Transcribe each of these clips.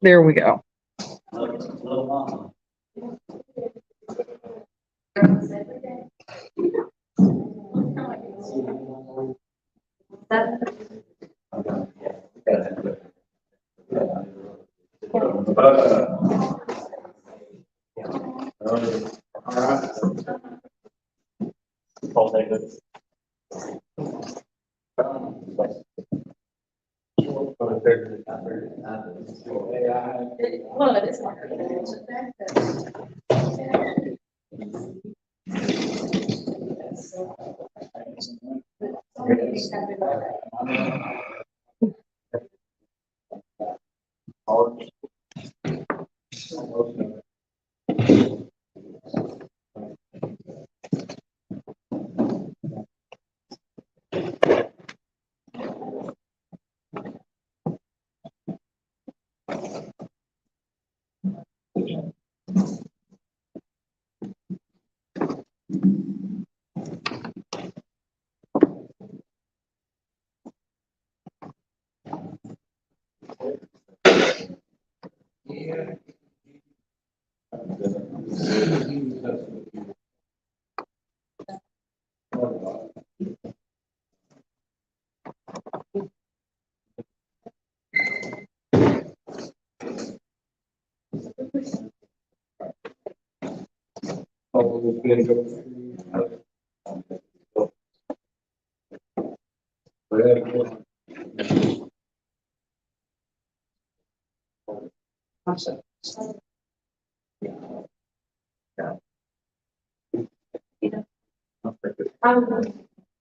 There we go. Well, it is hard.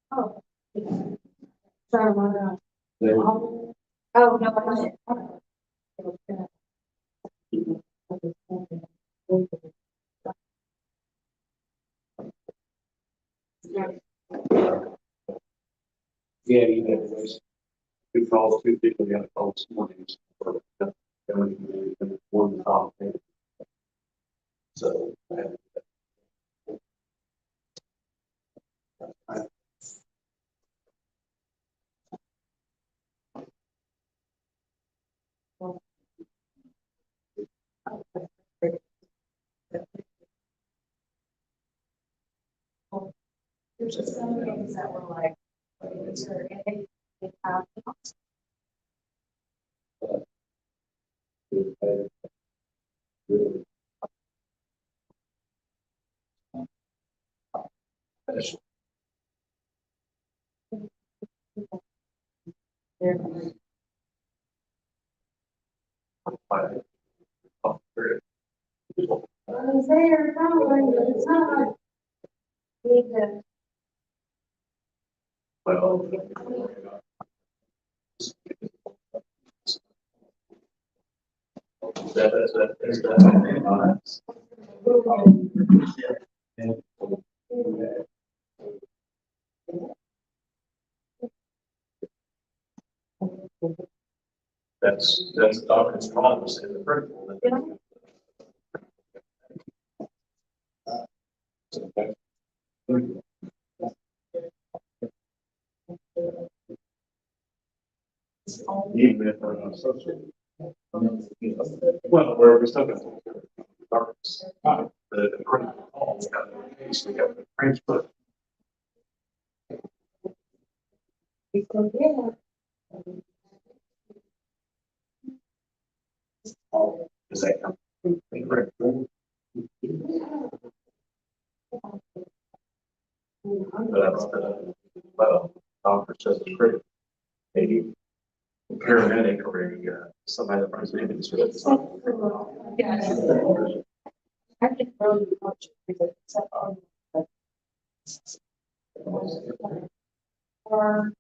Oh, sorry, oh, no, Yeah, you know, two calls, two people got a call this morning. One call. So. There's just some things that were like, there, probably, it's not. Need to. Well. That's doctor's promise in the critical. Even if they're not social. Well, we're still going to darkness. The critical calls got the case, we have the transfer. Is that correct? Well, doctor says it's critical. Maybe a paramedic or a somebody that runs the industry. Yeah. I think really much because it's up on the. Or.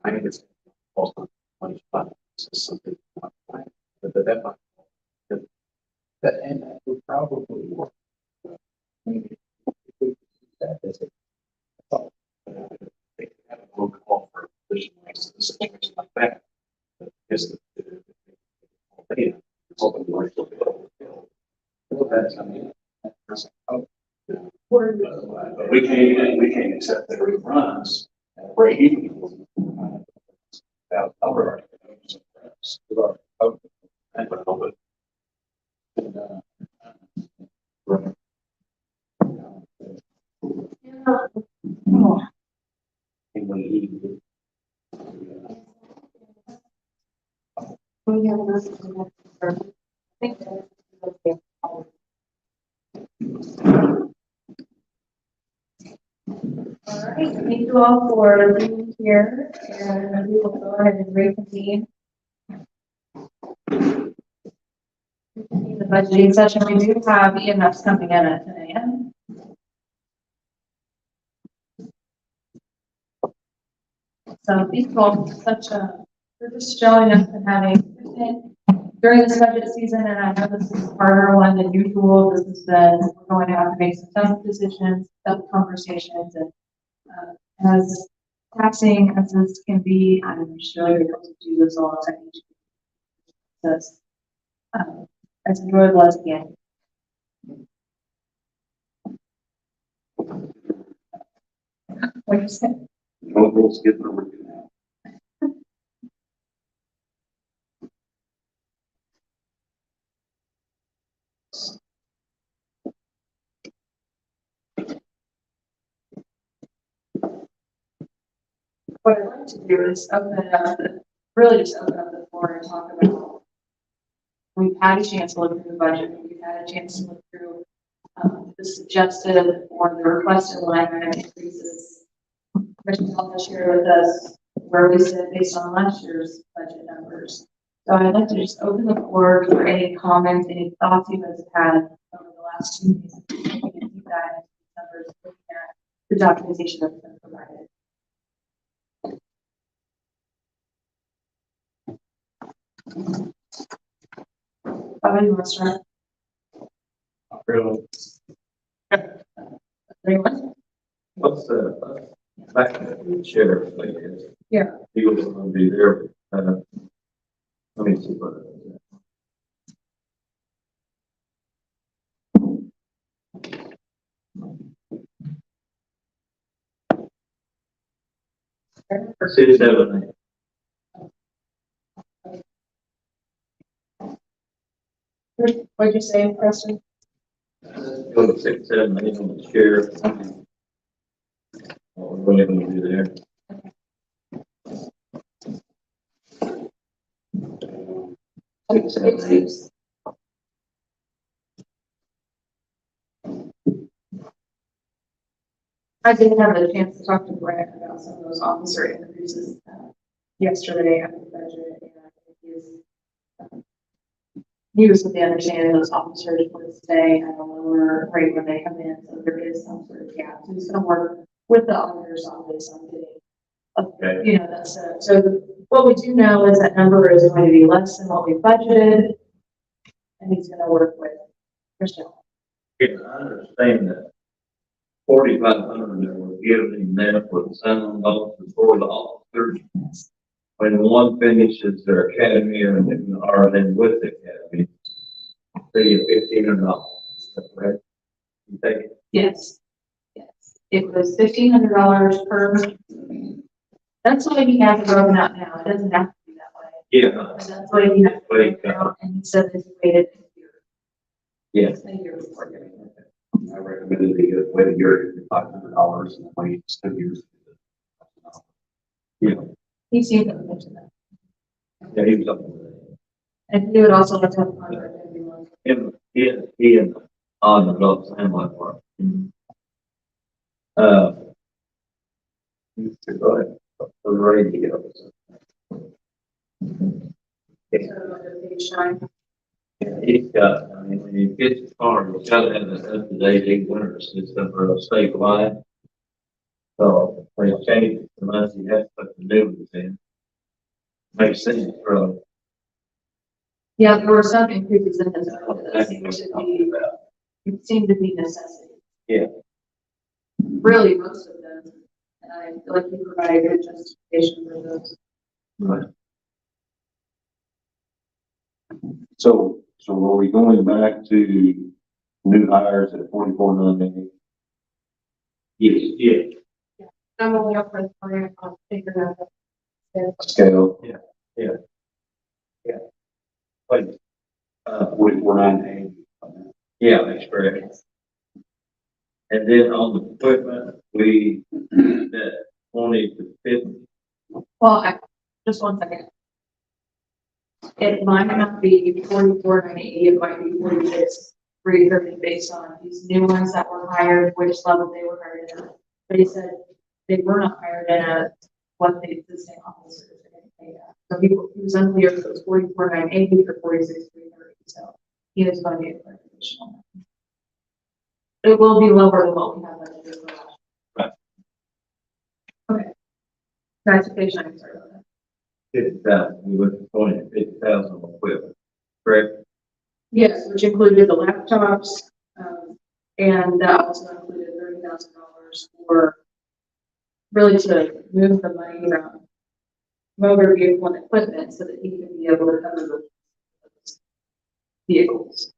I understand also money fund is something not fine, but that might that and that would probably work. Maybe that is it. They have a roll call for a position like face a situation like that. But just it's open doors to build. Well, that's, I mean, that's, oh, but we can't accept that it runs at break even. Without our. And but help it. And, right. And we eat. We have this. I think that's okay. All right, thank you all for being here, and we will go ahead and reconvene. In the budgeting session, we do have EMFs coming in at 10 a.m. So these all they're just showing up and having during this budget season, and I know this is a harder one than usual. This is we're going to have to make some tough decisions, tough conversations, and as taxing as this can be, I'm sure you're able to do this all the time. As enjoyable as again. What do you say? No rules get the work now. What I'd like to do is open it up, really just open up the floor and talk about. We've had a chance to look through the budget. We've had a chance to look through the suggested or the requested line item increases. Commissioner will share with us where we sit based on last year's budget numbers. So I'd like to just open the floor for any comments, any thoughts you guys have had over the last 2 weeks. We can deep dive into these numbers, looking at the documentation that's been provided. Bobby, you want to start? Really? Anyone? What's the back to the sheriff thing is? Yeah. He was going to be there. Let me see what it is. Six, 7, 8. What'd you say, Preston? Go to 6, 7, 8 on the sheriff. What we're going to do there. Six, 7, 8. I did have a chance to talk to Brad about some of those officer increases yesterday after the budget, and I think he was with the understanding those officers would stay at a lower rate when they come in, so there is some sort of gap. So he's going to work with the auditor's office on getting, Okay. you know, that's so what we do know is that number is going to be less than what we budgeted, and he's going to work with Christian. Yeah, I understand that 4,500 that were given him there for the sign-on bonuses for the officers. When one finishes their academy or then with the academy, they get $1,500. Correct? You take it? Yes. Yes. It was $1,500 per. That's what he has it broken out now. It doesn't have to be that way. Yeah. But that's what he has it broken out, and he said that he waited a year. Yeah. A year before doing it. I recommended they get wait a year, $500 and wait 2 years. Yeah. He seemed to mention that. Yeah, he was up with that. And he would also like to have a contract every month. He and on the adults and my part. Go ahead. We're ready to go. So like a big shine. Yeah, he's got, I mean, when he gets his car, he's got to have an up-to-date winter system for a statewide. So when he changes the months, he has to put the new ones in. Makes sense, really. Yeah, there were some increases in his own that seemed to be necessity. Yeah. Really, most of them. And I feel like he provided good justification for those. Right. So are we going back to new hires at 44,980 Yes, yes. I'm only up for the plan on figuring out the scale? Like, 44,980. yeah, that's correct. And then on the equipment, we, that 20 to 50. Well, just one second. It might not be 44,980, it might be 46,330 based on these new ones that were hired, which level they were hired at. But he said they were not hired at what the existing officers are getting paid at. So he was unclear if it was 44,980 or 46,330, so he was going to get clarification on that. It will be lower than what we have budgeted for last year. Okay. Clarification, I'm sorry about that. 50,000, we went to 20 to 50,000 on equipment, correct? Yes, which included the laptops, and that also included $30,000 for really to move the money around motor vehicle and equipment so that he could be able to cover those vehicles.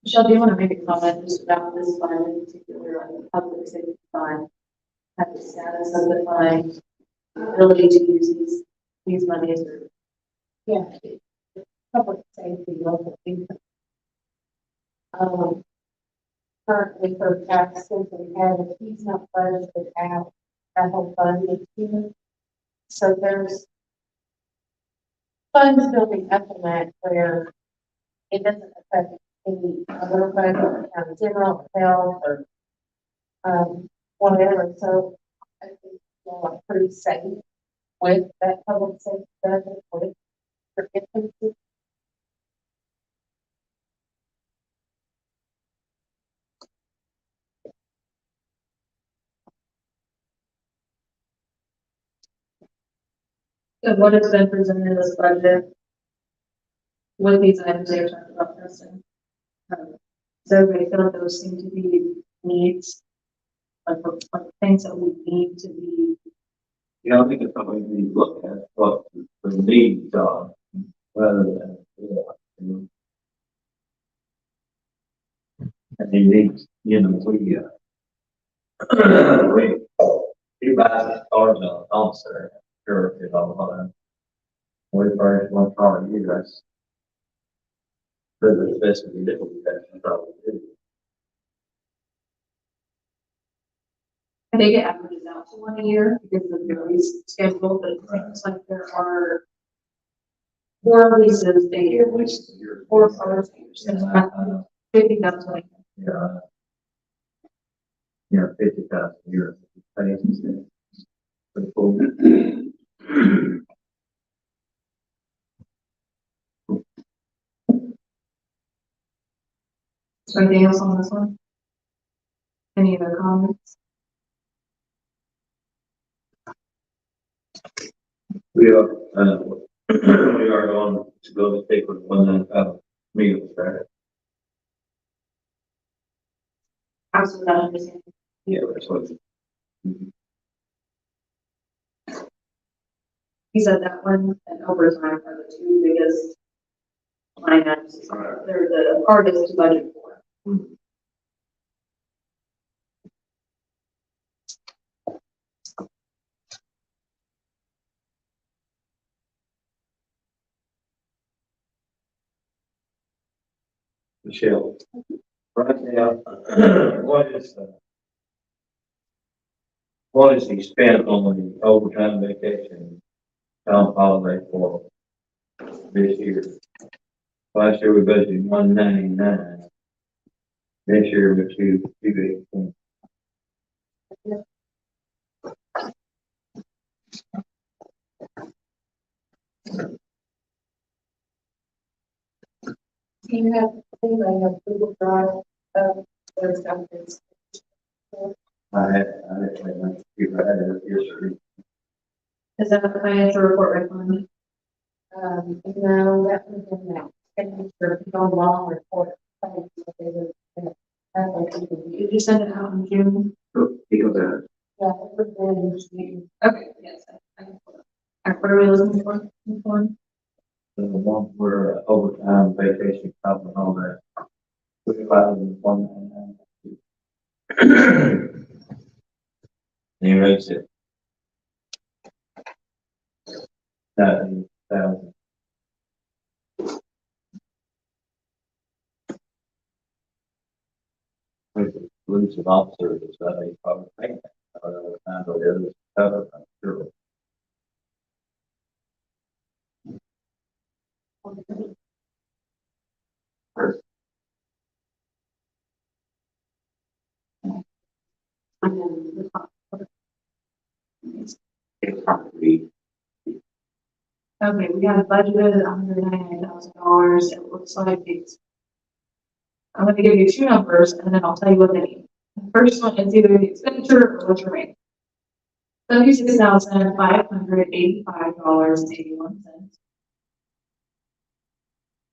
Michelle, do you want to make a comment just about this fund in particular, on the public safety fund, at the status of the fund, ability to use these monies, or yeah, public safety, local income. Currently for taxes, we have, if he's not budgeted out, that whole fund is here. So there's funds building up in that where it doesn't affect any other budget, county general, health, or, whatever. So I think we're pretty safe with that public safety budget, with for infancy. and what has been presented in this budget with these items they are talking about testing. So everybody feel like those seem to be needs, like things that we need to be. Yeah, I think it's something we need to look at, what the needs are, rather than, you know. And the needs, we, he buys his cars on, officer, sure, you know, we furnish one car a year, that's the best we did, that's probably do. I think it averages out to 1 year because of the lease schedule, but it seems like there are 4 leases a year, which is 4 cars a year, so 50,000. Yeah. Yeah, 50,000 a year. Pretty cool. So anything else on this one? Any other comments? We are, we are going to go to take with 195 meals, right? Absolutely not understanding. Yeah, that's what. He said that one and overtime are the 2 biggest line items. They're the hardest to budget for. Michelle, right now, what is he spent on the overtime vacation, town holiday for this year? Last year we budgeted 199. This year we're 218. You have, anybody have Google Drive, there's something. I had, if I had it yesterday. Is that the financial report recommended? No, that was in that, signature, no long report. Did you send it out in June? Because that. Yeah, it was in, Okay, yes. I can pull it up. All right, what are we looking for? Which one? The one where overtime, vacation, comp and all that. We filed in 199. He raised it. 90,000. Police and officers, is that a public payment? Overtime, but it is covered, I'm sure. It's probably. Okay, we have budgeted $199,000. It looks like it's. I'm going to give you two numbers and then I'll tell you what they mean. The first one is either the expenditure or what's remaining. $76,585.81.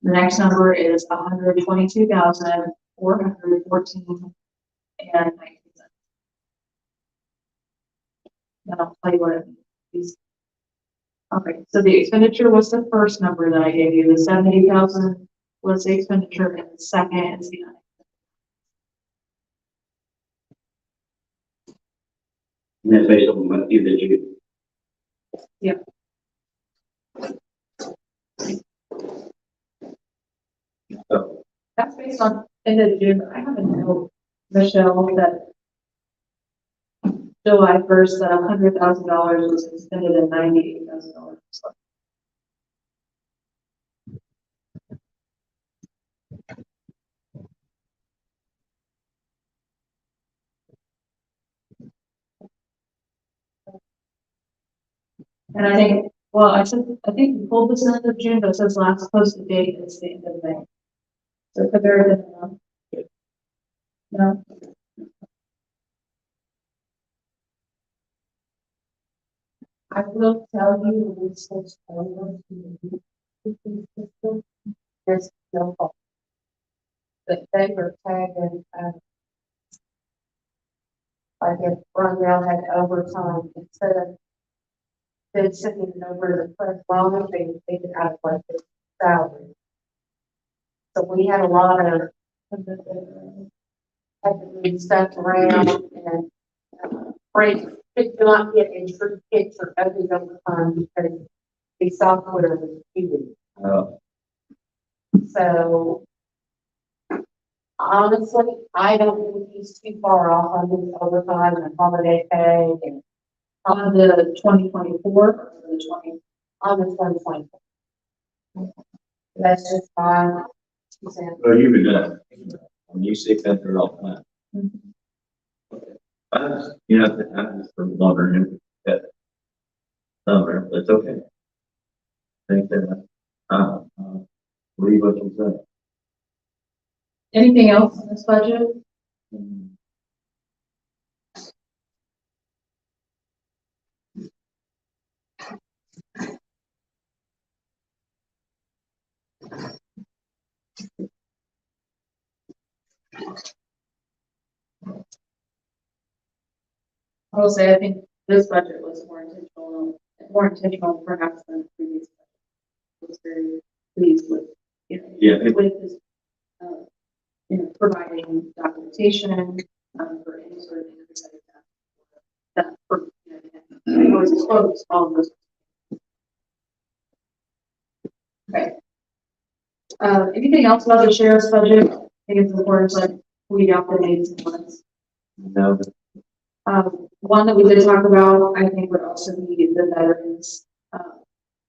The next number is $122,414.19. Then I'll tell you what it means. Okay, so the expenditure was the first number that I gave you. The 70,000 was the expenditure, and the second is the And that's based on what you did you. Yep. So, That's based on end of June. I have a note, Michelle, that July 1st, that $100,000 was expended and $98,000. And I think, well, I think we pulled this end of June, but it says last posted date is the end of May. So it could very good enough. No. I will tell you, when we switched over to the new system, there's no fault. But they were tagging, like if Rondell had overtime, instead of then sending it over to the clerk, long, they take it out of like his salary. So we had a lot of, had to move stuff around and, break, did not get a true picture of his overtime because the software was cheating. So honestly, I don't think he's too far off on his overtime and holiday pay and On the 2024 or the 20? on the 2024. That's just my 2 cents. well, you've been done. When you see that, they're all fine. I just, I'm just wondering if that number, but it's okay. Think that, believe what you say. Anything else in this budget? I will say, I think this budget was more intentional perhaps than the previous budget. I was very pleased with, Yeah. with this, providing documentation, for any sort of oversight that, it was close, all of those. Okay. Anything else about the sheriff's budget? I think it's important, like, we got the names and ones. No, One that we did talk about, I think, would also be the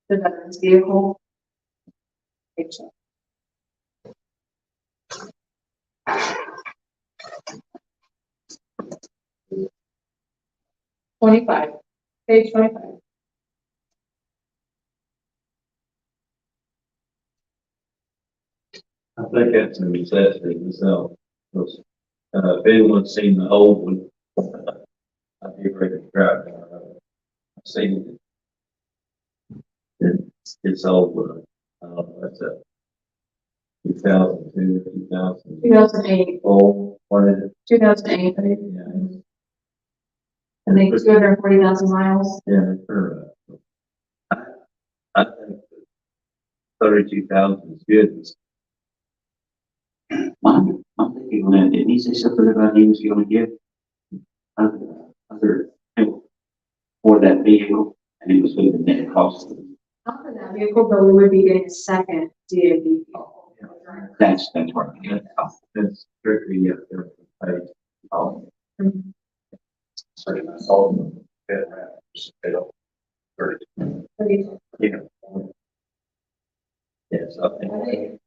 veterans vehicle. Page 25, page 25. I think that's a necessity myself. Because, if anyone's seen the old one, I do break the crowd. I've seen it. It's over, that's a 2002, 2000. 2008, Oh, what is it? 2008, Yeah, I think 240,000 miles. yeah, it's for, I think 32,000 is good. I'm thinking, Lynn, didn't he say something about he was gonna get other help for that vehicle? And it was with the net cost. Not for that vehicle, but we would be getting a second DAV vehicle. That's right. It's strictly, yeah, they're paid. Mhm. So I saw them, they don't. Okay. Yeah. Yes, I think.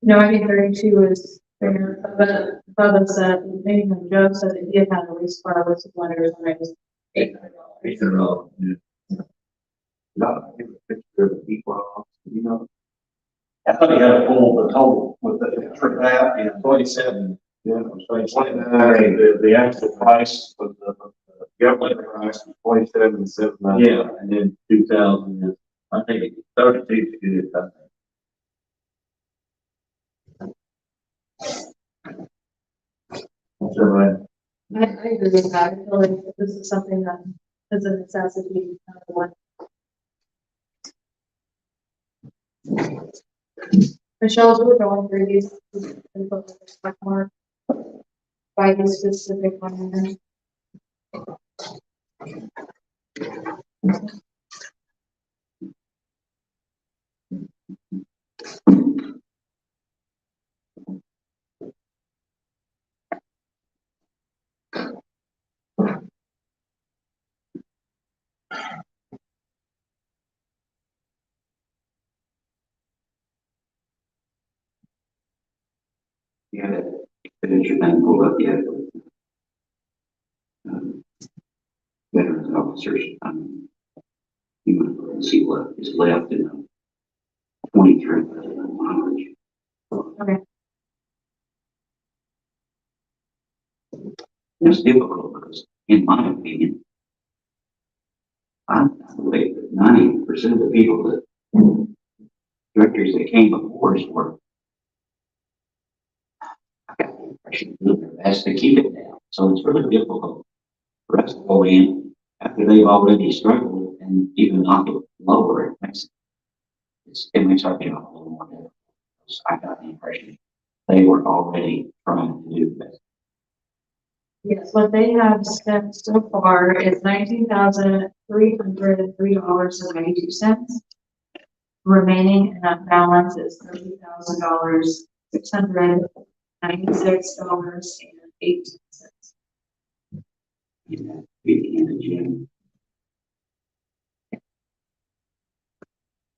No, I think 32 is fair, but Bubba said, maybe when Joe said that he had had a lease car with some letters and it was $800. These are all, yeah. Not give a picture of the people, you know. I thought you had a full, the total with the, for that, Yeah, 27. yeah, it was 29, the actual price of the government price was 27,790. Yeah, and then 2,000 is, I think 32 is good, I think. What's everybody? I agree with that. I feel like this is something that is a necessity. One. Michelle, as we're going through these, like more by the specific one. Yeah, that expenditure thing pulled up yet. Veterans officers, you want to go and see what is left in the 23 mileage. Okay. It's difficult because, in my opinion, I believe that 90% of the people that directors that came before us were, I got the impression, doing their best to keep it down. So it's really difficult for us to go in after they've already struggled and even knock it lower. It makes our job a little more difficult. So I got the impression they were already trying to do this. Yes, what they have spent so far is $19,303.92. Remaining in that balance is $30,696.18. In that beginning of June.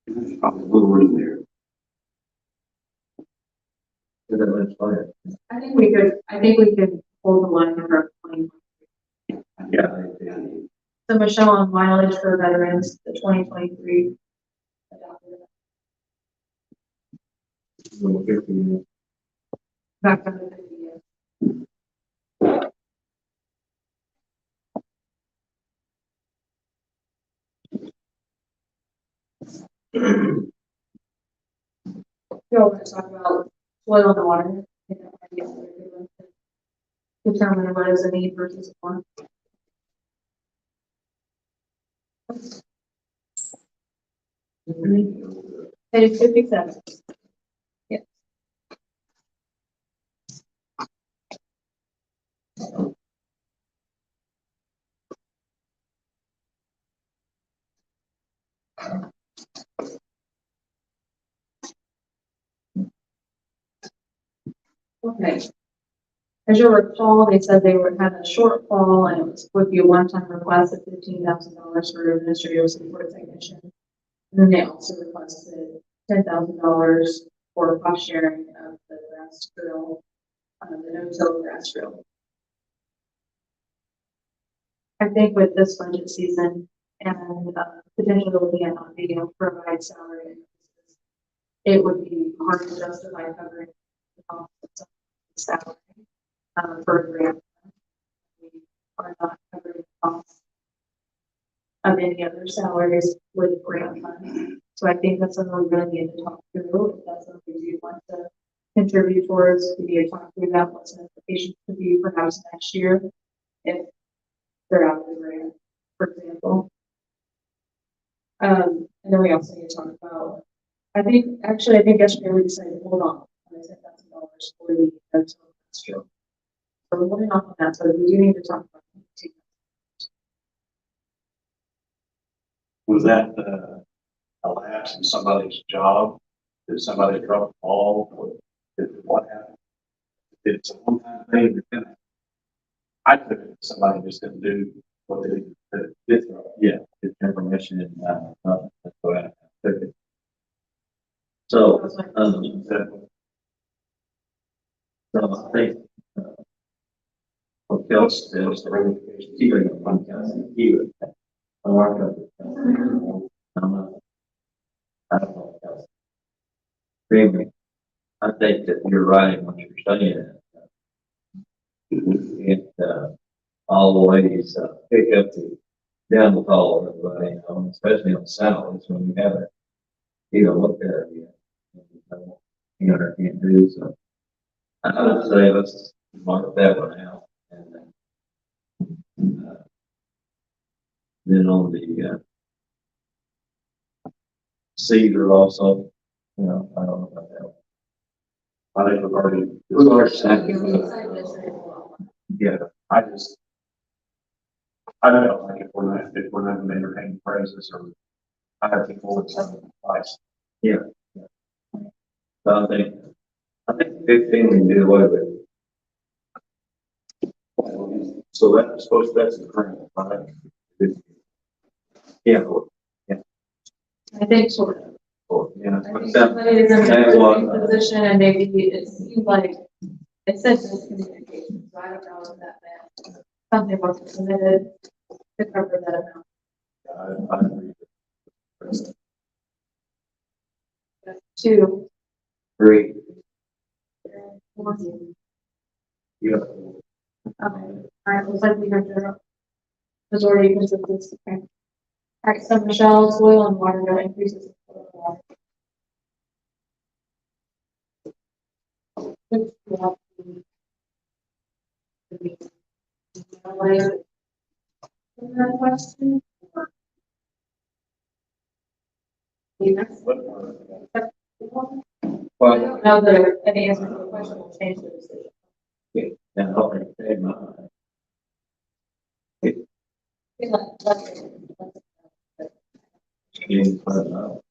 And there's probably a little room there. I think we could hold the line for 20. Yeah. So Michelle, on mileage for veterans, the 2023. Back up to 50 years. We want to talk about soil and water. I think that might be a good one to determine what is a need versus a want. Page 57. Yes. Okay. As you'll recall, they said they were had a shortfall and it would be a one-time request of $15,000 for administrative support technician. And then they also requested $10,000 for cost sharing of the grass drill, the no-till grass drill. I think with this budget season and potentially looking at not being able to provide salary increases, it would be hard to justify covering the cost of salary for a grant. We are not covering the costs of any other salaries with grant money. So I think that's something we really need to talk through. If that's something you want to contribute towards, we need to talk through that, what some implications could be perhaps next year if they're out of the grant, for example. And then we also need to talk about, I think yesterday we decided to hold on $10,000 for the dental industrial. So we're holding off on that, so we do need to talk about it. Was that, a lapse in somebody's job? Did somebody drop the ball? What happened? It's a one-time thing. I took it, somebody just didn't do what they did. Yeah, it's information and, that's what I took it. So, so I think, what else is the ramifications, even in one county, even on our country. I'm not, I don't know what else. Really, I think that you're right when you're studying it. All the ways, pick up the down the call of everybody, especially on salaries when you have it. You don't look at it yet. You know, can't do so. I would say let's mark that one out. And then on the Cedar also, I don't know about that. I think we've already. Yeah, I don't like if we're not going to entertain praises or I have to forward some advice. so I think 15 we can do away with. So that's the current, right? Yeah. I think sort of. Yeah. I think somebody is in That's a what- position and maybe it seems like it says miscommunication, so I don't know if that meant something wasn't submitted to cover that amount. I agree. Two. 3. Yeah. All right, looks like we have the majority consensus. Okay. All right, so Michelle, soil and water bill increases. Question? I don't know that any answer to the question will change the decision. And I'll take mine. Getting further out.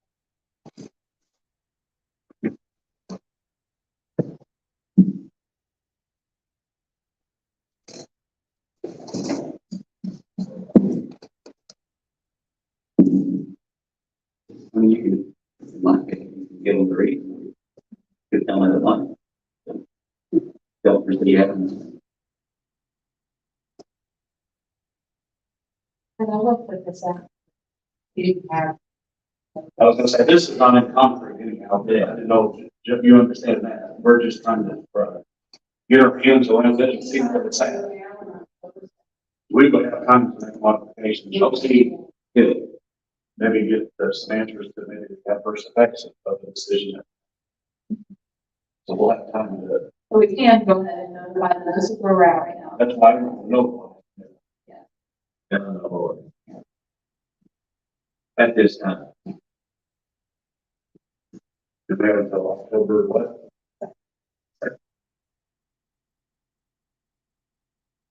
I mean, you can, in my opinion, you can give them the reason. You can tell them the money. Don't really have them. And I looked at this out. You didn't have. I was gonna say, this is not in concrete anyhow. I didn't know, if you understand that. We're just trying to, get our hands around it and see what it's at. We would have time to make modifications. Hopefully, maybe get some answers to maybe the adverse effects of the decision. So we'll have time to do it. So we can go ahead and notify them, this is where we're at right now. That's why I don't know. At this time. Do we have until October, what?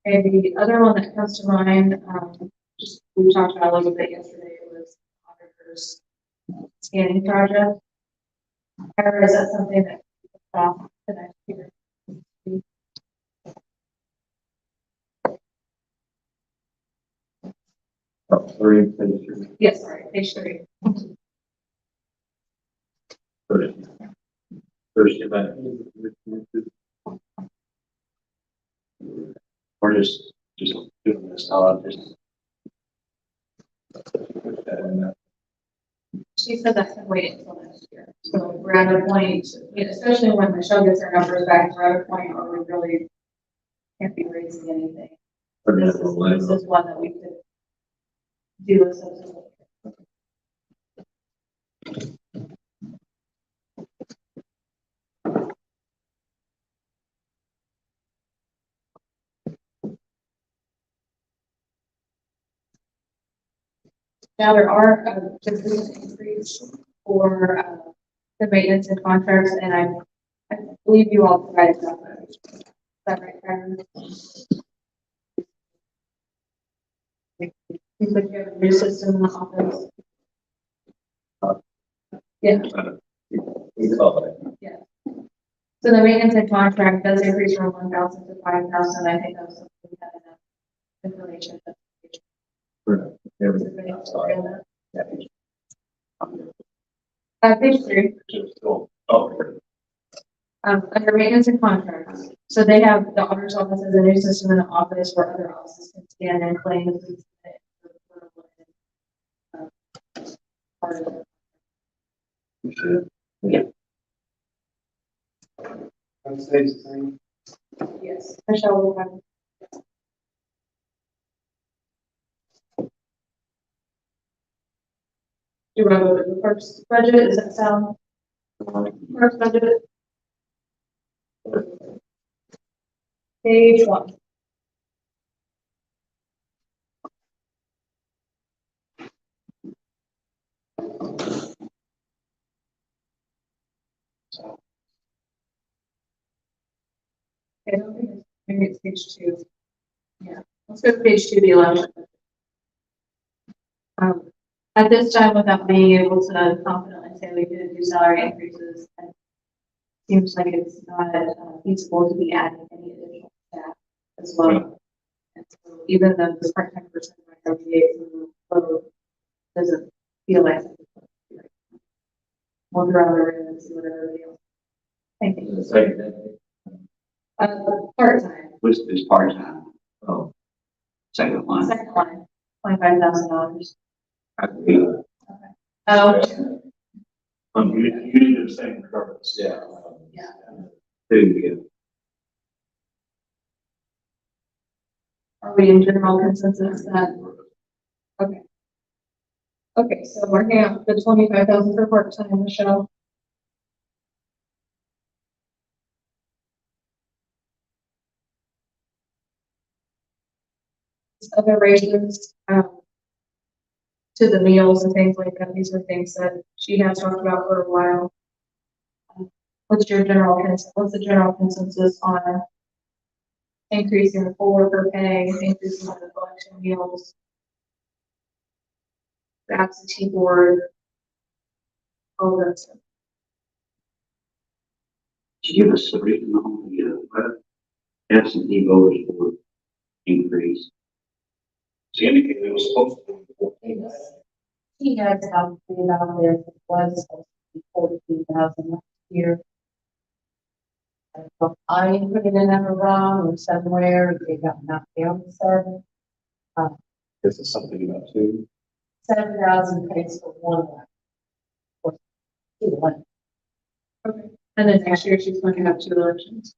And the other one that comes to mind, just we talked about a little bit yesterday, was Auditor's scanning project. Or is that something that off the next year? Three, page 3. Yes, sorry, page 3. First event. We're just doing this, just. She said that can wait until next year. So we're at a point, especially when Michelle gets her numbers back, we're at a point where we really can't be raising anything. This is one that we could do a substitute. Now, there are different increase for the maintenance and contracts, and I believe you all provided that. Is that right, Karen? You said you have a new system in the office? Yeah. We call it. So the maintenance and contract does increase from 1,000 to 5,000. I think that was something we had enough information. Everybody else agree on that? Page 3. Under maintenance and contracts, so they have, the auditor's office has a new system in the office where other offices can scan and claim. Part of it. Yeah. That stays the same. Yes, Michelle will have. You want to go to the first budget? Does that sound? First budget. Page 1. Okay, I don't think it's, maybe it's page 2. Yeah, let's go to page 2, the election. At this time, without being able to confidently say we did do salary increases, it seems like it's not feasible to be adding any additional staff as well. And so even though this part-time person might negotiate some low, doesn't feel like we'll go around the room and see what everybody else. Thank you. The second. Part-time, Which is part-time. Oh. Second line. second line, $25,000. I agree. Oh, You need to abstain regardless. Yeah. Yeah. Two, are we in general consensus that? Okay. Okay, so we're here at the 25,000 for part-time, Michelle. Other raises, to the meals and things like that, these are things that she has talked about for a while. What's the general consensus on increasing the full worker pay, increasing the collection meals, the absentee board, all of that stuff? Did you give us a reason on the absentee voters would increase? She indicated it was supposed to be 14. He has talked to me about this, it was supposed to be 14,000 last year. So I put it in there wrong or somewhere, they got knocked down to 7. This is something about 2. 7,000 pays for 1 line. Or 2 lines. Okay. And then next year she's going to have 2 elections.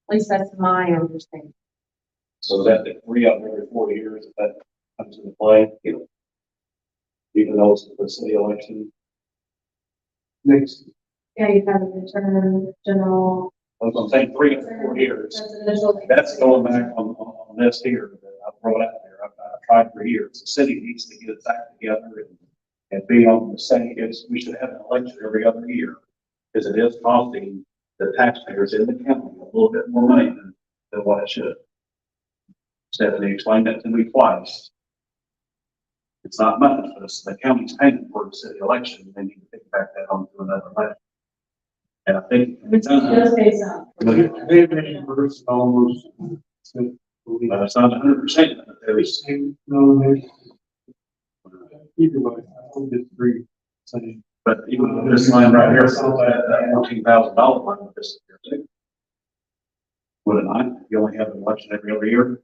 At least that's my understanding. So is that the 3 out of every 4 years that comes into play? Even though it's the city election? Next. Yeah, you have a midterm, general, I'm saying 3 out of 4 years. presidential. That's going back on this here that I brought out there. I've tried for years. The city needs to get its act together and be on the same. We should have an election every other year because it is costing the taxpayers in the county a little bit more money than what it should. Stephanie explained that to me twice. It's not much, but it's the county's paying for the city election. They need to pick back that on to another level. And I think It's just based on. they've reimbursed almost. But it's not 100%. There is. Either way, I don't disagree. But even this line right here, so that $14,000 line with this here too. Would it not? You only have an election every other year.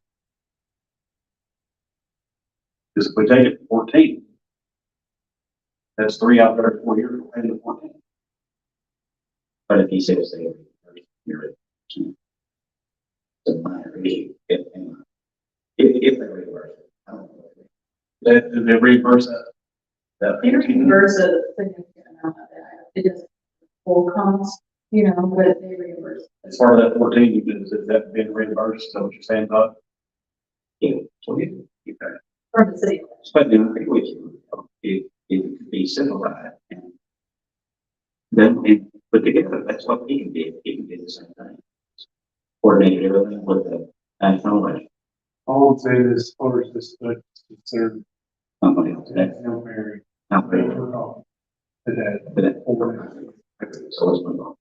Because if we take it to 14, that's 3 out of every 4 years, we're heading to 14. But if he says they, you're right. It's a minor issue, if they reverse it. I don't know. That, did they reimburse that? They reimburse a significant amount of it. It doesn't full cost, you know, but they reimburse. As far as that 14, is that been reimbursed? Is that what you're saying, Todd? Yeah, so you got it. From the city. But then I agree with you, if it could be simplified and then we put together, that's what he can do, he can do the same thing. Coordinate everything with the national budget, I would say this, as far as this, concerned, somebody else, that's no Mary, not very good. today. But that, so let's move on.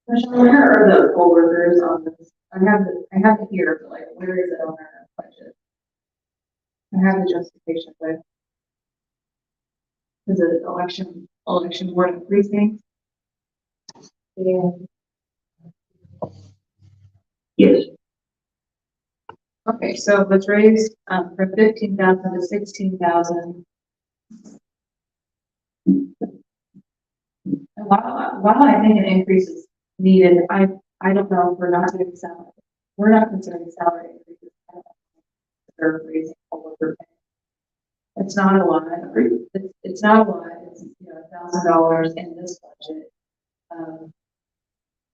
Michelle, where are the poll workers on this? I have it here, but like, where is it on our budget? I have the justification, but is it election board and precinct? Yeah. Yes, Okay, so it was raised, from 15,000 to 16,000. While I think an increase is needed, I don't know if we're not doing salary. We're not considering salary increases. I don't know if they're raising poll worker pay. It's not a lot. It's not a lot. It's, you know, $1,000 in this budget.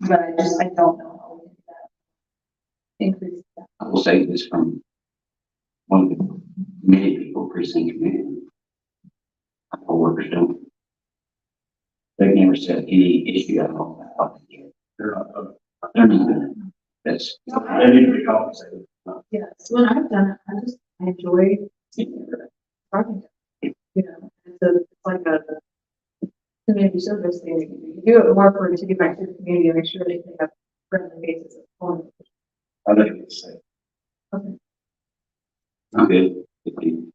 But I don't know how we can do that. Increase that. I will say this from one of the many people precinct committee. Our workers don't. They've never said any issue at all about it. They're not, They're not gonna, that's, they need to be compensated. Yes, when I've done it, I enjoy talking to them, you know, it's like a community service thing. You do it more for to get back to the community and make sure they can have friendly basis of phone. I think it's safe. Okay, not good. If you-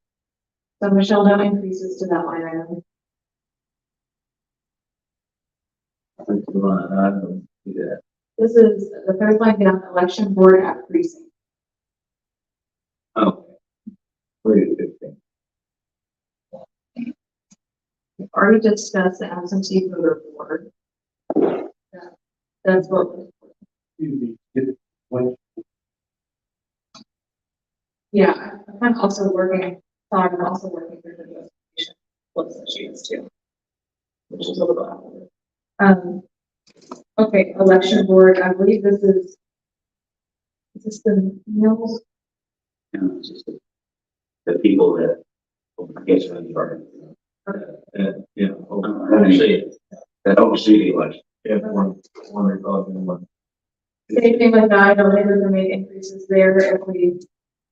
so Michelle, no increases to that line item. Which line item is that? This is the third line down, election board at precinct. Oh. 315. We've already discussed the absentee voter board. That's what, yeah, I'm kind of also working, Todd, I'm also working through the investigation. What she is too. Which is a little after. Okay, election board, I believe this is this the meals? you know, it's just the people that, I guess, are in charge. And, you know, Oversee it. That oversee the election. if one they're talking about. Same thing with that, I don't think we can make increases there if we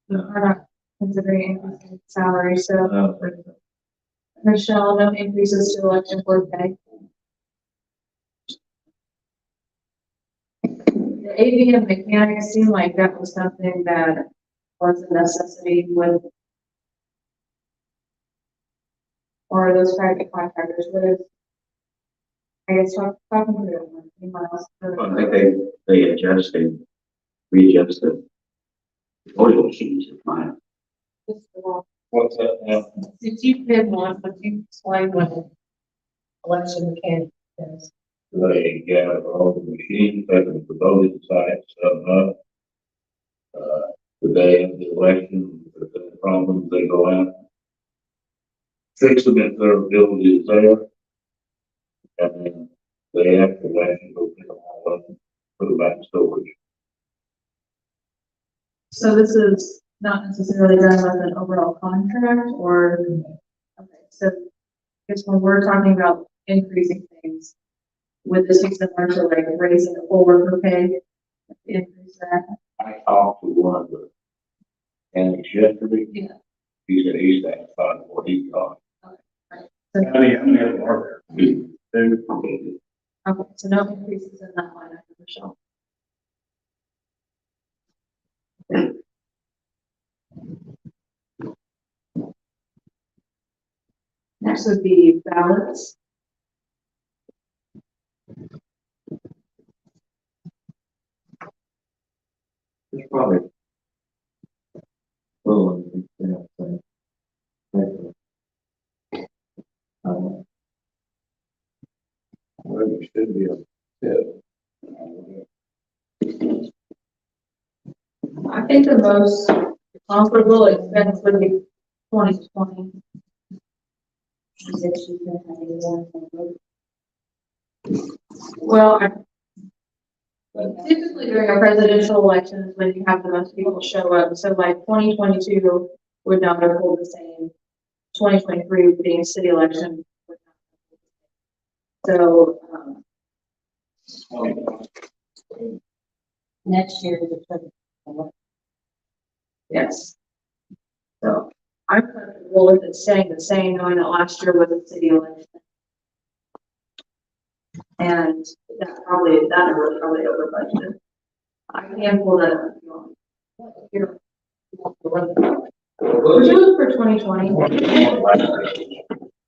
No. are not considering increasing salary, so No. Michelle, no increases to election board pay. The AVM mechanics seemed like that was something that was a necessity with. Or those private contractors, what is? I guess talking to them, anyone else? I think they adjusted, readjusted. Oil machines is mine. What's that now? Did you did one, but you explained what election mechanic is? They gather all the machines, take them to voting sites, up. The day of the election, if there's problems, they go out. Fix them if their ability is there. And then they have to election, go pick them all up, and put them back in storage. So this is not necessarily done with an overall contract or, okay, so I guess when we're talking about increasing things, would this be similar to like raising the full worker pay? Increase that? I talked to one of the mechanics yesterday. Yeah. He said he's satisfied with what he got. So, How many of them are there? Two. okay, so no increases in that line, item, Michelle. Next would be ballots. It's probably. Well, you know, so. think the most comparable expense would be 2020. She said she's gonna have any more. Well, typically during a presidential election is when you have the most people show up. So like 2022 would not have pulled the same. 2023 being a city election. Would not have pulled the same. So, Next year, the yes. So I'm comfortable with it staying the same, knowing that last year was a city election. And that number was probably over budgeted. I can pull that up if you want. Here. Would you look for 2020?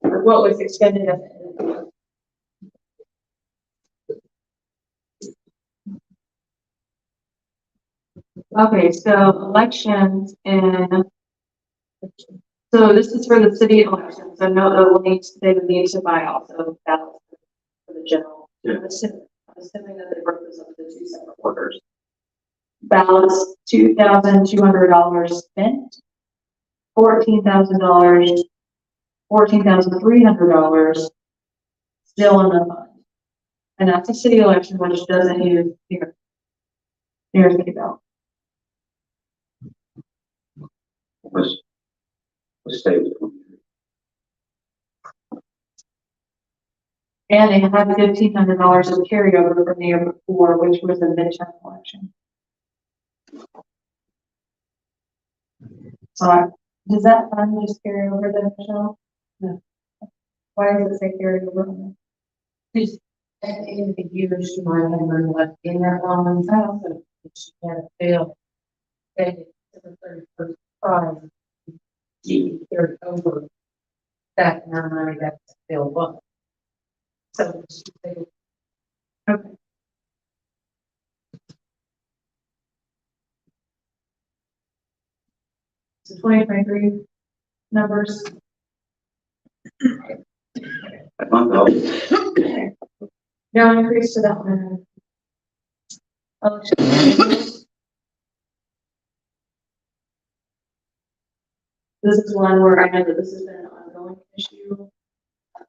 Or what was expended at the end of the year? Okay, so elections and so this is for the city elections. So no, they would need to buy also ballots for the general. Yeah. I'm assuming that they broke this up into two separate orders. Ballots, $2,200 spent, $14,300 still in the fund. And that's a city election, which doesn't use near city ballot. Let's stay with 23. And they had $1,500 of carryover from the year before, which was a midterm election. So does that fund just carry over then, Michelle? No. Why does it say carry over? Because at the end of the year, she might have money left in that line, so she had a bill. Paid the 31st prize. She carried over that amount of money that's still left. So she paid. Okay. So 2023 numbers. That month, No increase to that one. Election. This is one where I know that this has been an ongoing issue.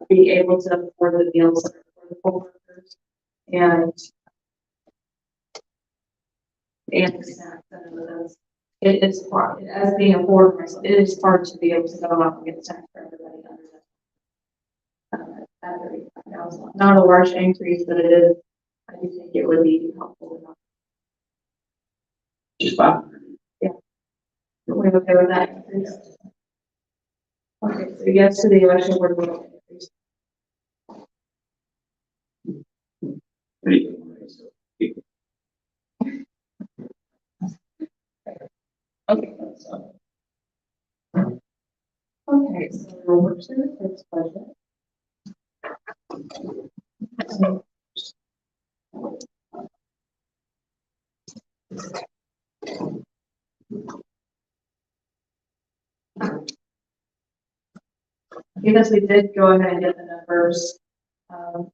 Be able to afford the meals for the poll workers and the snacks and those. It is hard, as being a board myself, it is hard to be able to go out and get snacks for everybody under that. At 35,000. Not a large increase, but it is, I do think it would be helpful enough. just 500. Are we okay with that increase? Okay, so yes to the election board will increase. Pretty good, right? So, people- Okay. Okay, so we'll work through the first budget. Because we did go ahead and get the numbers from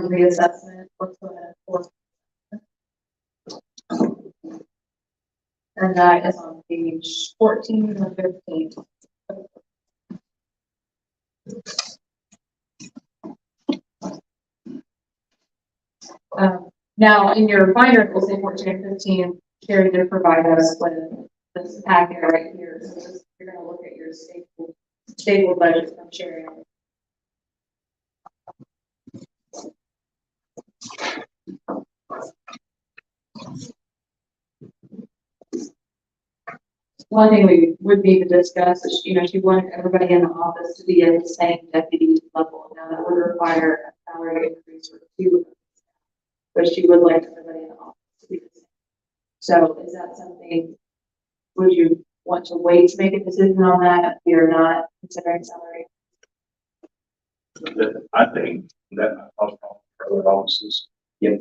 reassessment, let's go ahead and pull it. And that is on page 14 and 15. Now, in your binder, it will say 14 and 15. Carrie did provide us with this packet right here. So this, you're going to look at your stable budget from Sherry. One thing we would need to discuss is, she wanted everybody in the office to be at the same deputy level. Now, that would require a salary increase for 2 of them, but she would like everybody in the office to be the same. So is that something, would you want to wait to make a decision on that if you're not considering salary? I think that also for other offices. Yeah.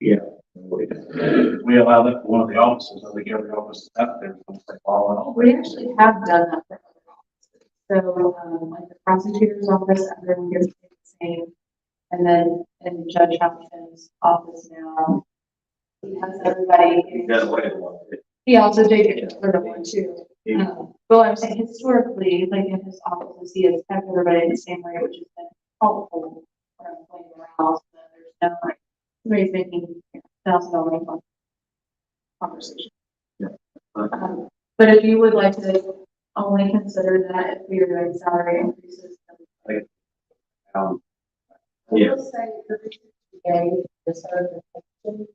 Yeah. We allow that for one of the offices, I think every office is out there, it's like all in all. We actually have done that for other offices. So, like the prosecutor's office, everyone gets paid the same. And then in Judge Hopkins' office now, he has everybody. You got away with it. He also did get a third one too. But I'm saying historically, like in his offices, he has kept everybody at the same rate, which has been helpful for employee morale. So there's no like, somebody's making $1,000 conversation. But if you would like to only consider that if we are doing salary increases, then Yeah. Let's say the gave the certification,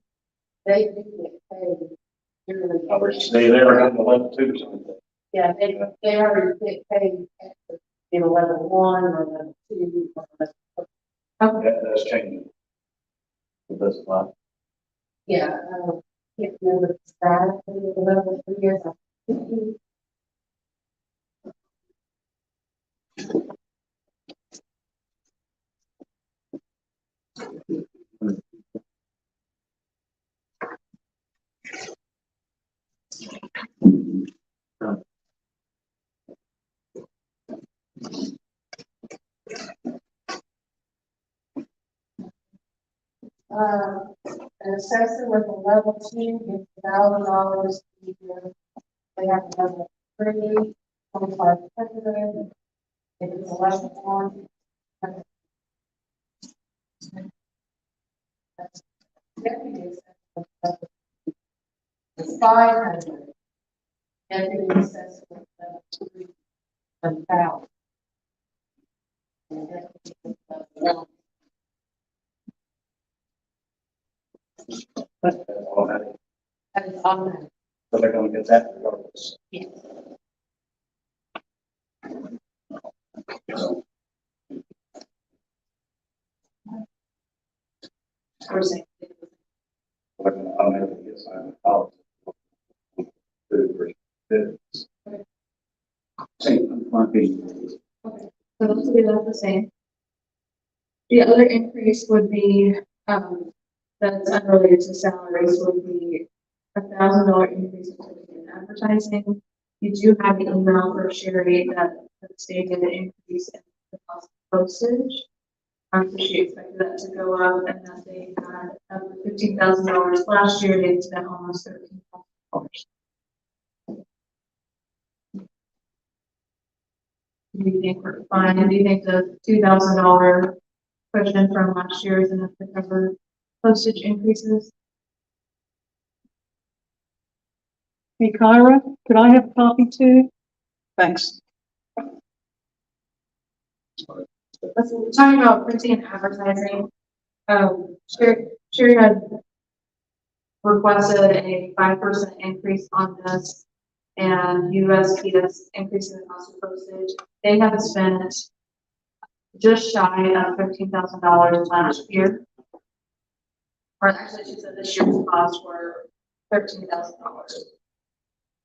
they do get paid yearly. I would say they are on the level 2 or something. Yeah, they already get paid in level 1 or level 2 or level. That's changing. It doesn't lie. Yeah, can't remember the status of the level 3 years. An assessor with a level 2 gets $1,000 a year. They have a level 3, 2,500. If it's a level 1, that's deputy assessor. It's 500. Deputy assessor with level 3, 1,000. And deputy with level 1. That's automatic. That is automatic. So they're gonna get that regardless. Yes. So, we're saying. they're gonna automatically get assigned out. Same, my opinion. Okay, so those will be left the same. The other increase would be, that's unrelated to salaries, would be $1,000 increase in advertising. You do have the email for Sherry that stated an increase in the cost of postage. So she expected that to go up, and that they had $15,000 last year, they spent almost $13,000. Do you think we're fine? Do you think the $2,000 cushion from last year is enough to cover postage increases? Hey, Kyra, could I have a copy too? Thanks. Let's talking about printing and advertising. Sherry had requested a 5% increase on this, and USPS increasing the cost of postage. They have spent just shy of $13,000 last year. Or actually, she said this year's costs were $13,000.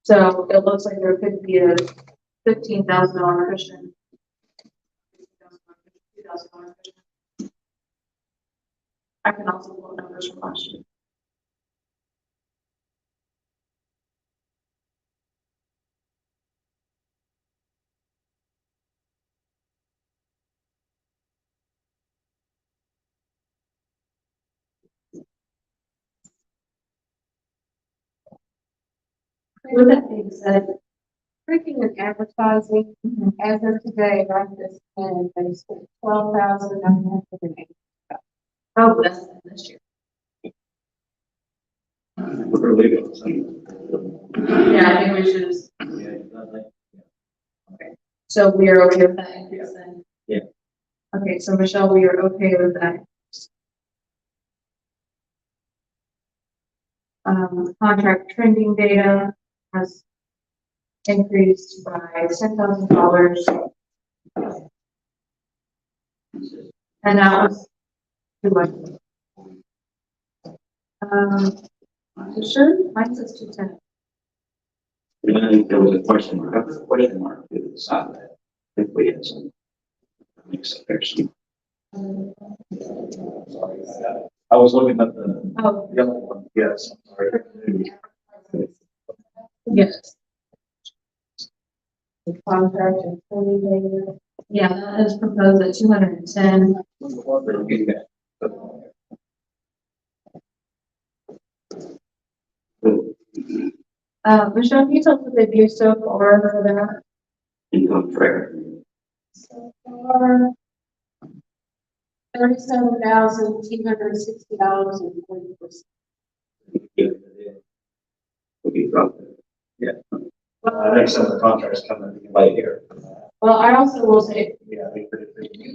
So it looks like there could be a $15,000 cushion. $2,000 cushion. I can also pull numbers from last year. With that being said, printing and advertising, as of today, right this minute, they spent $12,980. Oh, that's this year. We're legal. Yeah, I think we should just, so we are okay with that increase then? Yeah. Okay, so Michelle, we are okay with that. Contract trending data has increased by $10,000. And that was too much. Sure, mine says 210. And I think there was a question mark, a question mark to the side of that. I think we had some mixed section. Sorry, I was looking at the Oh, yellow one. Yes, I'm sorry. yes. The contract and training data. Yeah, that is proposed at 210. Michelle, can you tell us what they've used so far for that? Income tracker. So far, $37,260.40. Would be probably. I think some of the contracts come into play here. Well, I also will say, Yeah, we pretty. you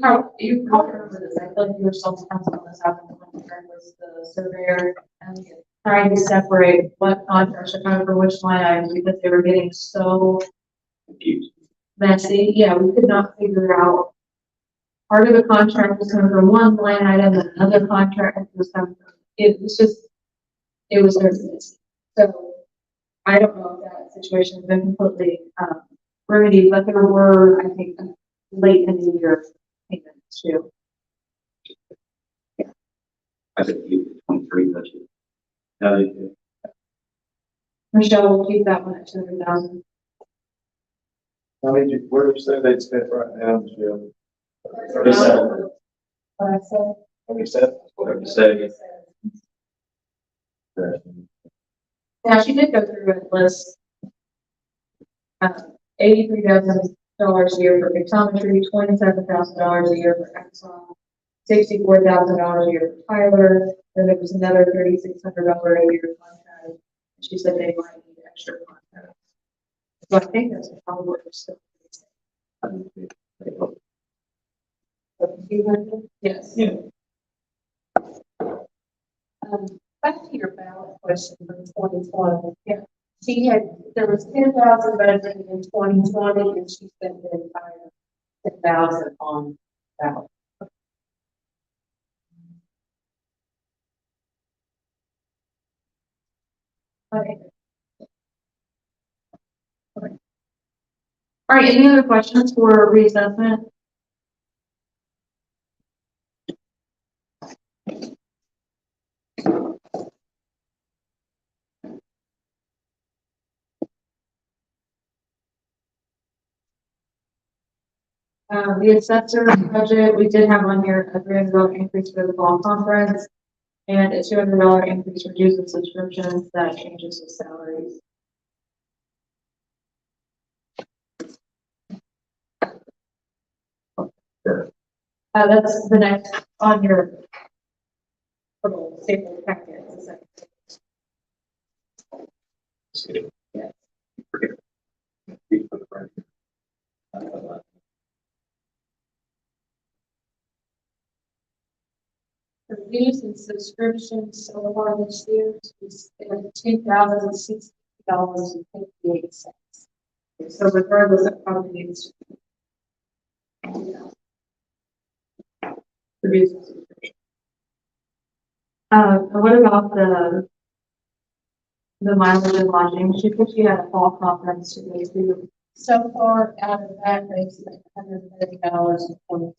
probably remember this, I feel like you were still counsel on this happened when the term was the surveyor and trying to separate what contracts are coming from which line items because they were getting so Confused. messy. Yeah, we could not figure out. Part of the contract was coming from one line item and another contract was coming from, it was very messy. So I don't know if that situation has been completely, remedied, but there were, I think, late in the year payments too. I think you 23 budget. Michelle will keep that one at 200,000. How many, where would you say they'd spent right now, Michelle? 37. What I said. What you said? Whatever you say. Now, she did go through and list, $83,000 a year for pictometry, $27,000 a year for Exxon, $64,000 a year for Tyler, then there was another $3,600 a year contract. She said they might need extra contracts. So I think that's probably what they're still. Yes. Yeah. Back to your ballot question for 2020. Yeah. She had, there was 10,000 budgeted in 2020 and she spent the entire 10,000 on ballot. Okay. All right, any other questions for reassessment? The assessor budget, we did have on here a $300 increase for the fall conference and a $200 increase for dues and subscriptions. That changes the salaries. That's the next on your little staple packet. Yes. For dues and subscriptions so far this year, is $2,060.58. So regardless of how many needs to produce a subscription. And what about the mileage and lodging? She said she had a fall conference to go to. So far out of that, they spent $130.20.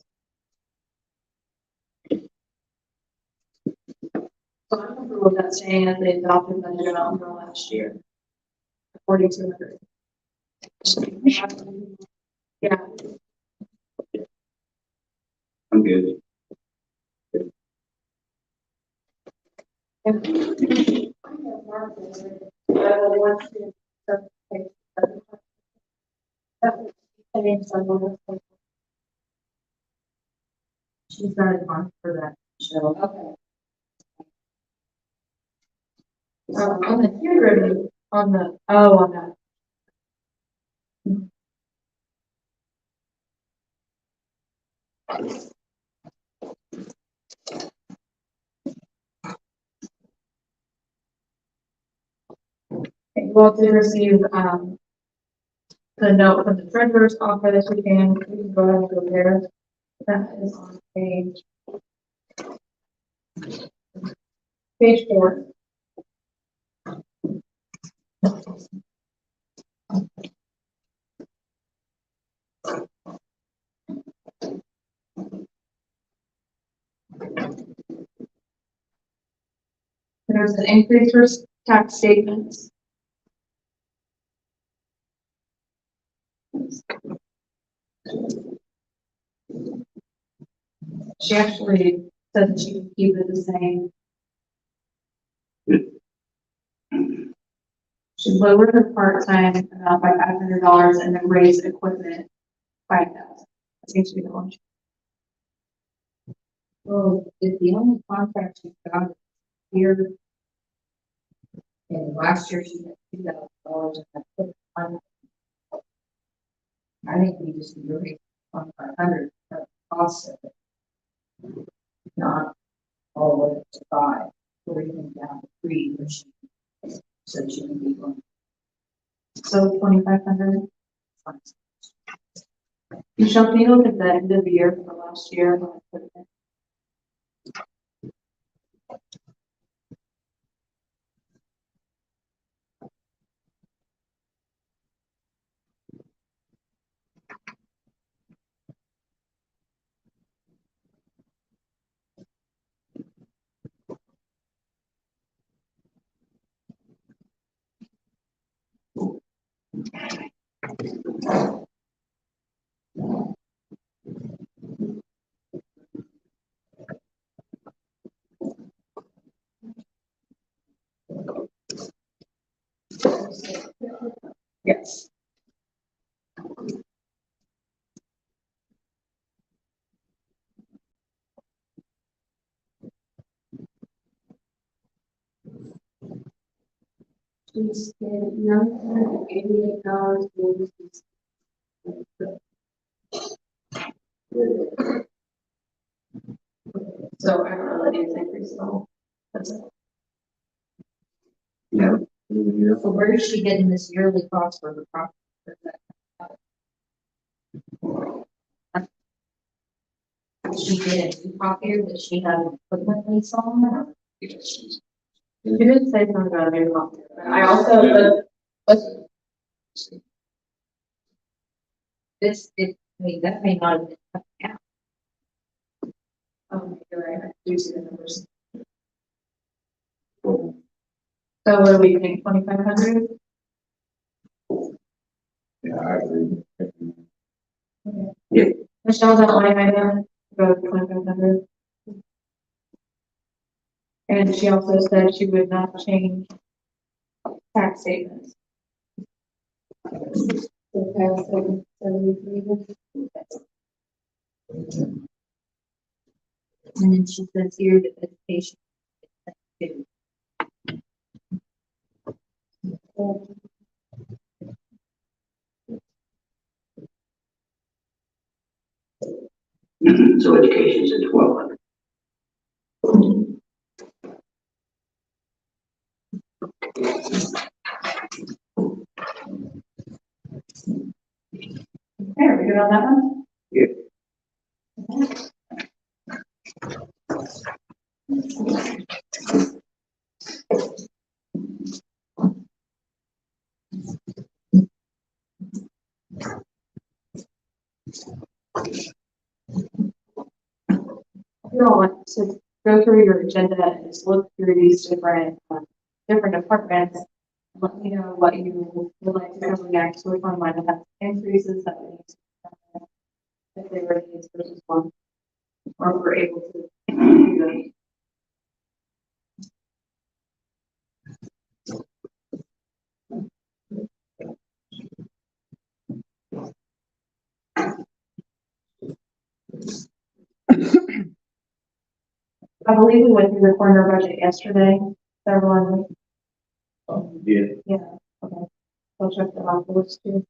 So I remember what that's saying as they adopted budget amount for last year. 4,200. Yeah. I'm good. She's got a month for that show. Okay. On the tier review, on that. Okay, well, to receive, the note from the treasurer's office, we can go ahead and go there. That is on page 4. There's an increase for tax statements. She actually said that she would keep it the same. to lower the part-time amount by $500 and then raise equipment 5,000. That seems to be the one. Well, if the only contract she got here, and last year she had $2,000 and I put on. I think we just need to raise 500 for the cost of it. Not all the way to 5, or even down to 3, which so she can be going. So 2,500. Michelle, can you look at the end of the year for last year? Yes. She's $988. So I don't know that it's increased at all. That's it. Yeah. So where is she getting this yearly cost for the property? Did she get a new copier that she had an equipment lease on? Or? You did say something about a new copy, but I also, This, I mean, that may not have been coming out. you're right, I do see the numbers. So what are we paying, 2,500? Yeah, I agree. Michelle's that line item, go with 2,500. And she also said she would not change tax statements. And then she says here that education. So education's at 1,200. Okay, are we good on that one? Yeah. You all want to go through your agenda and just look through these different departments. Let me know what you would like to cover next, which one might have increases that we need to cover, if they were needs versus one, or if we're able to do them. I believe we went through the corner budget yesterday. Everyone, Yeah. yeah, okay. I'll check that off the list too.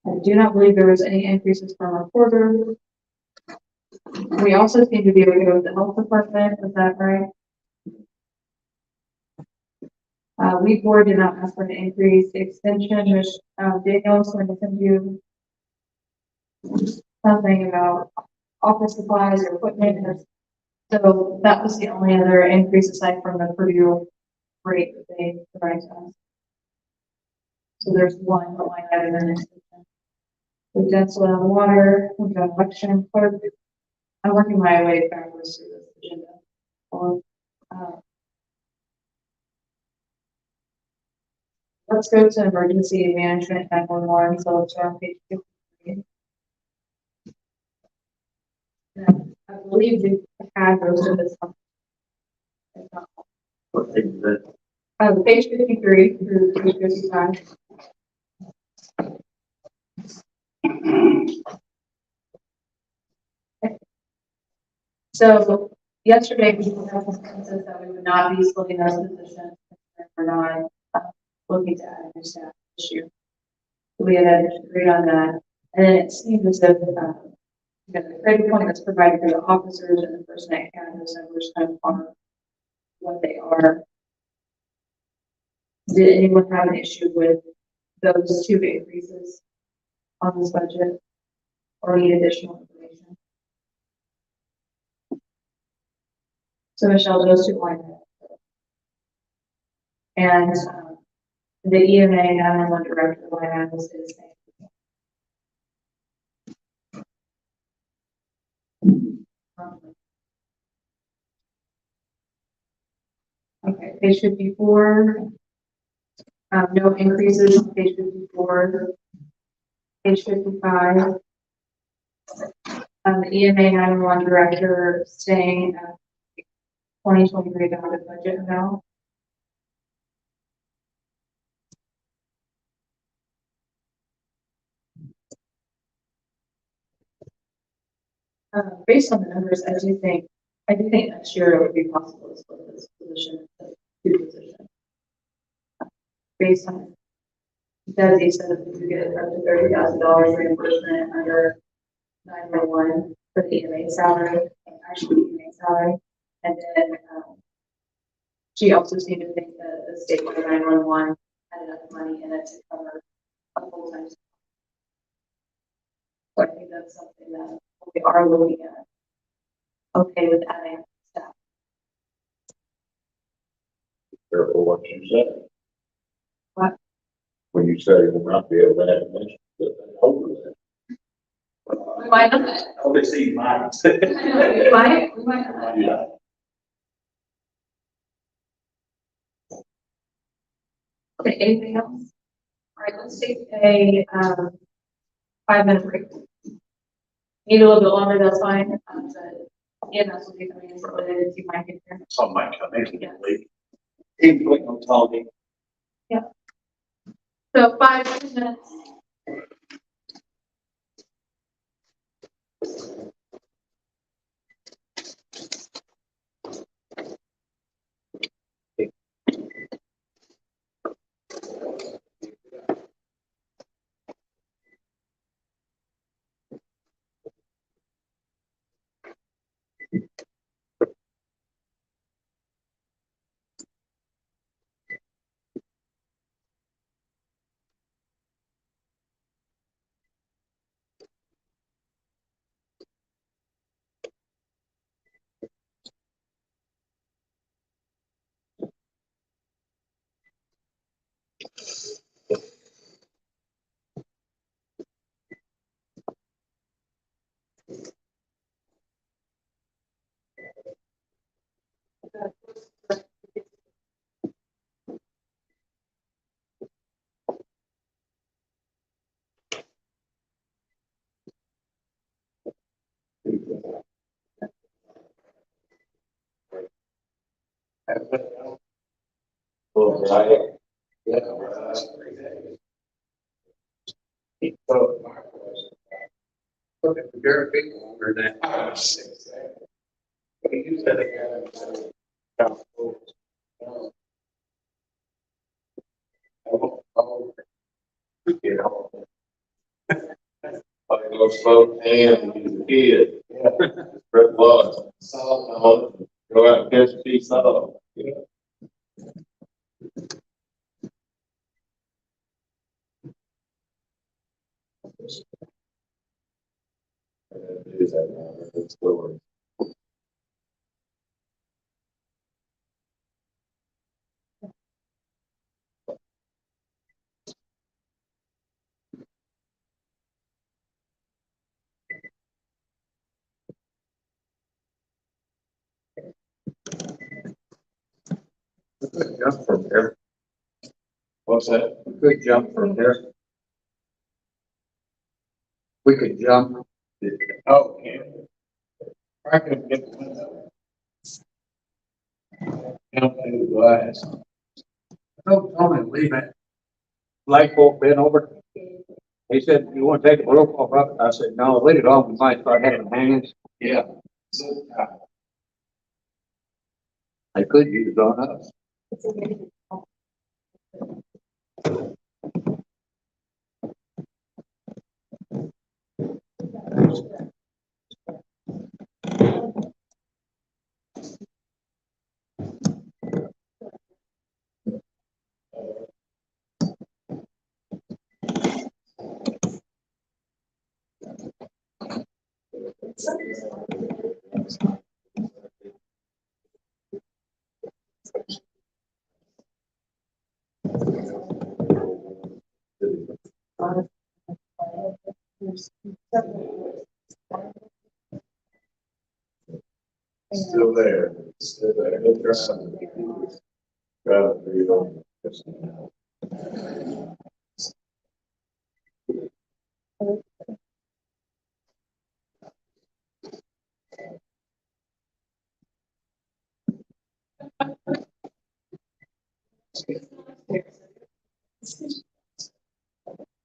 I do not believe there was any increases from our quarter. We also seem to be okay with the health department, is that right? Weed board did not ask for an increase. The extension, which, Daniel's going to send you something about office supplies or equipment, or so that was the only other increase aside from the Purdue rate that they provide to us. So there's one line item in this. We've done soil and water, we've done election clerk. I'm working my way backwards through this agenda. Let's go to emergency management 911, so it's on page 53. I believe we had most of this. What is that? Page 53 through page 55. So yesterday we had a consensus that we would not be splitting those positions. We're not looking to add new staff this year. We had agreed on that. And then it seemed as if, the credit point that's provided for the officers and the person that can, those numbers kind of are what they are. Did anyone have an issue with those two increases on this budget or need additional information? So Michelle, those two line items. And the EMA 911 director line item is the same. Okay, page 54. No increases on page 54. Page 55. The EMA 911 director staying at 2023 budget amount. Based on the numbers, I do think next year it would be possible to split this position into two positions. Based on, Desi said that we could get up to $30,000 reimbursement under 911 for the EMA salary, actually EMA salary, and then she also seemed to think that the state 911 had enough money in it to cover a full-time. So I think that's something that we are looking at. Okay, with adding staff. Careful what you say. What? When you say we'll not be able to add mention, over that. We might not. Only see mine. We might not. Yeah. Okay, anything else? All right, let's take a 5-minute break. Need a little bit longer, that's fine. EMS will be coming in shortly, if you might get here. Some might come in. Yeah. Even quick on talking. So 5 minutes. Well, right. Yeah. Look at the very big longer than. You said again. You know. I go slow and he's a kid. Yeah. Red blood. Go out and catch a piece of. Yeah. Is that now? That's story. Good jump from there. What's that? Good jump from there. We could jump. Oh, yeah. I could get the window. Jump through the glass. No, Tony, leave it. Flagpole been over. He said, you want to take a rope off up? I said, no, leave it on. We might start having hangings. Yeah. They could use it on us. Still there. Still there. He'll try to- try to read on.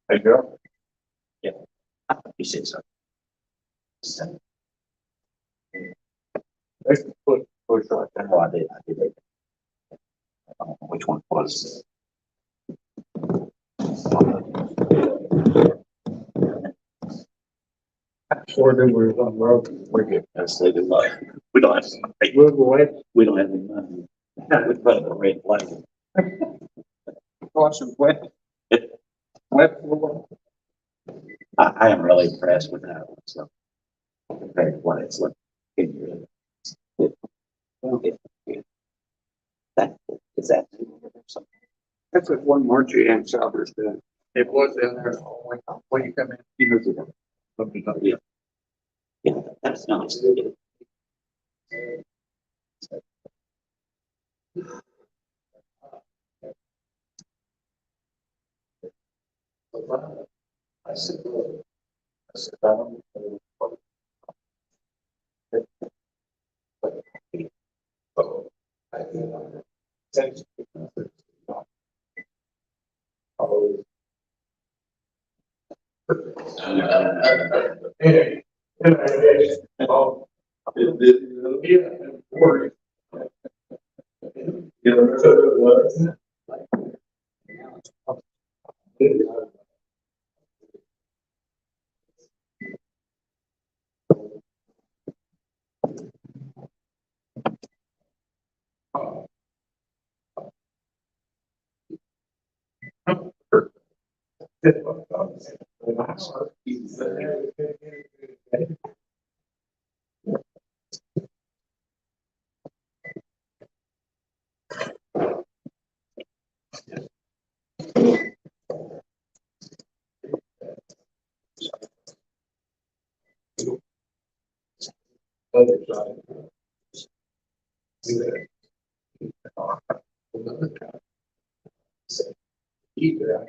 Hey, girl. You said so. Push right there. Oh, I did. I don't know which one it was. Sure do, we're on the road. We're good. That's the good luck. We don't have any money. We'll go ahead. We don't have any money. We put up a red flag. Cross some wet. Wet floor. I am really impressed with that one, so. Compared to what it's like. That, is that? Something? That's what one Margie and Salvers did. It was in there when you come in. Years ago. Yeah. Yeah, that's nice. I said, I don't know. Oh, I think, thanks. Oh. Hey, oh, yeah, worry. You know, what? Other side. Either.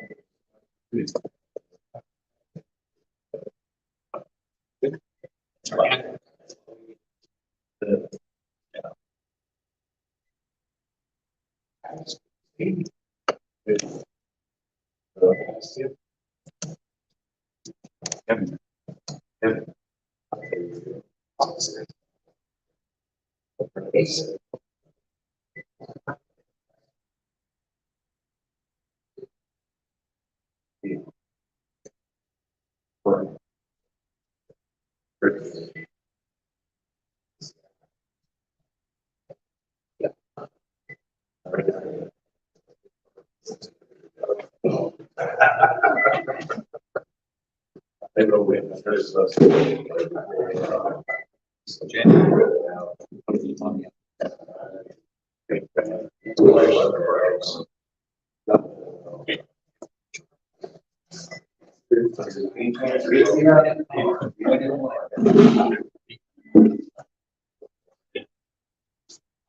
They go with us.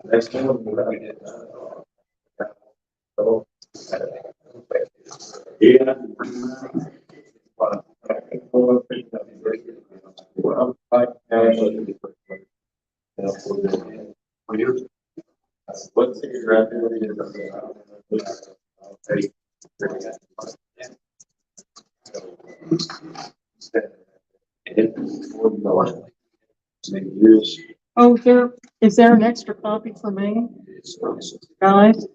Next one, we did. So, yeah. Well, I actually. What's the Oh, is there an extra copy for me, guys?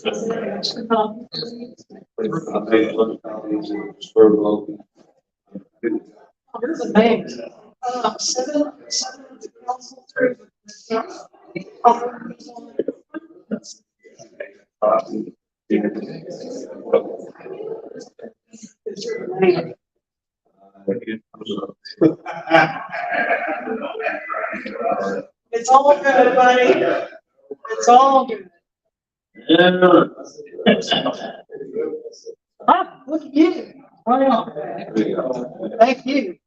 Extra copy. Here's a name. Seven council through. It's all good, buddy. It's all good. Ah, look at you. Right on. Thank you.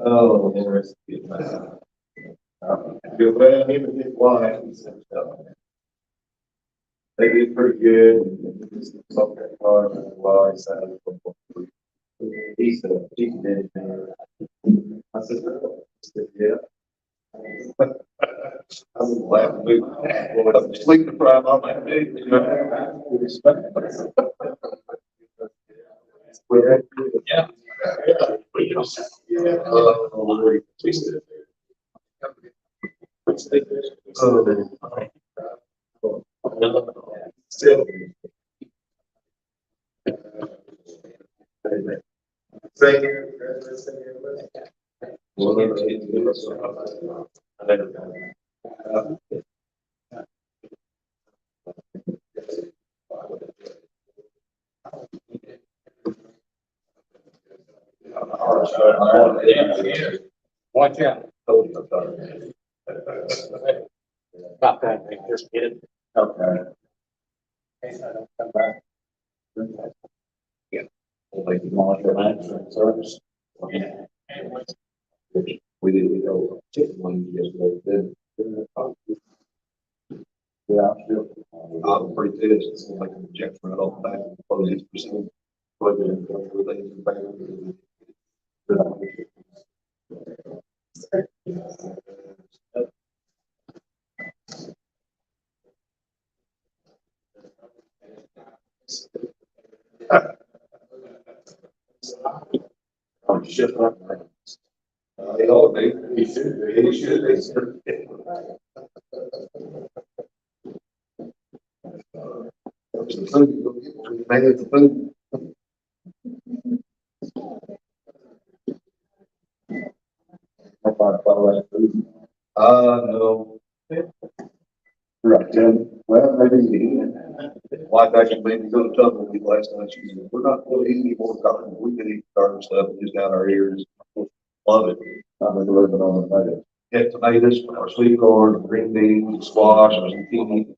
Oh, there's. Feel bad, him and his wife. They did pretty good. Okay, well, he said, he did. I said, yeah. I was laughing. I'm sleep deprived on my day. Yeah. Still. Thank Watch out. About that, they just get it. Okay. Come back. Like the monitor management service. Yeah. We go chicken wings yesterday. Yeah, I'm still. I'm pretty pissed. It's like a check right off the back. Close 8%. But then everything's back. I'm just like. They all do. He should be. He should be. The food. Made it the food. No. Right, Tim. Well, maybe wife actually made me go to trouble with me last night. She said, we're not going to eat any more garden. We can eat garden stuff just down our ears. Love it. I've been living on the tomatoes. Had tomatoes, our sweet corn, green beans, squash, zucchini.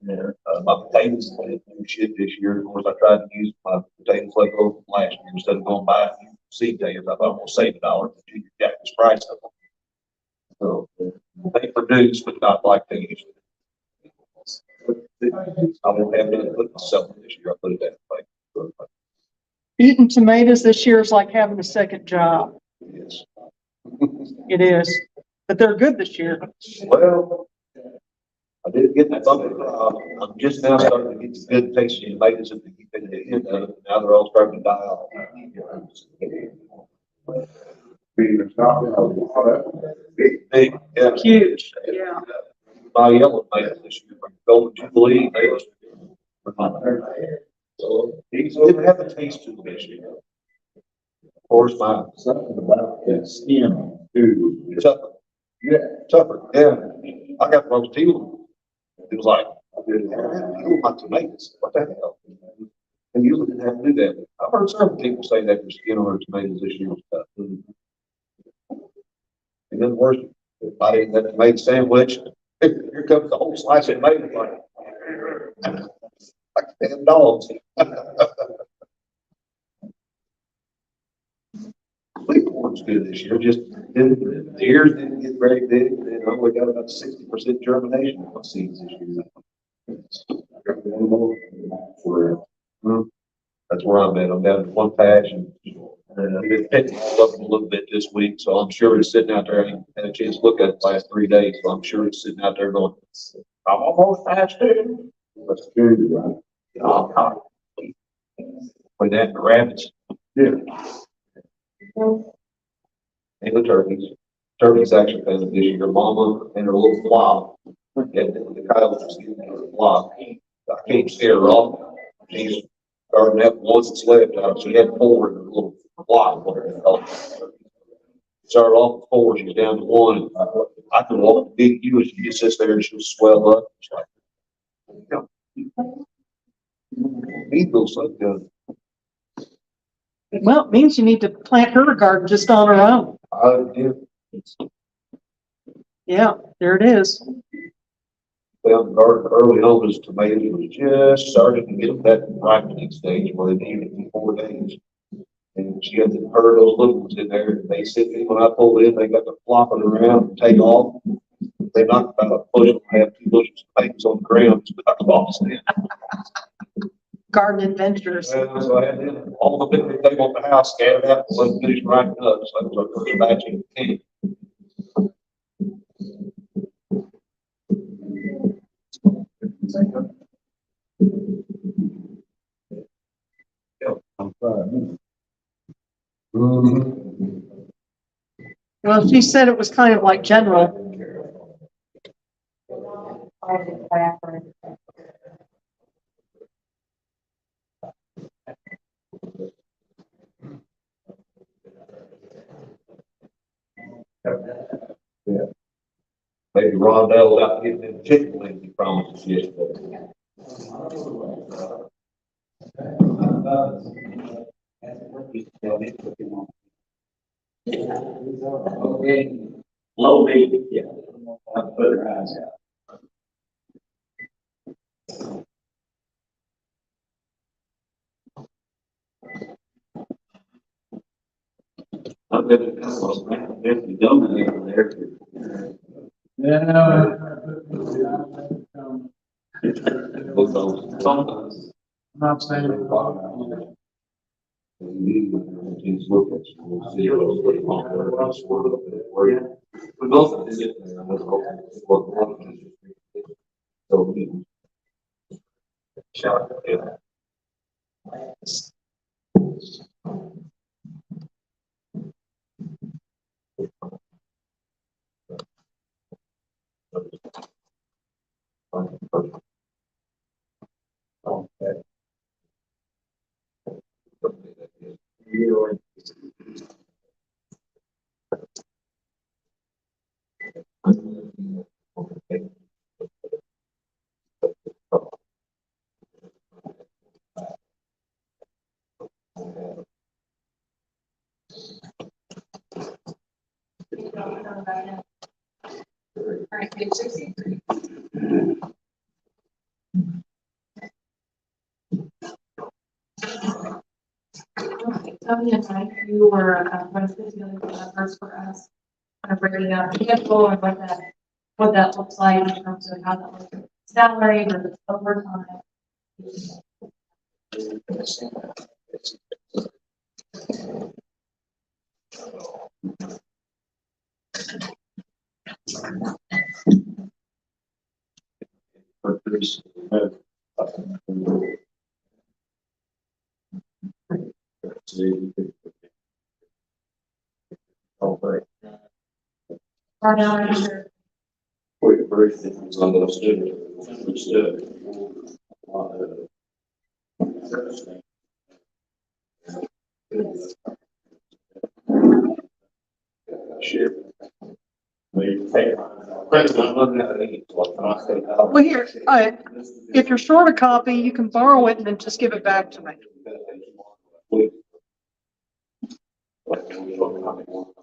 My potatoes, I didn't do shit this year. Of course, I tried to use my potatoes left over from last year instead of going buy seed potatoes. I thought I'm gonna save $1, but you got this price of them. So they produce, but not like they used to. I won't have to put myself this year. I put it that way. Eating tomatoes this year is like having a second job. Yes. It is, but they're good this year. Well, I didn't get that bumper. I'm just now starting to get some good tasting tomatoes at the end of it. Now they're all starting to die off. Big, yeah. Huge, yeah. My yellow tomatoes this year, golden jubilee, they was. So he didn't have the taste to this year. Of course, my something about that skin too. Tougher. Yeah, tougher. Yeah. I got roast teal. It was like, my tomatoes. What the hell? And you didn't have to do that. I've heard several people say that the skin on their tomatoes this year was tough. And then worse, If I didn't have to make a sandwich, here comes the whole slice of meat, like damn dogs. Sweet corn's good this year, just the ears didn't get very big, and only got about 60% germination on seeds this year. That's where I'm at. I'm down to one patch and I've been picking all up a little bit this week, so I'm sure it's sitting out there. I ain't had a chance to look at it the last 3 days, so I'm sure it's sitting out there going, I'm almost patched in. That's good, right? Oh, with that and the rabbits. Yeah. And the turkeys. Turkeys actually found this year, mama and her little flock. And the coyotes was getting her flock. I can't scare her off. She's guarding that once it's left out. She had 4 in her little flock. Started off with 4, she's down to 1. I can walk the big U and she just sits there and she'll swell up. It's like, you know, need those like Well, it means you need to plant her a garden just on her own. I did. Yeah, there it is. Found the garden early on, as tomatoes was just starting to get that ripening stage where they needed it in 4 days. And she got the herd of those little ones in there. They sit me when I pulled in, they got to flopping around and take off. They knocked about a bushel, have 2 bushels of potatoes on the ground, so I lost it. Garden adventures. So I had them, all the big they want the house scattered out, and wasn't finished ripening up, so that was our first batch in the can. Well, she said it was kind of like general. Yeah. Maybe Rondell out getting them chicken wings he promised us yesterday. Okay, low B, yeah. I'll put her eyes out. I've got a couple of empty donuts over there. Not saying. We both did it. So we shout it. Okay. All right, page 63. Okay, Tony and Mike, you were going to put together the numbers for us, kind of breaking out the schedule and what that looks like in terms of how that looks at salary versus overtime. Right now, I'm sure. Quick briefing on those students. Share. Well, here, if you're short a copy, you can borrow it and then just give it back to me.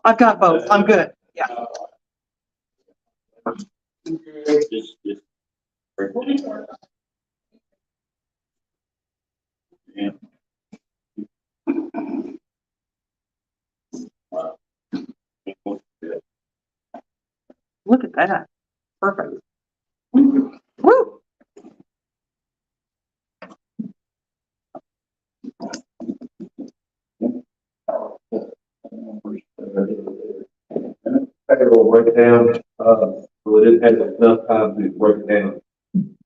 I've got both. I'm good. Yeah. Just. Yeah. Look at that. Perfect. Woo! Payroll breakdown, we didn't have enough time to break it down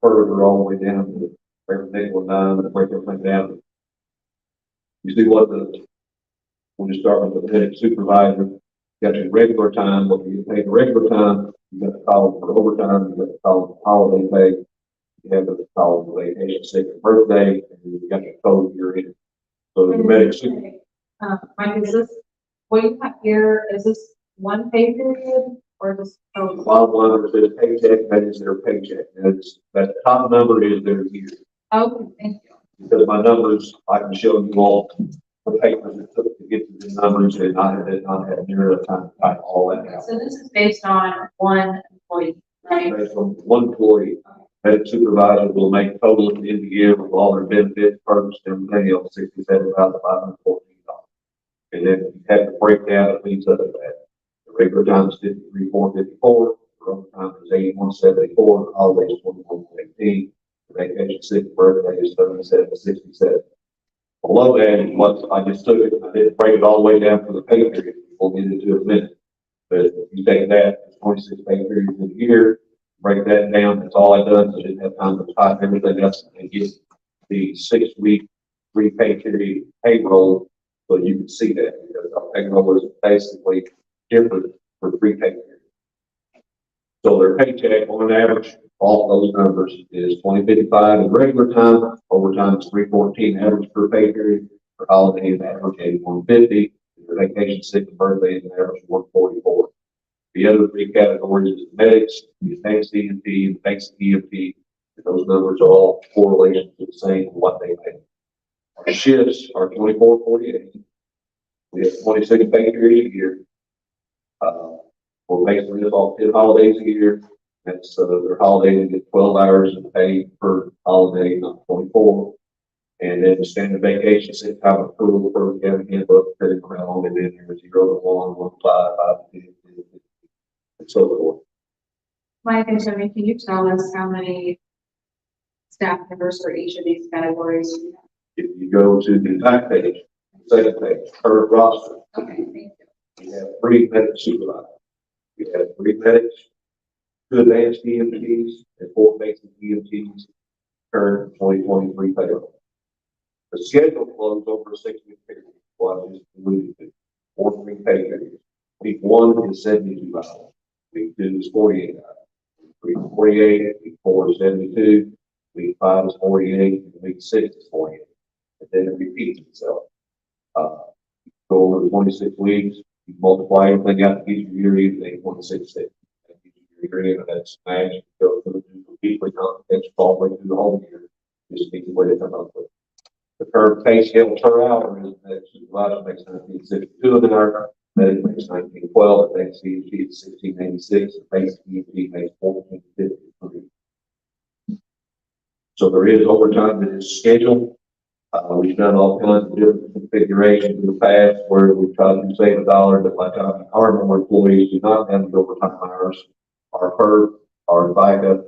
further all the way down to every nickel and dime and break everything down. You see what when you start with the head supervisor, you got your regular time, what you pay the regular time, you got to call for overtime, you got to call for holiday pay, you have to call for vacation, sick, and birthday, and you got your total year in. So the medic super, Mike, is this, what you have here, is this one pay period or just? the bottom line is their paycheck, that is their paycheck, that top number is their year. Okay, thank you. Because my numbers, I can show you all the papers it took to get to the numbers, and I did not have near enough time to type all that out. So this is based on one employee, right? Based on one employee, that supervisor will make total at the end of the year with all their benefits, perks, and everything else, $67,514. And then you have to break down the piece of that. The regular time is 53,454, the overtime is 81,784, holidays 21,118, the vacation sick birthday is 37,67. Below that is what I just took it, I didn't break it all the way down for the pay period, we'll get into it in a minute. But if you take that, it's 26 pay periods in a year, break that down, that's all I done, so I didn't have time to type everything else and get the 6-week, 3 pay period payroll, so you can see that, because our payroll is basically different for 3 pay periods. So their paycheck on average, all those numbers is 2055 in regular time, overtime is 314 average per pay period, for holiday is average 8150, for vacation, sick, and birthday is average 144. The other 3 categories is medics, the advanced EMT, and the basic EMT, and those numbers are all correlation to the same what they pay. Our shifts are 24/48. We have 26 pay periods a year. We're basically just off 10 holidays a year. That's their holiday, they get 12 hours of pay per holiday, not 24. And then the standard vacation, sick time accrual per county handbook, credit around, and then there's 0 to 1, 1 to 5, 5 to 10, and so forth. Mike and Tony, can you tell us how many staff members for each of these categories you have? If you go to the back page, second page, per roster, Okay, thank you. we have 3 medic supervisors. We have 3 medics, 2 advanced EMTs, and 4 basic EMTs, current 2023 payroll. The schedule flows over a 6-week period, what I just alluded to, 4 3 pay periods. Week 1 is 72 hours. Week 2 is 48 hours. Week 48, week 4 is 72, week 5 is 48, and week 6 is 48. And then it repeats itself. Go over the 26 weeks, you multiply everything out to get your year end, they 166. Your year end, that's smash, go through the weekly compensation all the way through the whole year. Just need to way to come up with. The current pay scale per hour is that supervisor makes 1962 an hour, medic makes 1912, advanced EMT is 1686, and basic EMT makes 1453. So there is overtime that is scheduled. We've done all kinds of different configurations in the past where we've tried to save $1, but by the time our more employees do not have the overtime hours, our PERF, our FICA,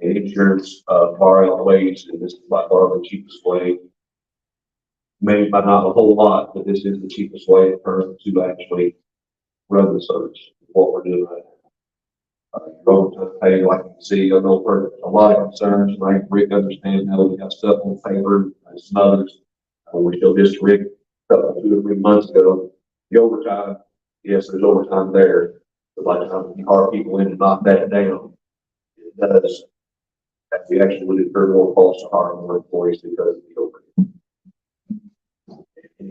and insurance far outweighs, and this is by far the cheapest way. Maybe by not a whole lot, but this is the cheapest way to actually run the service, what we're doing right now. Your overtime pay, like you can see, I know for a lot of concerns, right? Rick understands how we got stuff on paper and some others. We showed this Rick a couple, 2 or 3 months ago. The overtime, yes, there's overtime there, but by the time you hire people in and knock that down, it does. We actually would incur more costs to hire more employees because of the overtime.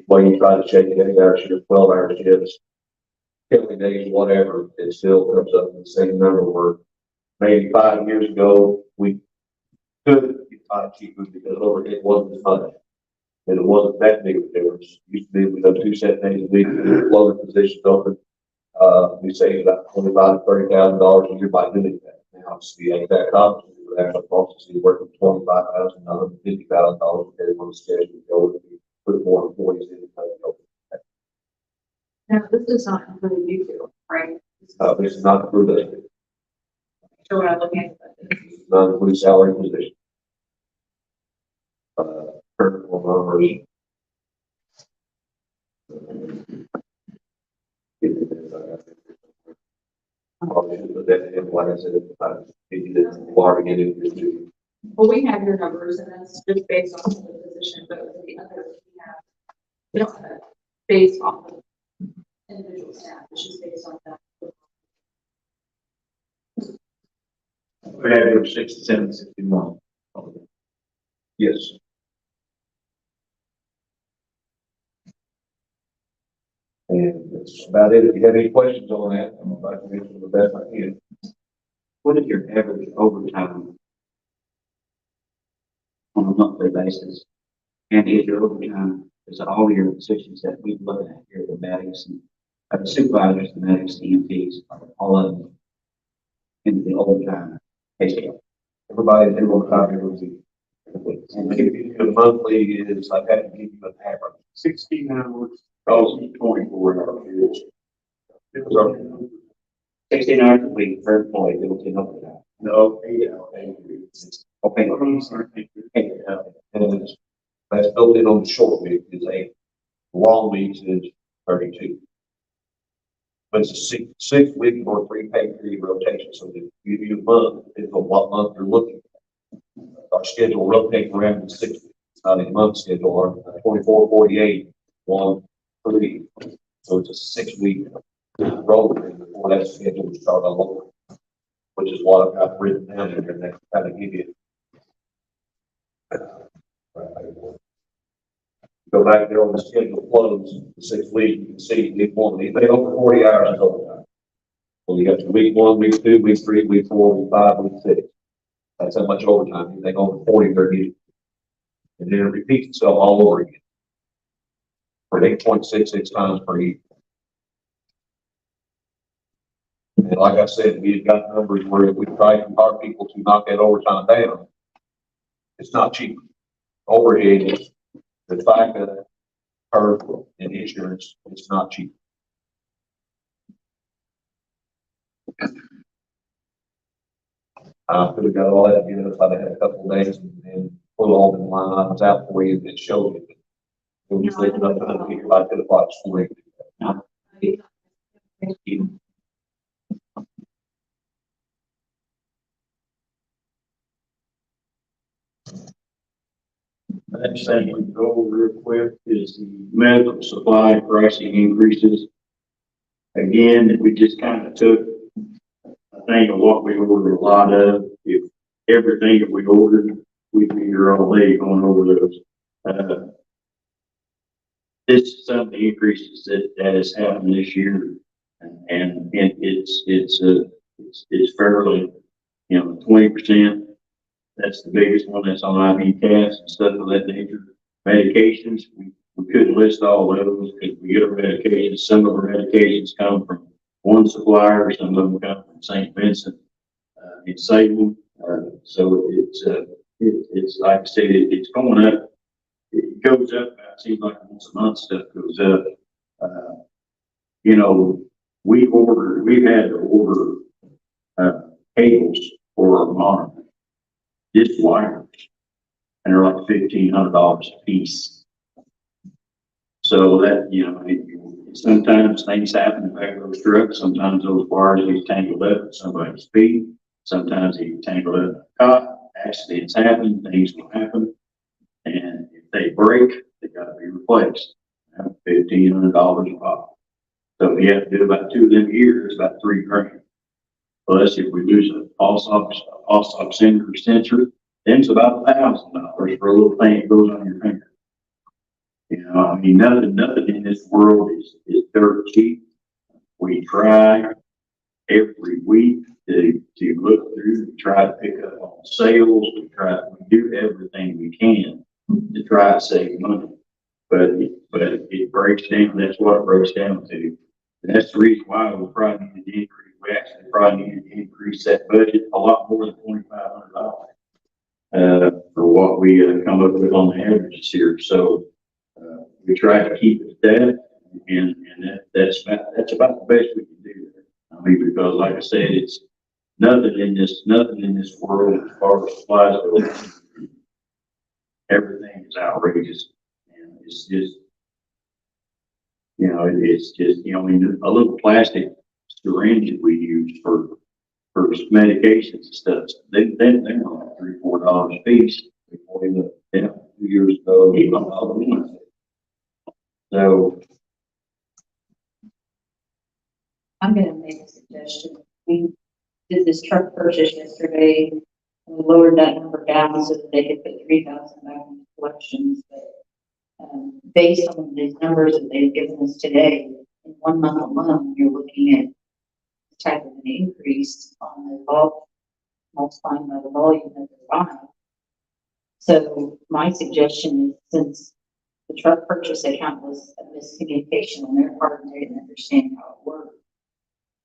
When you try to check it, 8-hour shift, 12-hour shifts, family days, whatever, it still comes up with the same number where maybe 5 years ago, we could get cheaper because overhead wasn't as much. And it wasn't that big of a difference. Used to be, we have 2 set days a week, loader positions open. We save about $25,000 to $30,000 a year by doing that. Now, it's the exact opposite. The actual process is working $25,000, $50,000 a day on the schedule. Go and put more employees in. Now, this does not include you two, right? This is not for the, So when I look at it, not include salary position. Current numbers. Probably should put that in, like I said, maybe it's large to get into. well, we have your numbers and that's just based off of the position, but with the others we don't have it based off of individual staff, it's just based on that. We have your 67, 61. Yes. And that's about it. If you have any questions on that, I'm about to answer the best I can. What is your average overtime on a monthly basis? And is your overtime, is all your positions that we look at here, the medics and the supervisors, the medics, the EMTs, all of them in the overtime pay scale? Everybody, everyone, and maybe the monthly is, I've had to give you an average. 16 hours, calls 24 hours. 16 hours a week per employee, built in overtime. No, 8 hours. Okay. And that's built in on the short week is 8. Long weeks is 32. But it's a six week or 3 pay period rotation. So they give you a month, depends on what month you're looking at. Our schedule rotates around in 6 weeks. It's not a month schedule, or 24, 48, 1, 3. So it's a 6 week rolling before that schedule will start all over, which is what I've got written down here, and that kind of give you. Go back there on the schedule flows, the 6 weeks, you can see week 1, anything over 40 hours is overtime. So you got your week 1, week 2, week 3, week 4, week 5, week 6. That's how much overtime. Anything over 40, they're getting. And then it repeats itself all over again. For 8.66 times per year. And like I said, we've got numbers where if we try to hire people to knock that overtime down, it's not cheap. Overhead is the fact that her and insurance, it's not cheap. I could have got all that together if I'd had a couple of days and pull all the line items out for you and show you. It was leaving up to the figure by 10 o'clock this morning. Next thing we go over real quick is the medical supply pricing increases. Again, we just kind of took a thing of what we ordered a lot of. If everything that we ordered, we'd be here all day going over those. This is some of the increases that has happened this year, and it's fairly, 20%. That's the biggest one. That's on IV casts and stuff of that nature. Medications, we couldn't list all those because we get our medications. Some of our medications come from one supplier, some of them come from St. Vincent in Salem. So it's like I said, it's going up. It goes up. It seems like once a month stuff goes up. We've had to order cables for our monitor. Just wires, and they're like $1,500 a piece. So that, sometimes things happen in the back of those trucks. Sometimes those wires get tangled up in somebody's feet. Sometimes they get tangled up in a cot. Accidents happen, things will happen. And if they break, they got to be replaced. $1,500 a pop. So if you have to do about 2 of them years, about $3,000. Plus, if we lose a pulse oximeter sensor, then it's about $1,000 for a little thing that goes on your finger. Nothing in this world is dirt cheap. We try every week to look through, to try to pick up on sales, we do everything we can to try to save money. But it breaks down, that's what it breaks down to. And that's the reason why we probably need to increase, we actually probably need to increase that budget a lot more than $2,500. For what we come up with on the averages here. So, we try to keep it at that, and that's about the best we can do. I mean, because like I said, it's nothing in this world as far as supplies go. Everything is outrageous, and it's just, it's just, I mean, a little plastic syringe that we use for medications and stuff, they're like $3, $4 a piece. Yeah, 2 years ago. So, I'm gonna make a suggestion. We did this truck purchase yesterday, and we lowered that number down so that they could put 3,000 back in collections. But, based on these numbers that they've given us today, in 1 month alone, you're looking at the type of an increase on the volume, multiplying by the volume that they're buying. So my suggestion is, since the truck purchase account was a miscommunication on their part and they didn't understand how it worked,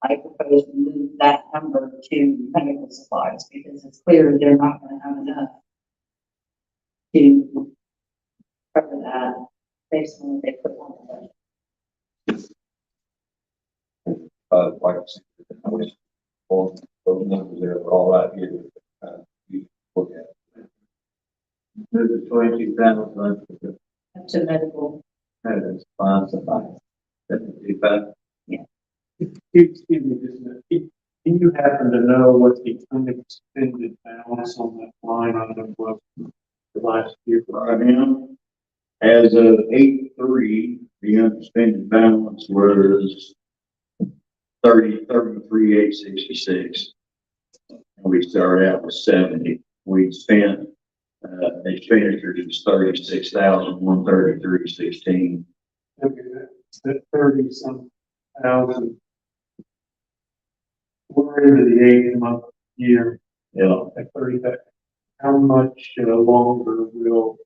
I propose we move that number to medical supplies, because it's clear they're not going to have enough to cover that based on what they put on the budget. Like I said, I wish all those numbers there are all right here. You look at it. There's 20,000. Up to medical. That is fine, that's $55. Excuse me, just a minute. Can you happen to know what the unexpended balance on that line item was for last year? right now, as of 8/3, the unexpended balance was 33,866. And we started out with 70. We spent, expenditures was 36,133.16. Okay, that 30-some thousand. We're into the 8th-month year Yeah. at 30. How much longer will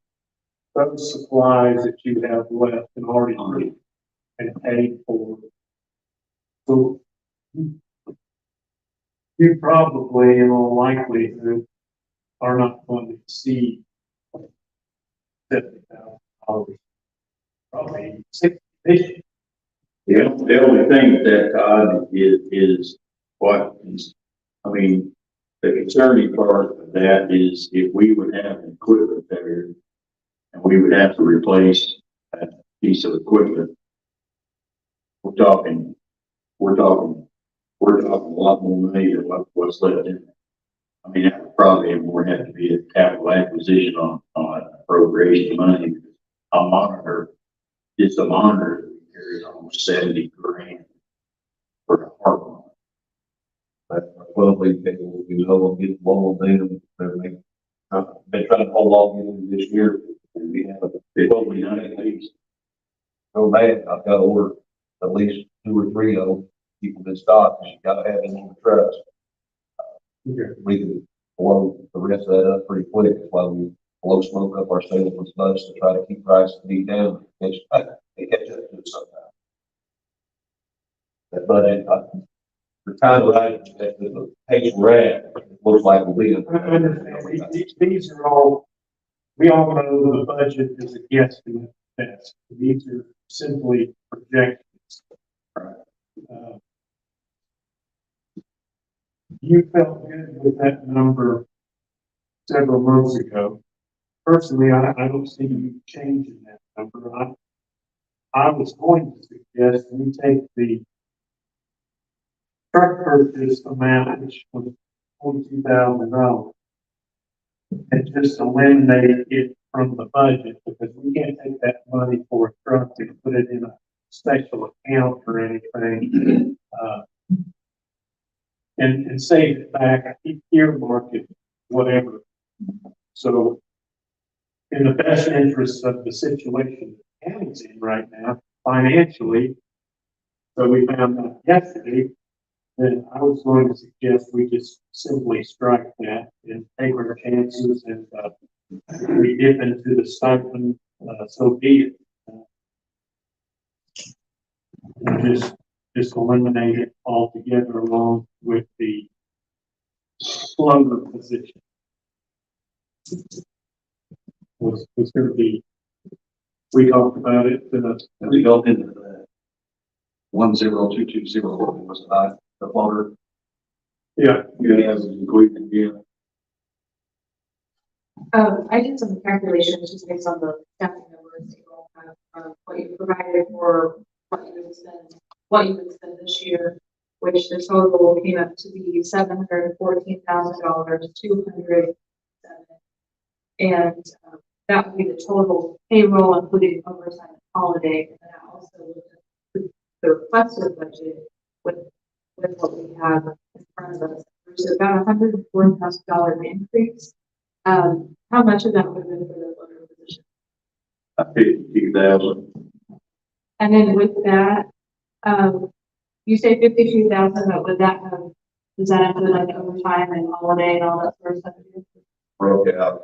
those supplies that you have left and already and paid for? So you probably, in all likelihood, are not going to exceed $70,000. Probably 60. Yeah, the only thing that, Todd, is what is, I mean, the concerning part of that is if we would have an equipment failure and we would have to replace that piece of equipment, we're talking a lot more money than what's left in it. I mean, that would probably more have to be a capital acquisition on appropriation money. Just a monitor carries almost 70 grand for a hardware. But well, we know we'll get low on them. Been trying to hold on into this year. And we have Probably not at least. so bad. I've got to order at least 2 or 3 of them. Keep them in stock. You got to have them on the trucks. We can blow the rest of that up pretty quick while we blow smoke up our sales bunch to try to keep prices deep down. They catch up to it sometime. That budget, we're kind of right at the pace we're at. It looks like we'll be. I understand. These are all, we all know the budget is a guesstimate at best. These are simply projections. You felt good with that number several months ago. Personally, I don't see you changing that number. I was going to suggest we take the truck purchase amount, which was $42,000, and just eliminate it from the budget, because we can't take that money for a truck and put it in a special account or anything, and save it back, earmark it, whatever. So, in the best interest of the situation the county's in right now, financially, so we found out yesterday, then I was going to suggest we just simply strike that and take our chances, and if we dip into the stipend, so be it. And just just eliminate it altogether along with the floater position. Was going to be, we talked about it, We go into that 10220 was the floater. yeah, Yeah, included, yeah. I did some calculations just based on the staffing numbers that you all have, what you provided for what you would spend this year, which the total came up to be $714,207. And that would be the total payroll, including overtime and holiday. And I also looked at the requested budget with what we have in front of us. There's about $104,000 increase. How much of that would have been for the floater position? 52,000. And then with that, you say 52,000, but would that have, does that include like overtime and holiday and all that sort of stuff? Broke out,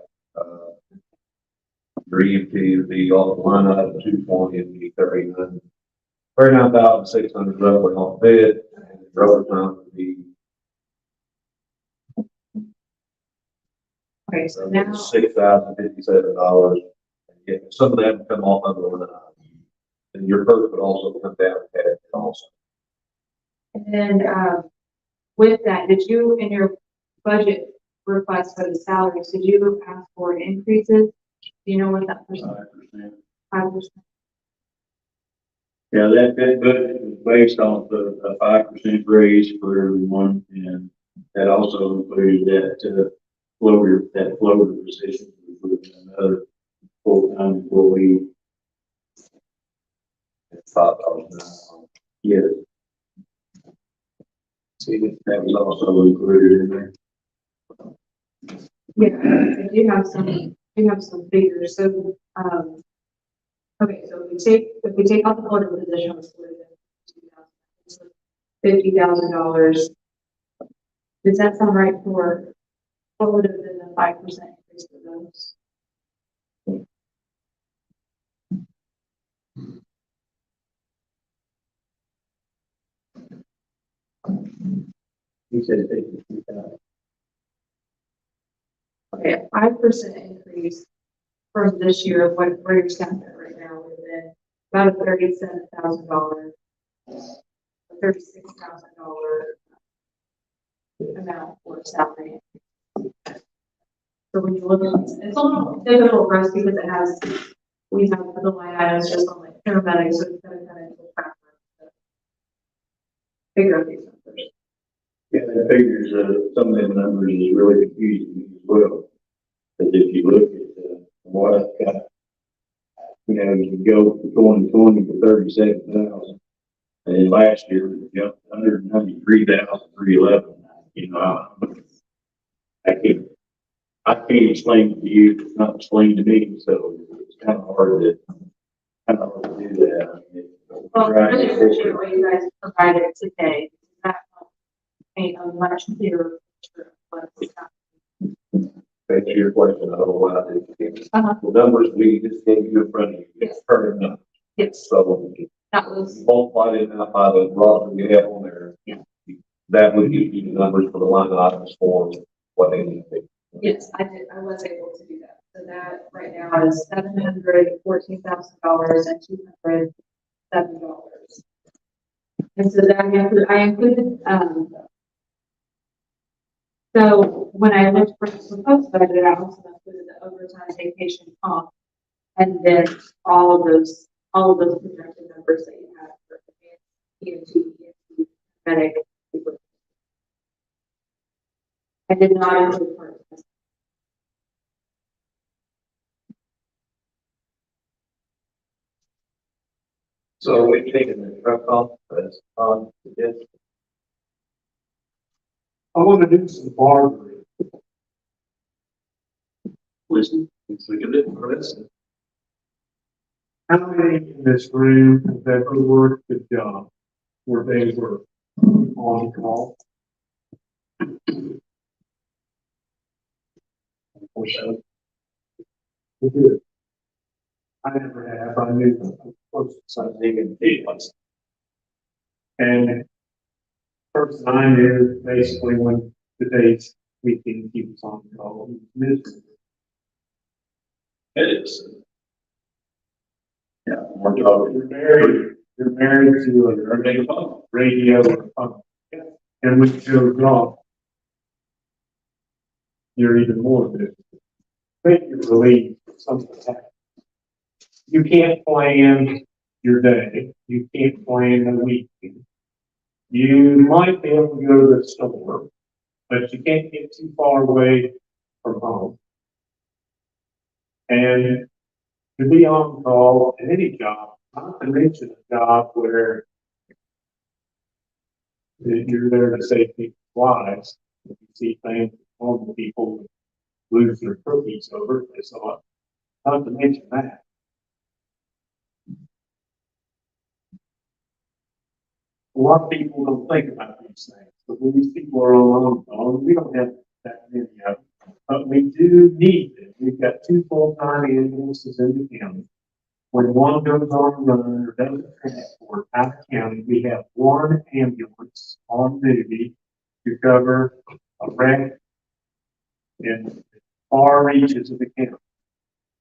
EMT would be off the line item 220 and be 39,600 roughly on bid, and the overtime would be Okay, so now, $6,057. Yeah, some of that would come off under line item. And your perk would also come down and add it also. and then, with that, did you, in your budget request for the salaries, did you ask for increases? Do you know what that percent? 5%. 5%? Yeah, that budget was based off of a 5% raise for everyone, and that also included that floater position with another full-time employee. $5 an hour. Yeah. See, that was also included in there. Yeah, I do have some figures, so, okay, so if we take out the floater position, it's $50,000. Does that sound right for, what would have been the 5% increase for those? He said 52,000. Okay, a 5% increase from this year, where you're standing at right now, would have been about a $37,000, $36,000 amount for salary. So when you look at it's a little difficult for us because we have the line items just on like paramedics, so it's kind of to figure out these numbers. Yeah, that figures, some of them numbers is really confusing me as well. Because if you look at, what I've got, you go from 2020 to 37,000. And last year, it jumped 193,311. I can't explain it to you, it's not explained to me, so it's kind of hard to do that. Well, I really appreciate what you guys provided today. That helped paint a much clearer picture of what's happening. Thank you for your question. I don't know why I didn't. Uh-huh. The numbers we just gave you in front of you. Yes. Current numbers. Yes, So that was, multiply it out by the roster you have on there. Yeah. That would give you the numbers for the line items for what they need to be. yes, I did, I was able to do that. So that right now is $714,000 and $207. And so that I included, so when I looked for the proposed budget, I also included the overtime, vacation, comp, and then all of those projected numbers that you have for EMT, medic. I did not include part of this. So are we taking the truck off as on this? I want to do some barbering. Listen, Let's look at it for this. How many in this room have ever worked a job where they were on call? Or so. Good. I never have. I knew. something and it was. And first I knew basically when the days we can keep us on call, it was miserable. It is. Yeah, more job. You're married to a radio or phone. And when you go wrong, you're even more busy. Think you're relieved if something happens. You can't plan your day. You can't plan the weekend. You might be able to go to the store, but you can't get too far away from home. And to be on call in any job, not to mention a job where you're there to save people's lives. If you see things, normal people lose their cookies over it, they saw it. Not to mention that. A lot of people don't think about these things, but when these people are on call, we don't have that many of them. But we do need them. We've got 2 full-time ambulances in the county. When one goes on a run or doesn't transport out of county, we have 1 ambulance on duty to cover a wreck in far reaches of the county.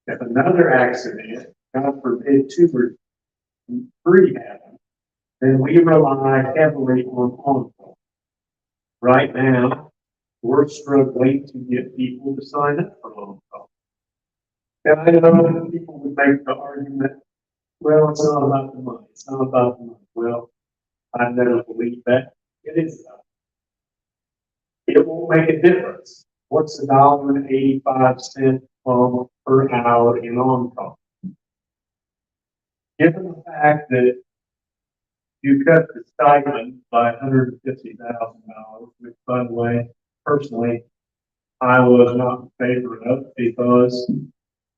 If another accident, God forbid 2 or 3 happen, then we rely heavily on on-call. Right now, we're struggling to get people to sign up for on-call. And I know that people would make the argument, well, it's not about the money. It's not about the money. Well, I never believe that. It is about it. It won't make a difference. What's $1.85 per hour in on-call? Given the fact that you cut the stipend by $150,000, which, by the way, personally, I was not in favor of because it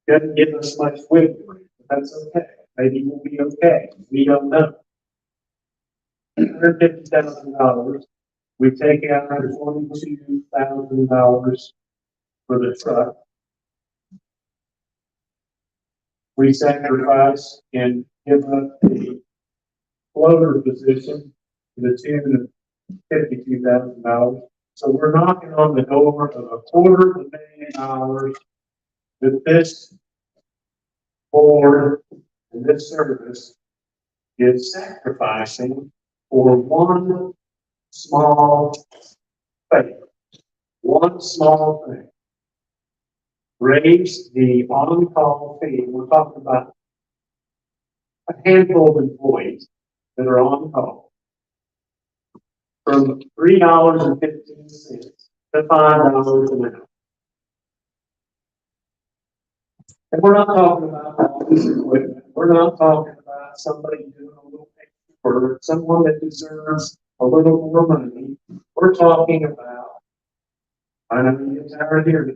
doesn't give us much wiggle room. That's okay. Maybe we'll be okay. We don't know. $150,000. We take out $22,000 for the truck. We sacrifice and give up the floater position to the tune of $52,000. So we're knocking on the door of $250,000 that this board and this service is sacrificing for one small favor, one small thing. Raise the on-call fee. We're talking about a handful of employees that are on call from $3.15 to $5 an hour. And we're not talking about all this equipment. We're not talking about somebody doing a little extra for someone that deserves a little more money. We're talking about, I know you guys are here,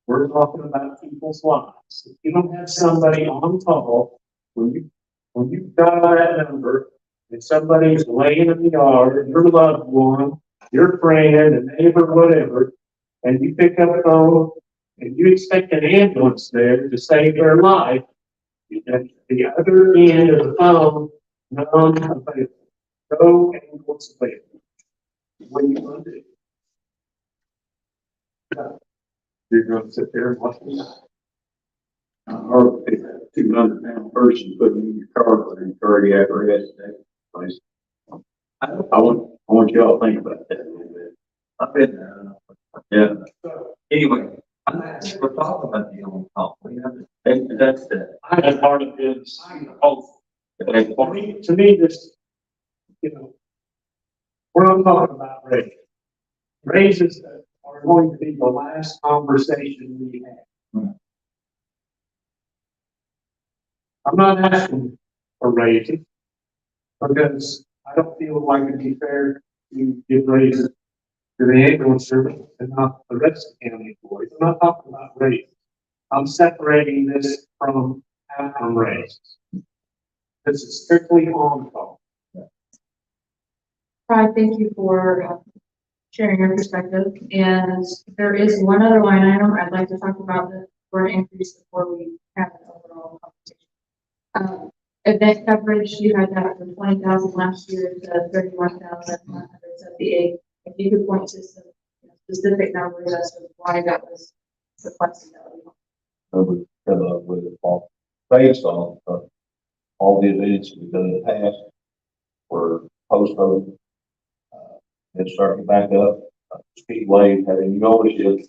we're talking about people's lives. If you don't have somebody on call, when you dial that number, and somebody's laying in the yard, your loved one, your friend, a neighbor, whatever, and you pick up the phone and you expect an ambulance there to save their life, at the other end of the phone, non-available. No ambulance available. What are you going to do? You're going to sit there and watch me. Or if a 200-pound person putting in your car for in cardiac arrest, place. I want y'all to think about that a little bit. I've been there. Yeah. Anyway, I'm not sure we're talking about the on-call. We have to, that's the. That's part of his hope. To me, this, we're not talking about raises. Raises are going to be the last conversation we have. I'm not asking for raises because I don't feel like it'd be fair to give raises to the ambulance service and not the rest of the county employees. I'm not talking about raises. I'm separating this from outcome raises. This is strictly on call. Pride, thank you for sharing your perspective. And there is one other line item I'd like to talk about that we're increase before we have an overall conversation. Event coverage, you had that from 20,000 last year to 31,178. If you could point to some specific numbers as to why that was the flexibility. We come up with it all based on, all the events we've done in the past were postponed. Then starting back up, Speedway having new ownership.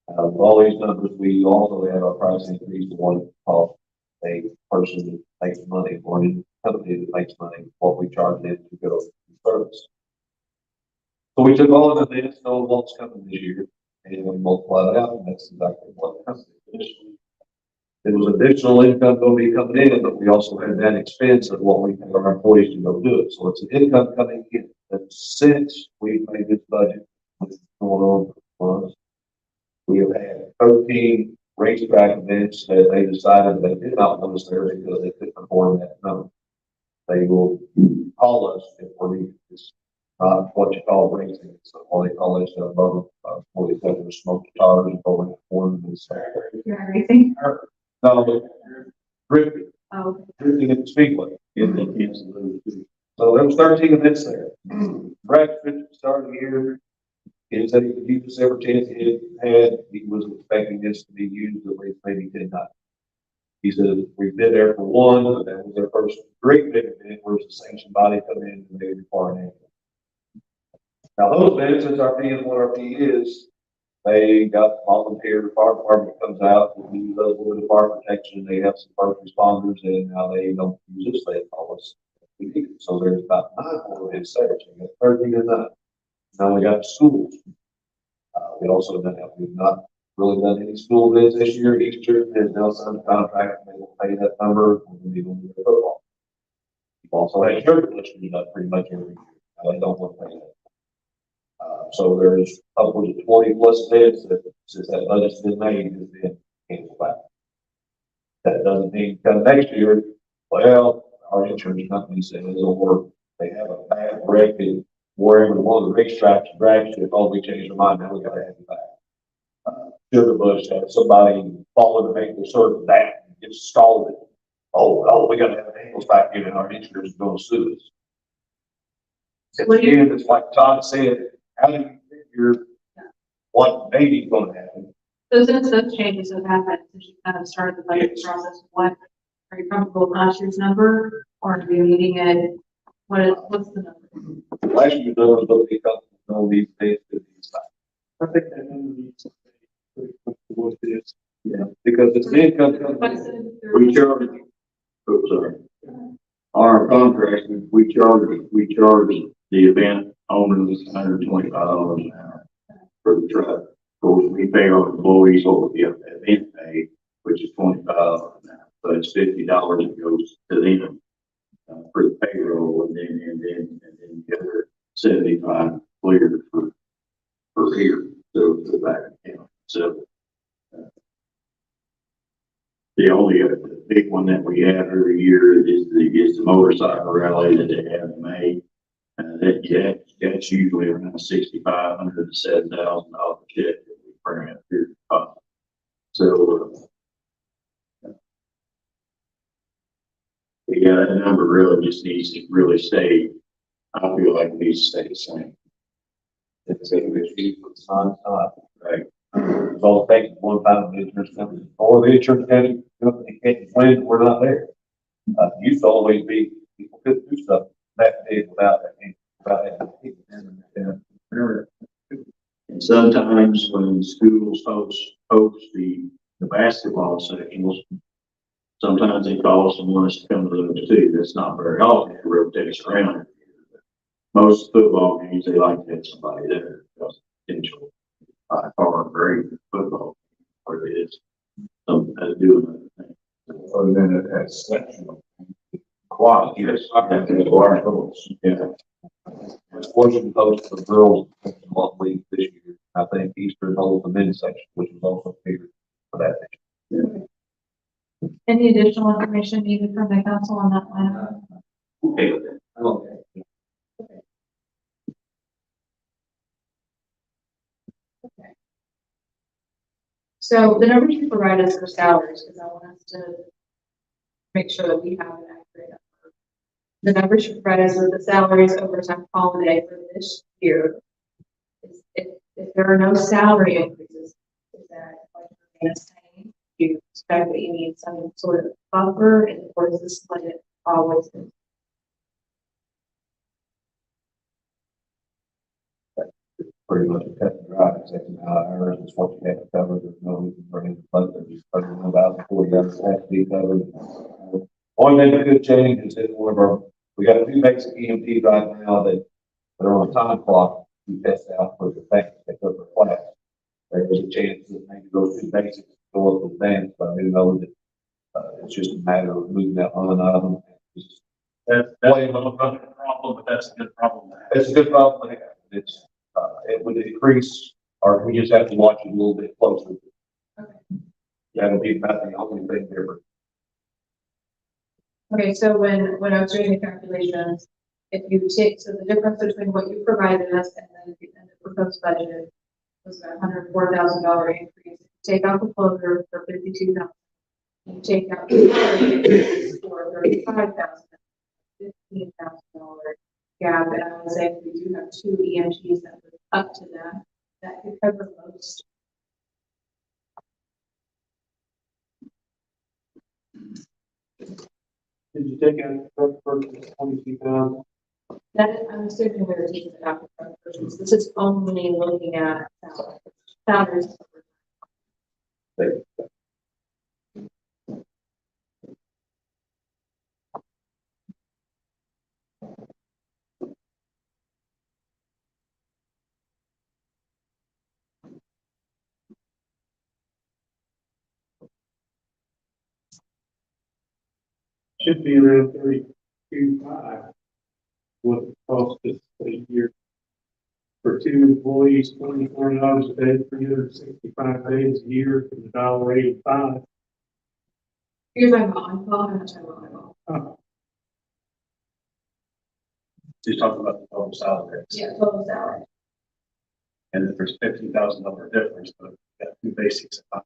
With all these numbers, we also have our price increase to one cost a person that makes money or a company that makes money, what we charge them to go to service. So we took all of the events, know what's coming this year, and we multiplied it out, and that's exactly what comes additionally. There was additional income going to be coming in, but we also had that expense of what we pay our employees to go do it. So it's an income coming in. That since we made this budget, what's going on for us, we have had 13 racetrack events that they decided they did not want us there because they couldn't afford that number. They will call us if we're needed. It's not what you call racing. It's what they call it above, what they call smoke tires and going forward and so. You're everything? No, drifting, Oh, drifting at the speedway. So there was 13 events there. Brad Fitch started the year. He said he could use this every chance he had. He was expecting this to be used at least maybe 10 times. He said, we've been there for one, but that was their first great big event where the sanctioned body come in and they require an ambulance. Now those events, since our fee is what our fee is, they got volunteer, the fire department comes out, we use those with the fire protection, they have some first responders, and now they don't use this, they call us. So there's about 9 more events there, so we got 13 of that. Now we got schools. We also done that. We've not really done any school events this year. Easter has now signed a contract, and they will pay that number when we do the football. We've also had church listed up pretty much every year. Now they don't want to pay that. So there's upwards of 20 plus events that since that budget's been made has been canceled back. That doesn't mean come next year, well, our insurance company says, or they have a bad record wherever one of the racetracks and drag strip, oh, we changed our mind, now we gotta have it back. Sugar Bush had somebody fall in the maple syrup that gets scalded. Oh, we gotta have an ambulance back in and our insurance is gonna sue us. Again, it's like Todd said, how do you figure what maybe is gonna happen? so since those changes have happened, since you kind of started the budget process, what, are you comfortable with last year's number? Or are you needing it? What's the number? Last year's numbers don't be comfortable, no these days, to these times. I think that number needs to be pretty comfortable with this. Yeah, because it's an income company. We charge, oh, sorry. Our contract, we charge the event owners $125 an hour for the truck. Of course, we pay our employees what we have event pay, which is $25 an hour. So it's $50 that goes to them for the payroll, and then the other 75 clear for here, so the back account. So the only big one that we have every year is the motorcycle rally that they have in May. That's usually around $6,500 to $7,000 check that we bring up here. So, yeah, that number really just needs to really stay. I feel like it needs to stay the same. It's a cheap, it's not, right? It's all taken one time of the insurance company, or the insurance company can't win, we're not there. Used to always be, people couldn't do stuff that big without that, And sometimes when schools host the basketball sectionals, sometimes they call us and want us to come to those too. That's not very often, it rotates around. Most football games, they like to have somebody there because potential by far great football where it is something to do another thing. Other than it has sectional. Quad, yes, that's large goals. Yeah. Washington Post for the girls one week this year. I think Eastern holds the men's section, which is also figured for that. Any additional information needed from the council on that line? Okay with that. Okay. So the numbers you provide us for salaries, because I want us to make sure that we have an The number she provides with the salaries overtime holiday for this year. If there are no salary increases, is that like the same? Do you expect that you need some sort of buffer, and or is this what it always is? Pretty much a cut and dry, except in hours, it's what you have to cover, there's no reason for any budget, just putting it out before you have to be covered. Only thing that could change is that one of our, we got two basic EMTs right now that are on a time clock, we test out for the fact that they took their class. There's a chance that maybe those two basics go up advanced, but I do know that, it's just a matter of moving that on item. That's a little bit of a problem, but that's a good problem to have. It's a good problem, to have. It's, it would increase, or we just have to watch it a little bit closer. That'll be about the only thing different. Okay, so when I was doing the calculations, if you take, so the difference between what you provided us and then the proposed budget was a $104,000 increase. If you take out the closure for $52,000, you take out the salary increase for $35,000, $15,000 gap, and I would say if we do have two EMTs that would up to that could cover most. Did you take out the first 22,000? That is, I'm assuming we're taking it out of purchase. This is only looking at salaries. Should be around 32.5. What it cost us a year. For two employees, $24 a day, 365 days a year, for $1.85. You're talking about on-call, I'm not talking about on-call. Just talking about the total salaries. Yeah, total salary. And if there's $15,000 difference, but we got two basics of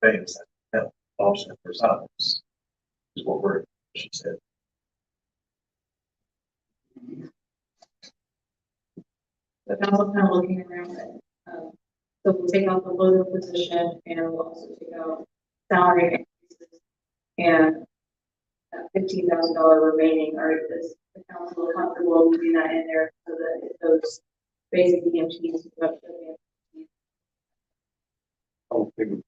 things that offset for salaries. Is what we're, she said. But also kind of looking around it. So we'll take out the loader position and we'll also take out salary increases and $15,000 remaining, or is the council comfortable leaving that in there so that if those basic EMTs go up to the Oh, big.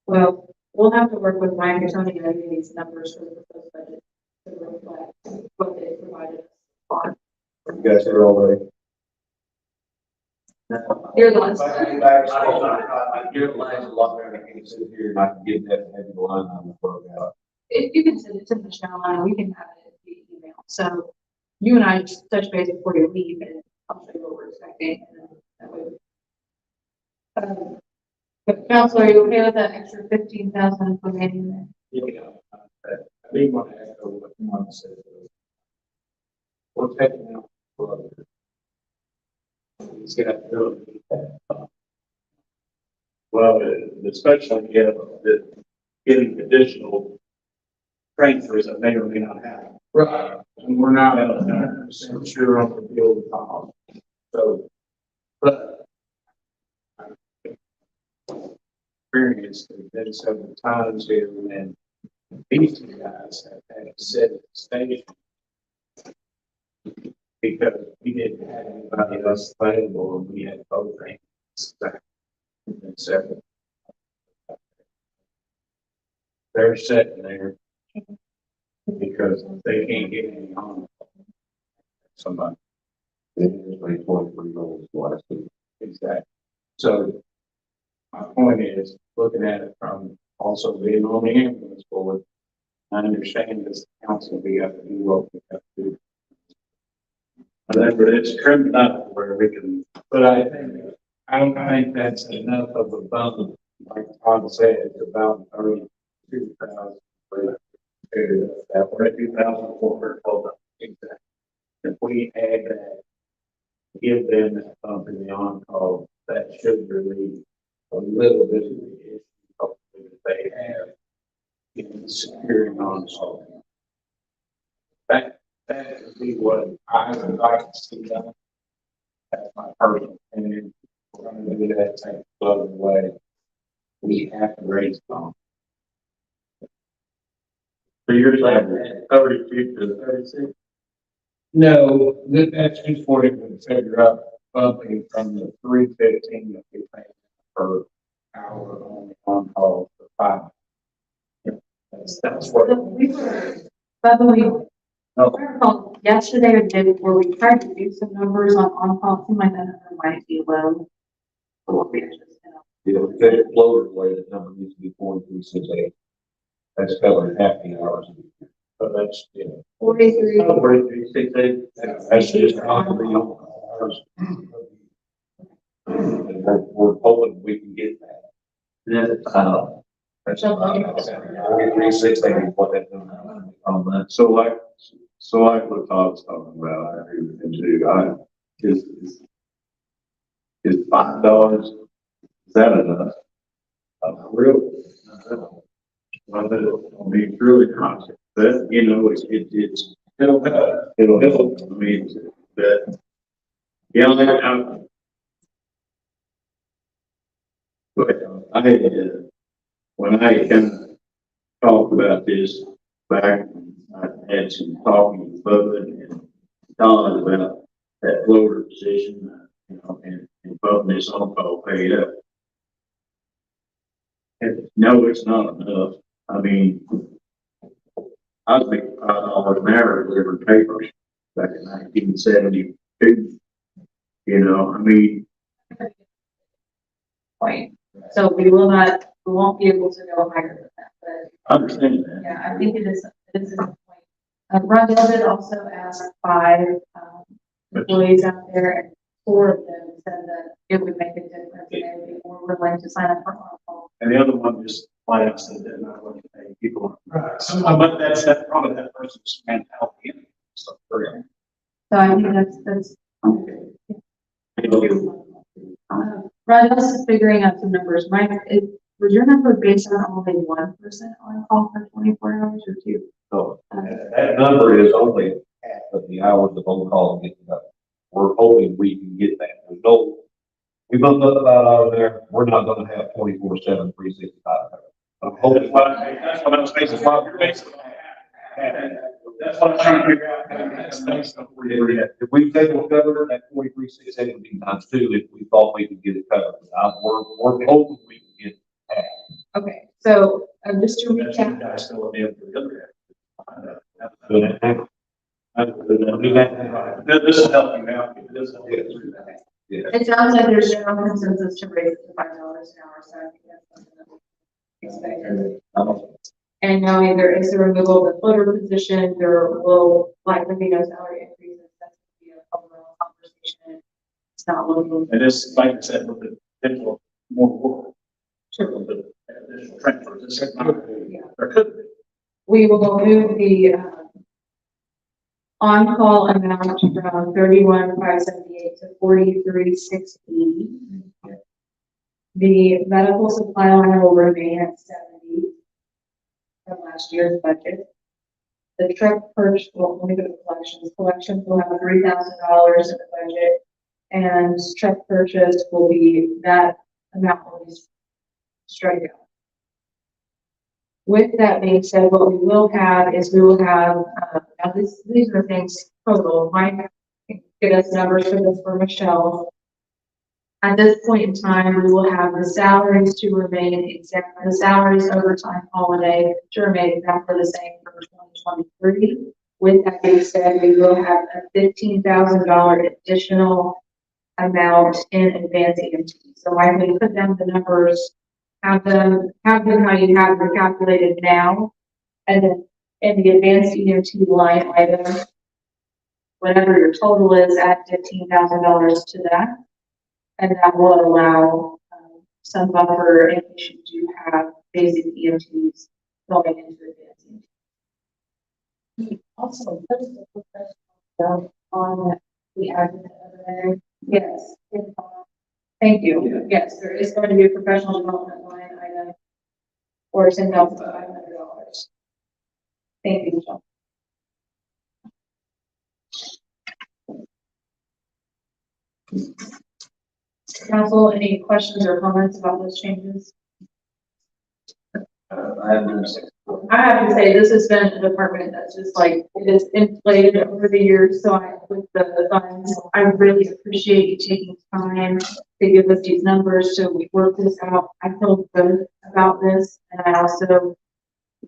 well, we'll have to work with Ryan Tony and getting these numbers for the proposed budget to reflect what they provided us on. You guys are all ready. You're the ones. I get lines a lot better. I can sit here and I can get that heavy line on the program. If you can send it to Michelle and we can have it via email. So you and I just touch base before you leave and I'll show you what we're expecting. And then that way. But Counselor, are you okay with that extra 15,000 remaining there? Yeah, I need one to echo what Mom said. We're taking out for he's gonna have to go. Well, especially if the getting additional transfers that may or may not happen. Right. And we're not 100% sure on the bill cost. So, but experience, there's been several times here when these two guys have had to sit at the station because we didn't have anybody else available and we had both things. And several. They're sitting there because they can't get any on somebody. Exactly. So my point is looking at it from also being on the ambulance board. I understand this council, we have to do what we have to do. Whatever it's trimmed up where we can. But I don't think that's enough of a bump. Like Todd said, it's about 32,000. That we're at 2,412. Exactly. If we add that, give them that bump in the on-call, that should relieve a little bit of the issue that they have in securing on so. That would be what I would like to see done. That's my personal opinion. We're gonna do that, take the float away. We have to raise them. So you're saying 32 to 36? No, that's just what it would figure up, bumping from the 315 that we pay per hour on call for 5. That's what. We were, by the way, I recall yesterday or the day before, we tried to do some numbers on-call, seemed like that number might be low. For what we actually spent on. You know, if it floated away, the number needs to be 4368. That's covering half the hours. So that's, you know. 43. 4368? That's just hourly hours. And we're hoping we can get that. That's, That's 4368 is what that number is on that. so like what Todd's talking about, I agree with him too. Is $5, is that enough? Really? Well, I mean, it's really constant, that, you know, it'll help, I mean, that, yeah, but when I kind of talked about this back, I had some talking with Bubba and Todd about that floater position, you know, and bumping this on-call pay up. And no, it's not enough. I mean, I was making $5 an hour delivering papers back in 1972. You know, I mean, Point. So we won't be able to go higher than that, but I understand that. yeah, I think it is a good point. Rondell did also ask 5 employees out there, and 4 of them said that it would make a difference, and they would be more willing to sign up for on-call. And the other one just flat out said they're not going to pay people. Right. So, but that's probably that person's mentality. So, So I think that's. Rondell's is figuring out some numbers. Mike, was your number based on only 1% on call for 24 hours or 2? So that number is only half of the hours of on-call getting done. We're hoping we can get that. There's no, we bumped up about out of there. We're not gonna have 24/7, 365. I'm hoping. that's what I was basing on. You're basing on. That's what I'm trying to figure out. That's based on where you're at. If we take it covered, that 4368 would be times 2 if we thought we could get it covered. We're hoping we can get half. Okay, so just to That's you recap, guys still in the other So This is helping out. This is helping through that. yeah. it sounds like there's general consensus to raise it to $5 an hour, so I think that's something that we expect. And knowing there is the removal of the floater position, there will likely be no salary increases. That's going to be a overall conversation. It's not looking. And this, like I said, with the potential more work. Sure. With the additional transfers, it's not, Yeah. there could be. We will move the on-call amount from 31,578 to 43,680. The medical supply line will remain at 70 from last year's budget. The truck purchase, well, let me go to collections. Collections will have $3,000 in the budget, and truck purchase will be, that amount will be straight out. With that being said, what we will have is we will have, now these are things total, Mike can get us numbers for this for Michelle. At this point in time, we will have the salaries to remain exact, the salaries, overtime, holiday to remain exactly the same for 2023. With that being said, we will have a $15,000 additional amount in advance EMT. So I can put down the numbers, have them how you have them calculated now, and then in the advanced EMT line item, whatever your total is, add $15,000 to that. And that will allow some buffer in case you do have basic EMTs going into advanced EMT. Also, what is the professional on the admin over there? Yes. Thank you. Yes, there is going to be a professional development line item for $10,500. Thank you, Michelle. Council, any questions or comments about those changes? I have been sick. I have to say, this has been a department that's just like, it is inflated over the years, so with the funds, I really appreciate you taking time to give us these numbers, so we work this out. I feel good about this, and I also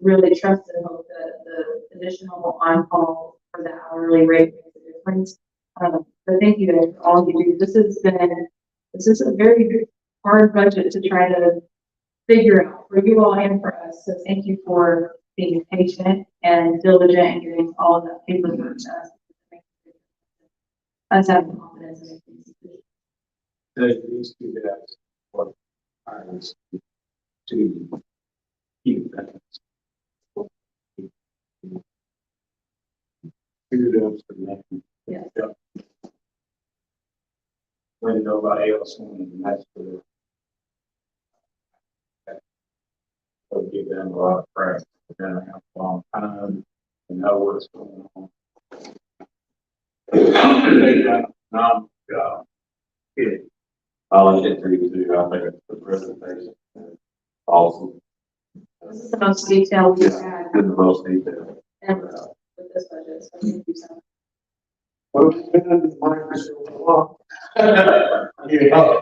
really trust and hope that the additional on-call for the hourly rate makes a difference. But thank you guys for all you do. This is a very hard budget to try to figure out for you all and for us. So thank you for being patient and diligent and getting all of that paperwork to us. Us having confidence in making decisions. These two guys, what hires to keep that. Kudos for that. Yes. Yep. When nobody else wanted, and that's the. It'll give them a lot of practice. They're gonna have a long time and know what's going on. They got non job. I'll let it through too. I think the presentation is awesome. This is the most detailed we've had Good the most detail. ever with this budget, so thank you so much. Well, it's been under the microscope a lot. Yeah.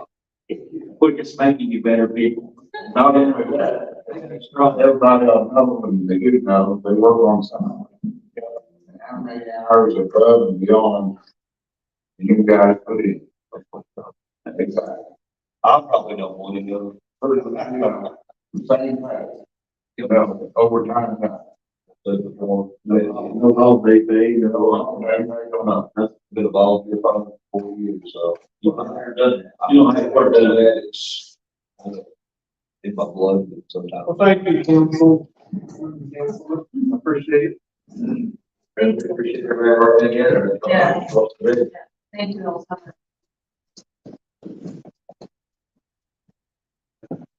We're just making you better people. Not in that. It's not everybody on another one, they do know, they work on something. And how many hours of above and beyond you guys put in? Exactly. I probably don't want to go further than that. Same way. You know, overtime now. No holiday pay, no. Everybody's gonna, that's been a volunteer for 4 years, so. You don't have to work that. It's in my blood sometimes. Well, thank you, council. Appreciate it. Appreciate everybody working together. Yeah. Thank you all so much.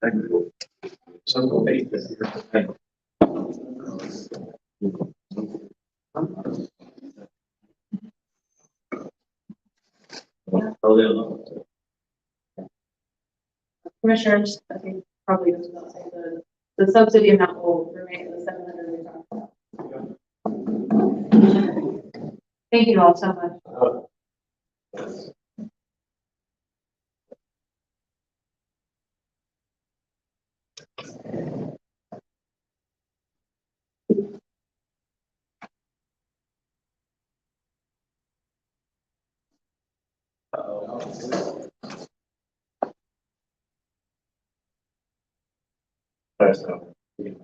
Thank you. So, hey, this is your thing. Commissioners, I think probably goes without saying, the subsidy amount will remain at the 700. Thank you all so much. That's here.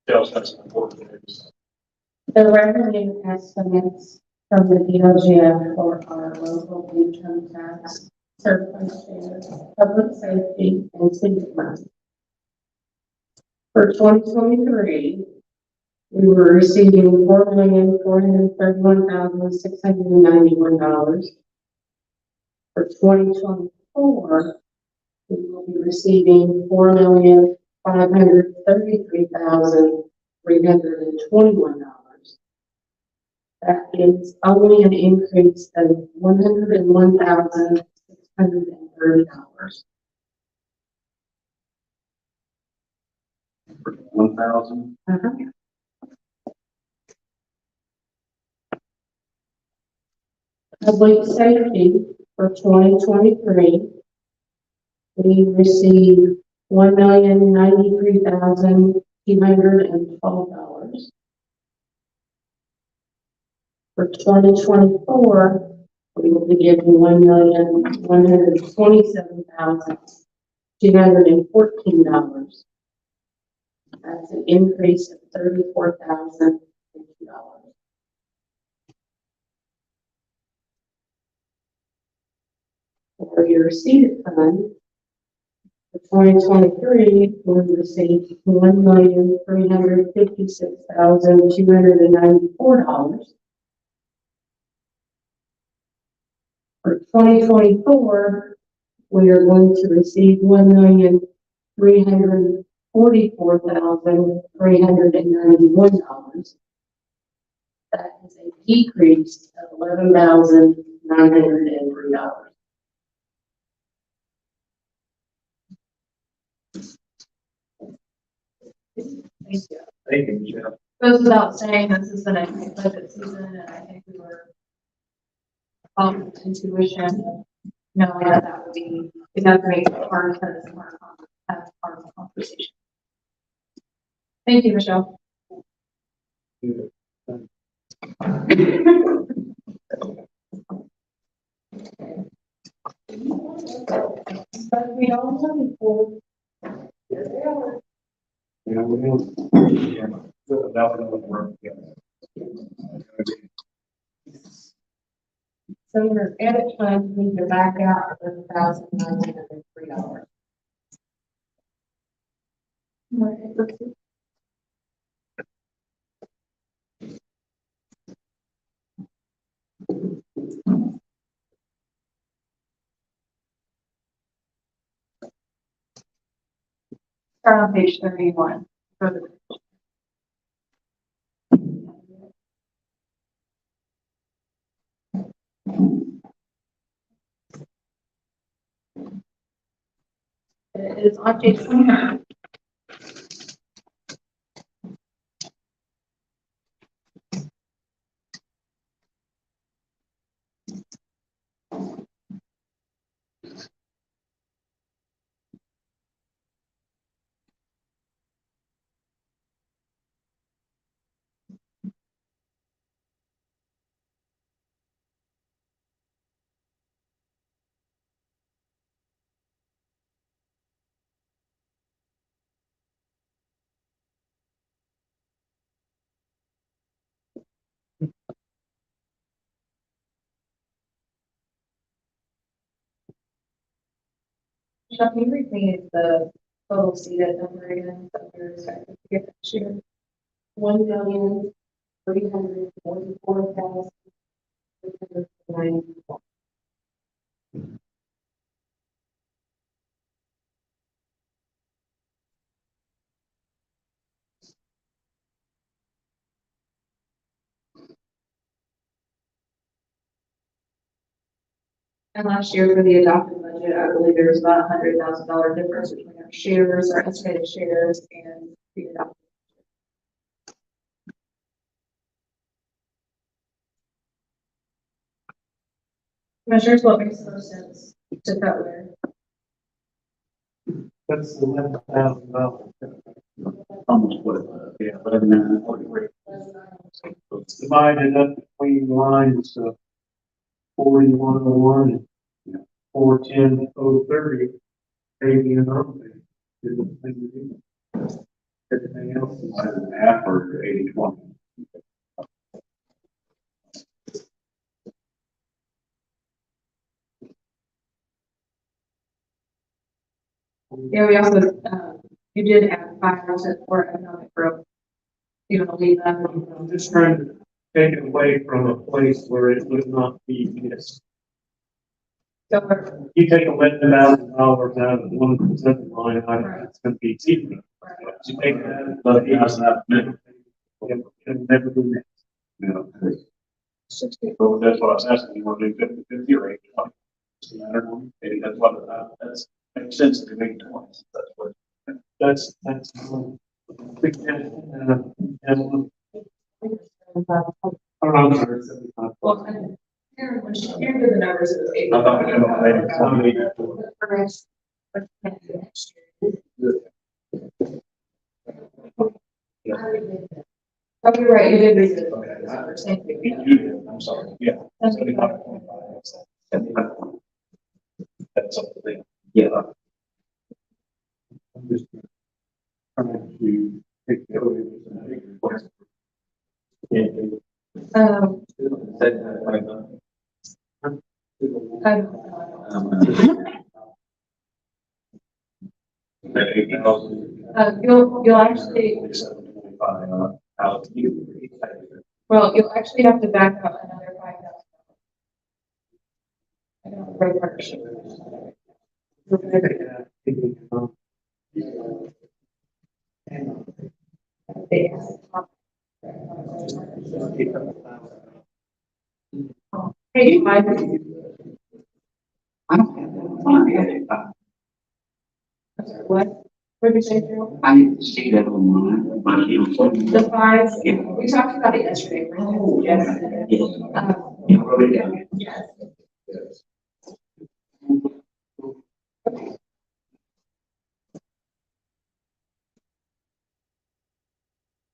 Tells us important news. The revenue estimates from the DOJ for our local income tax, surplus share, public safety, and city funds. For 2023, we were receiving $4,431,691. For 2024, we will be receiving $4,533,321. That is only an increase of $101,630. 1,000. Public safety for 2023, we received $1,093,212. For 2024, we will be giving $1,127,214. That's an increase of $34,050. For your receipted fund, for 2023, we received $1,356,294. For for 2024, we are going to receive $1,344,391. That is a decrease of $11,903. Thank you. Thank you, Michelle. Goes without saying, this is the next budget season, and I think we were intuition, knowing that that would be, that makes it hard to have hard conversation. Thank you, Michelle. But we all looking for. Yeah, we will. Yeah, that would work, yeah. So your edit funds need to back out $1,903. Start on page 31. Further. It is on page 29. Michelle, can you read me the total seated number again that we're expecting to get this year? $1,344,391. And last year for the adopted budget, I believe there was about $100,000 difference between our shares, our estimated shares, and the adopted. Measures what makes the most sense to cut where. That's $11,000. Almost what, yeah, 11,943. It's divided up between lines of 4101 and 410030. Maybe an update. Everything else is Half or 80/20. Yeah, we also, you did add 5% for economic growth. You don't leave that. I'm just trying to take it away from a place where it would not be missed. So You take $11,000 out of 1% line item, it's going to be cheaper. You take that, but it's not, it'll never be missed. You know, 60. Well, that's what I was asking, you want to do 50/50 or 80/20? Doesn't matter, maybe that's what, that's, makes sense to me, 20, that's what. That's, big, around 175. well, Karen, when she came to the numbers, it was 8. I thought we had maybe 20. Oh, you're right, you did read it. Okay. Thank you. You did, I'm sorry, yeah. 75/25. That's something. yeah, I'm just trying to take the other. You'll actually, well, you'll actually have to back up another 5,000. Road partnership. Hey, Mike. I don't have that on my What? What did you say, Carol? I need to see that on my The five, Yeah. we talked about it yesterday. Yes. Yeah, wrote it down. Yes.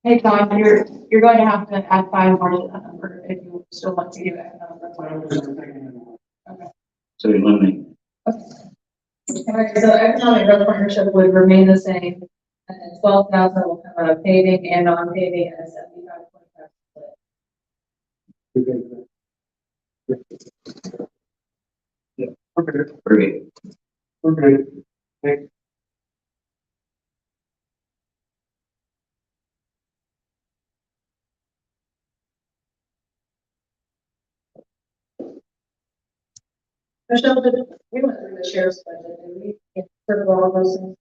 Hey, Tom, you're going to have to add 5 more to that number if you still want to give it a number. Okay. So eliminate. Alright, so economic growth partnership would remain the same, and then 12,000 will come out of paving and non-paving at a 75-25 split. Yeah, okay, Great. okay. Thanks. Michelle, we went through the sheriff's budget, did we get sort of all those things?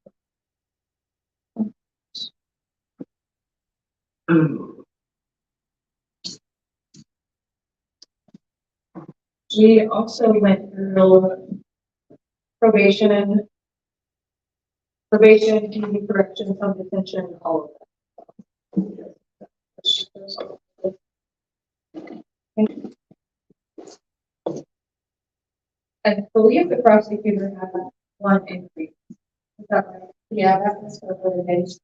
We also went through probation, community correction, home detention, all of that. I believe the prosecutor had one increase. Is that right? Yeah, that was for litigation.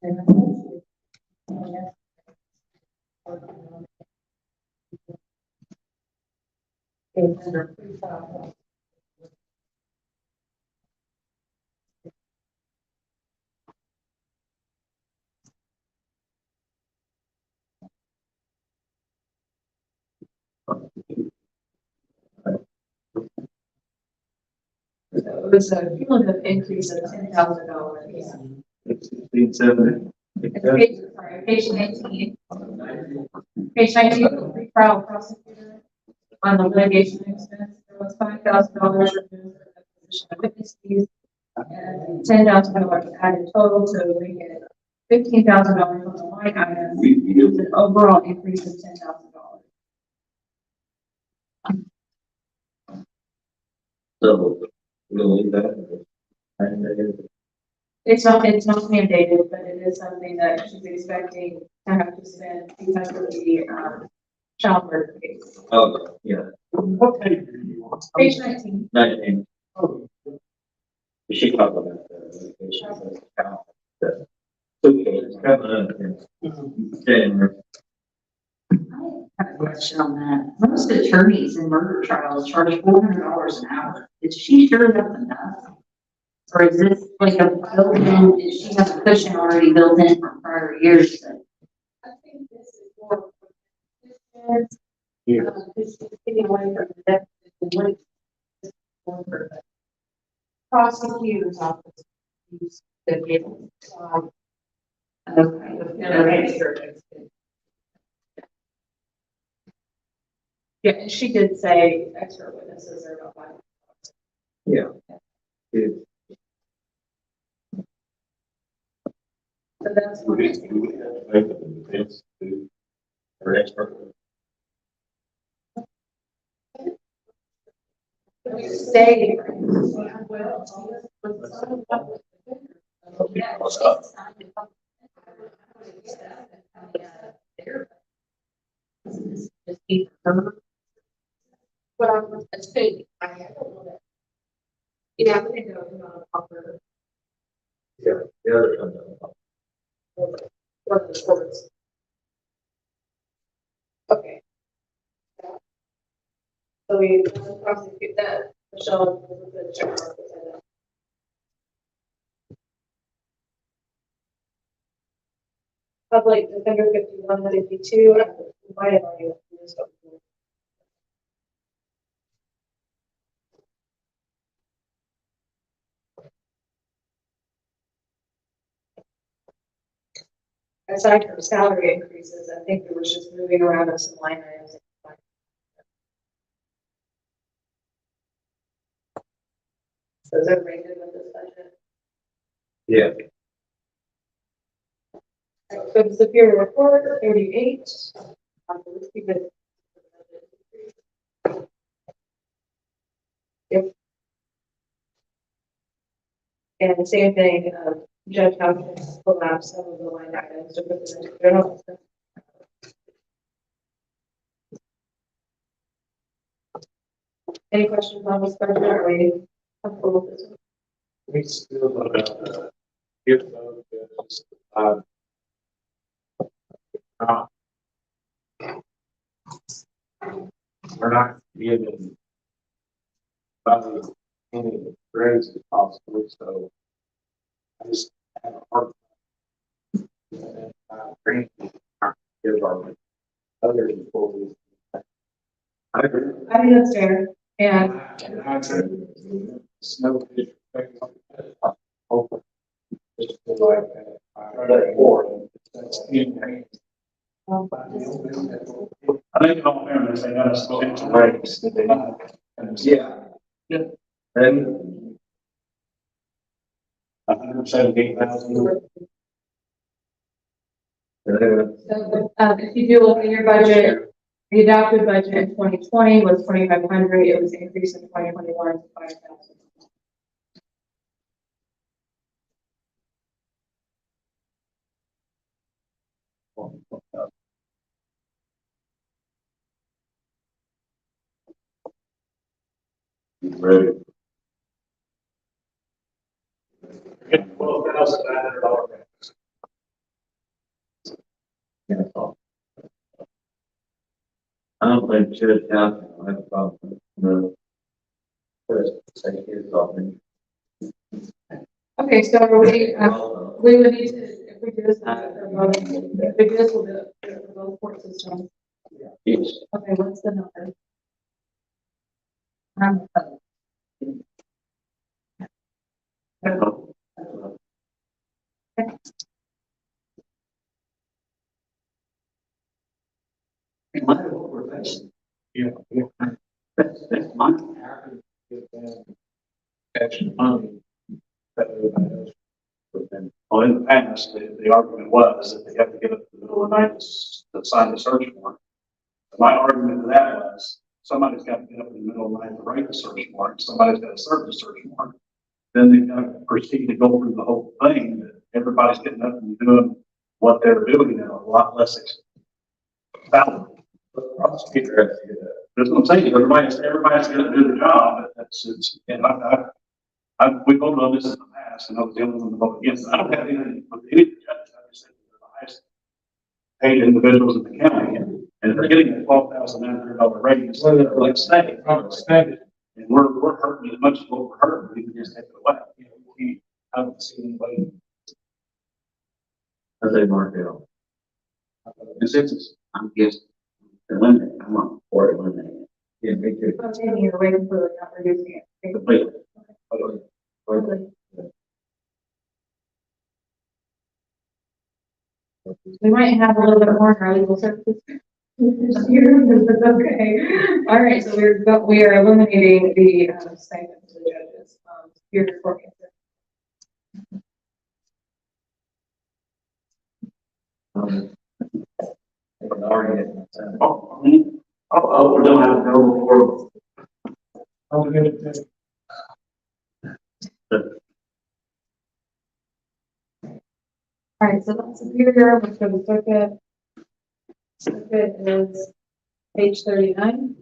It was a cumulative increase of $10,000. It's 1670. Page 19. Page 19, pre-trial prosecutor on the litigation expense, there was $5,000 removed from the position of witness fees and $10,000 added total, so we get $15,000 on the line item. It's an overall increase of $10,000. So we'll leave that. And It's not mandated, but it is something that she's expecting to have to spend because of the child murder case. oh, yeah, What page do you want? Page 19. 19. Oh, We should talk about the litigation. Okay, it's coming up in January. I have a question on that. Most attorneys in murder trials charge $400 an hour. Is she sure that's enough? Or is this like a built-in, does she have a cushion already built in from prior years? I think this is more. This Yeah. is getting away from the definition. Prosecutor's office. Use the given. Yeah, and she did say expert witnesses are about $500. Yeah. It- So that's what We have to make the defense to our expert. we say. What I was saying, I don't know that. Yeah, I'm gonna go on a proper. Yeah, the other one. What the courts. Okay. So we prosecute that, Michelle, with the general. Public defender 5152, I might have already went through this before. Aside from salary increases, I think it was just moving around of some line items. is everybody good with this budget? Yeah. So the Superior Report, 38. Let's keep it. Yep. And the same thing, Judge Hopkins collapsed some of the line items to put them into general. Any questions on this budget? Are we comfortable with this one? We still about give those judges, uh, we're not giving money any grades as possible, so I just have a hard time. Bring, give our other employees. I agree. I think that's fair. And I said, it's no disrespect. Hopefully. Just feel like that. I like more. That's in range. I think in all fairness, they got us into rates that they not. Yeah. Yeah. And 178,000. so, if you do look at your budget, the adopted budget in 2020 was 2,500. It was increased in 2021 to 5,000. Ready. $12,900. I don't think should have, I have a problem with the first, second year something. Okay, so we would need to, if we do this, if we do this, we'll do it for both court systems. Yes. Okay, what's the number? In light of what we're facing, Yeah. that's mine. Extra money. That everybody else would then. Well, in the past, the argument was that they have to get up in the middle of the night to sign the search warrant. My argument to that was, somebody's got to get up in the middle of the night to write the search warrant, somebody's got to serve the search warrant. Then they've got to proceed to go through the whole thing, that everybody's getting up and doing what they're doing at a lot less salary. Prosecutor has to get that. That's what I'm saying, everybody's gonna do the job, but that's, it's, and we voted on this in the past, and I was the only one to vote against it. I don't have anything with any of the judges, I just think they're the highest paid individuals in the county, and if they're getting a $12,900 raise, they're like staying. And we're hurting as much as what we're hurting, we can just take it away. I haven't seen anybody. As they mark it out. Consensus, I'm just eliminate, I'm not for eliminating Yeah, me too. I'm saying you're waiting for not reducing it it. completely. We might have a little bit more in our legal services. This year, but that's okay. All right, so we are eliminating the stipend for the judges. Superior Court. They can already get consent. We're doing that for. I'm gonna take. All right, so that's Superior, which for the circuit. Circuit is page 39.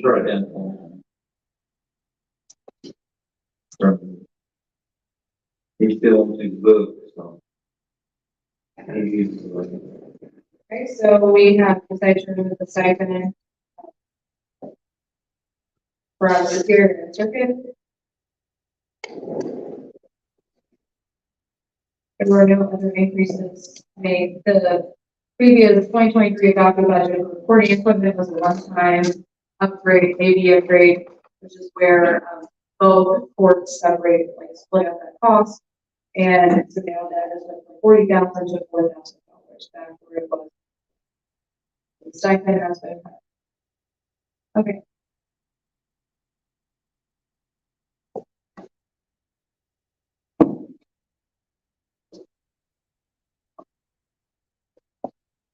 Sure, again. He still owns his book, so. He uses it. Okay, so we have decided to remove the stipend for our Superior and Circuit. There were no other increases made. The previous 2023 adopted budget recording equipment was a one-time upgrade, maybe upgrade, which is where both courts separated, like split up that cost. And so now that is went from $40,000 to $4,000 back where it was. The stipend has been cut. Okay.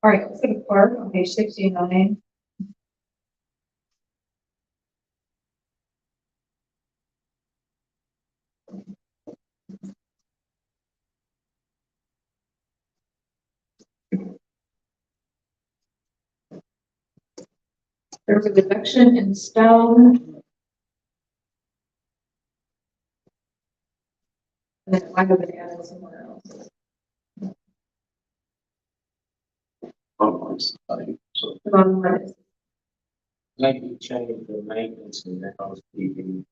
All right, let's go to Clerk on page 69. There's a deduction in stone. And then it might have been added somewhere else. So The bottom line is, maybe change the maintenance and housekeeping.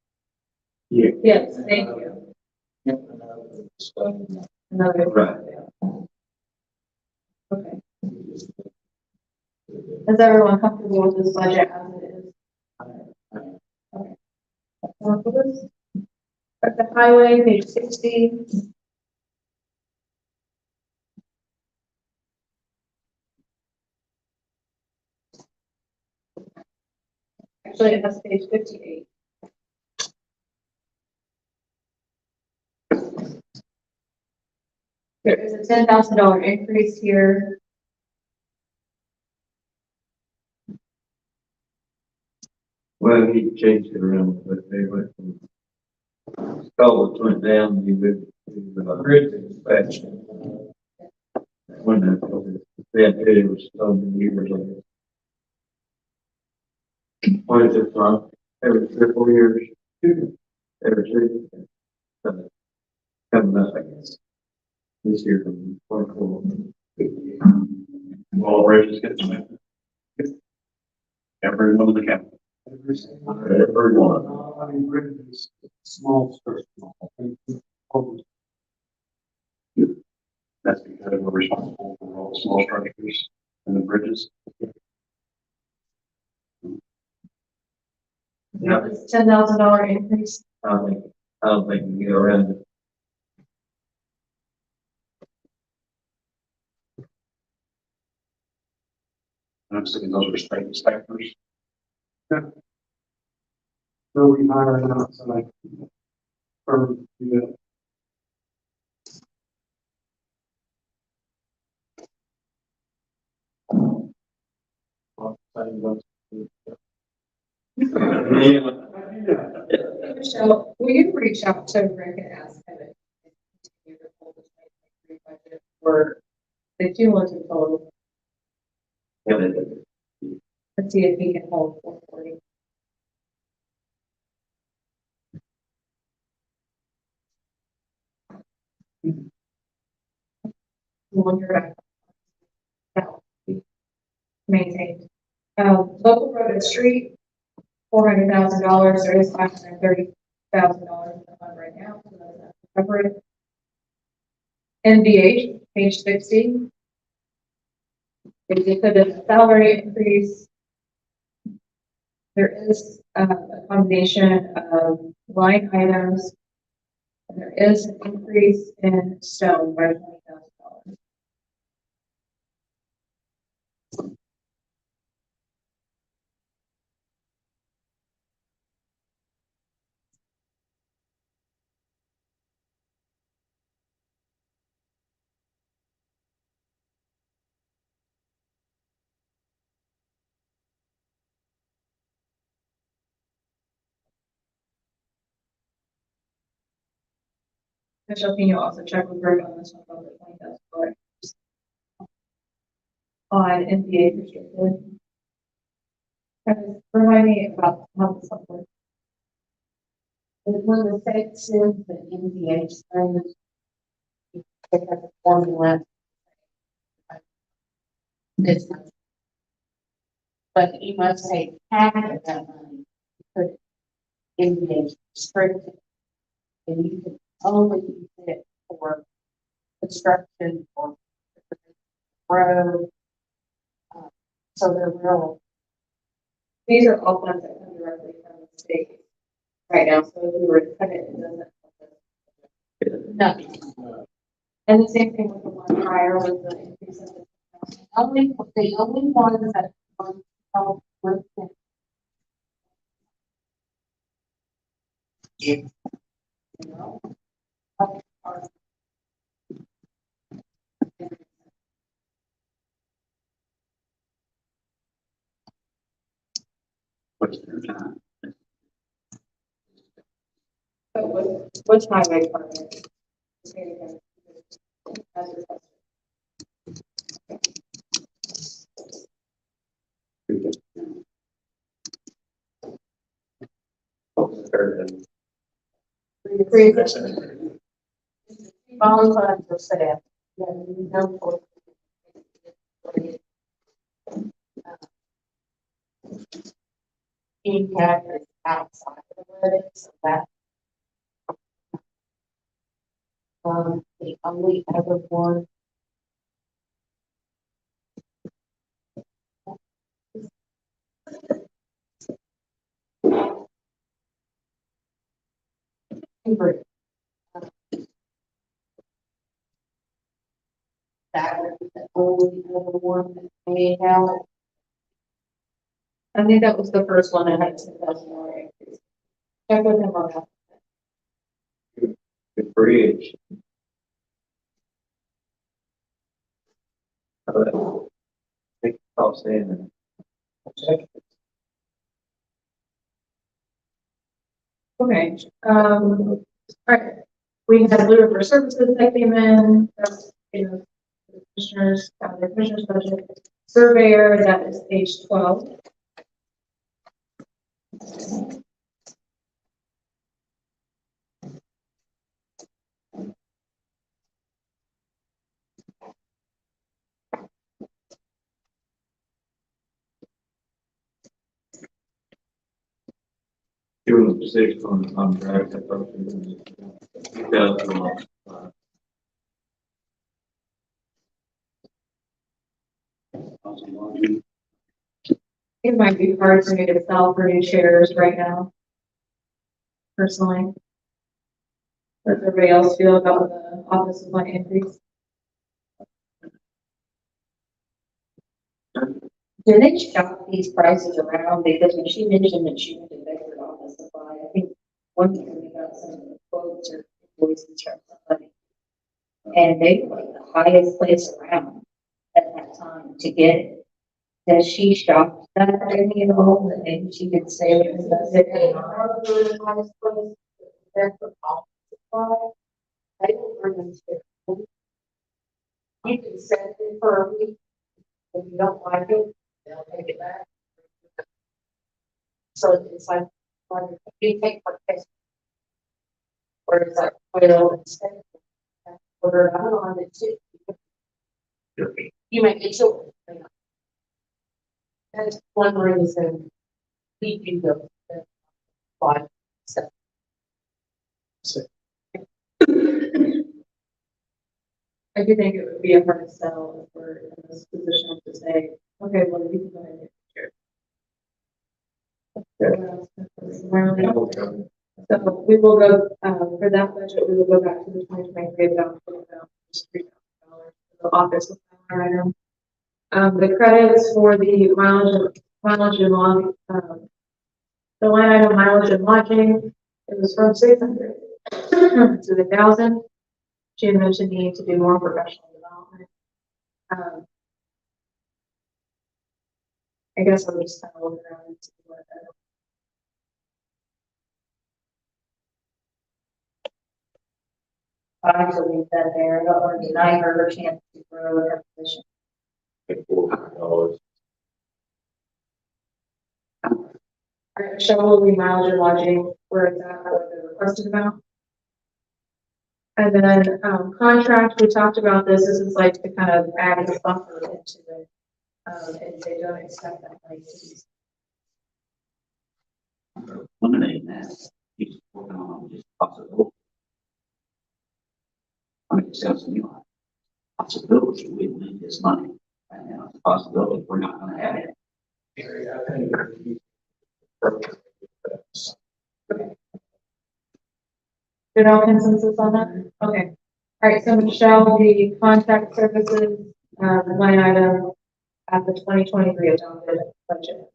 yes, thank you. Another. Right. Okay. Is everyone comfortable with this budget as it is? Okay. Want for this? At the highway, page 60. Actually, it has page 58. There is a $10,000 increase here. Well, he changed it around, but they went from, culverts went down, he went to, bridge inspection. When it was so many years ago. What is it from? Every 3 or 4 years? Every 3. Coming up, I guess. This year from 24. All bridges get connected. Every one of the county. Every one. I mean, bridges, small, start small. That's because we're responsible for all the small structures and the bridges. Yeah. It's $10,000 increase. I don't think we can get around it. And I'm saying those are state inspectors. So we hire an outside firm to do that. Michelle, will you reach out to Rick and ask him if he can continue to hold the 2023 budget for the cumulative total? Let's see if he can hold 440. Wonder maintained. Local road and street, $400,000. There is $530,000 in the fund right now, so that's not covered. NVH, page 60. They did put a salary increase. There is a combination of line items. And there is an increase in stone by $20,000. Michelle, can you also check with Greg on this one, about the $20,000 on NVA restricted? Remind me about how this works. And when the state sends the MDH thing, you pick up the formula. This one. But you must take half of that money, put it in the restricted. And you can only use it for construction or road. So they're real. These are all funds that come directly from the state right now, so if we were to cut it, it doesn't. No, And the same thing with the one prior with the increase of the. the only ones that want help with it. You know. What's highway department? Bond funds are set. Yeah, you know, for- Impact is outside of it, so that. The only other one. That would be the only other one that may have. I think that was the first one that had $10,000 increase. Check with him on that. Good bridge. Take cost in. Okay, all right. We had Blue River Services that came in, that's, the commissioners budget. Surveyor, that is page 12. Doing the 6 on the contract. I thought it was 2001. It might be hard for me to sell for new shares right now. Personally. Does everybody else feel about the office supply increase? Do they shop these prices around? Because when she mentioned that she went to Bedford Office Supply, I think one year we got some of the quotes or invoices from somebody. And they were like the highest place around at that time to get it. Has she shopped that any at all? That maybe she could say it was a zip code? They will bring them to. You can send it for a week. If you don't like it, they'll take it back. So it's like you take what case. Where it's like, well, instead of order another one that's it. You make it so. That's one reason we do the five stuff. I do think it would be a hard sell if we're in this position to say, okay, well, we can go ahead and get your. So we will go, for that budget, we will go back to the 2023 about just $3,000 for the office supply item. The credits for the mileage and lodging, the line item mileage and lodging, it was from 600 to 1,000. She had mentioned the need to do more professional development. I guess I'll just kind of look around and see what I believe that there, I don't want to deny her chance to grow in her position. $400. All right, Michelle will be mileage and lodging where it's at, what the requested amount. And then, contract, we talked about this is like to kind of add a buffer into it. And they don't expect that money to be. Eliminating that, he's working on just possibility. I mean, it sounds to me like possibility we need this money right now. It's a possibility we're not going to have it. Good all consensus on that? Okay. All right, so Michelle, the contract services, line item at the 2023 adopted budget.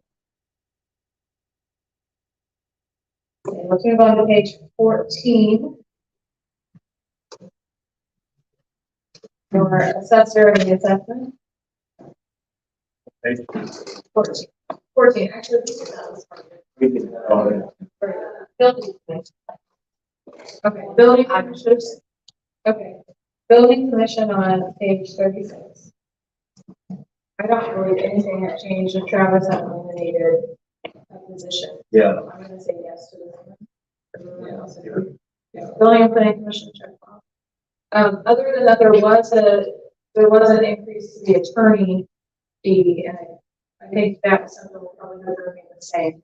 Okay, let's move on to page 14. Your assessor and the assessment. 14, actually, this is not this part. Building commission. Okay, building commissioners. Okay, building commission on page 36. I don't believe anything has changed if Travis had eliminated a position. Yeah. I'm gonna say yes to this one. Everyone else agree? Yeah, building and planning commission check off. Other than that, there was an increase to the attorney fee, and I think that was something we'll probably have to remain the same.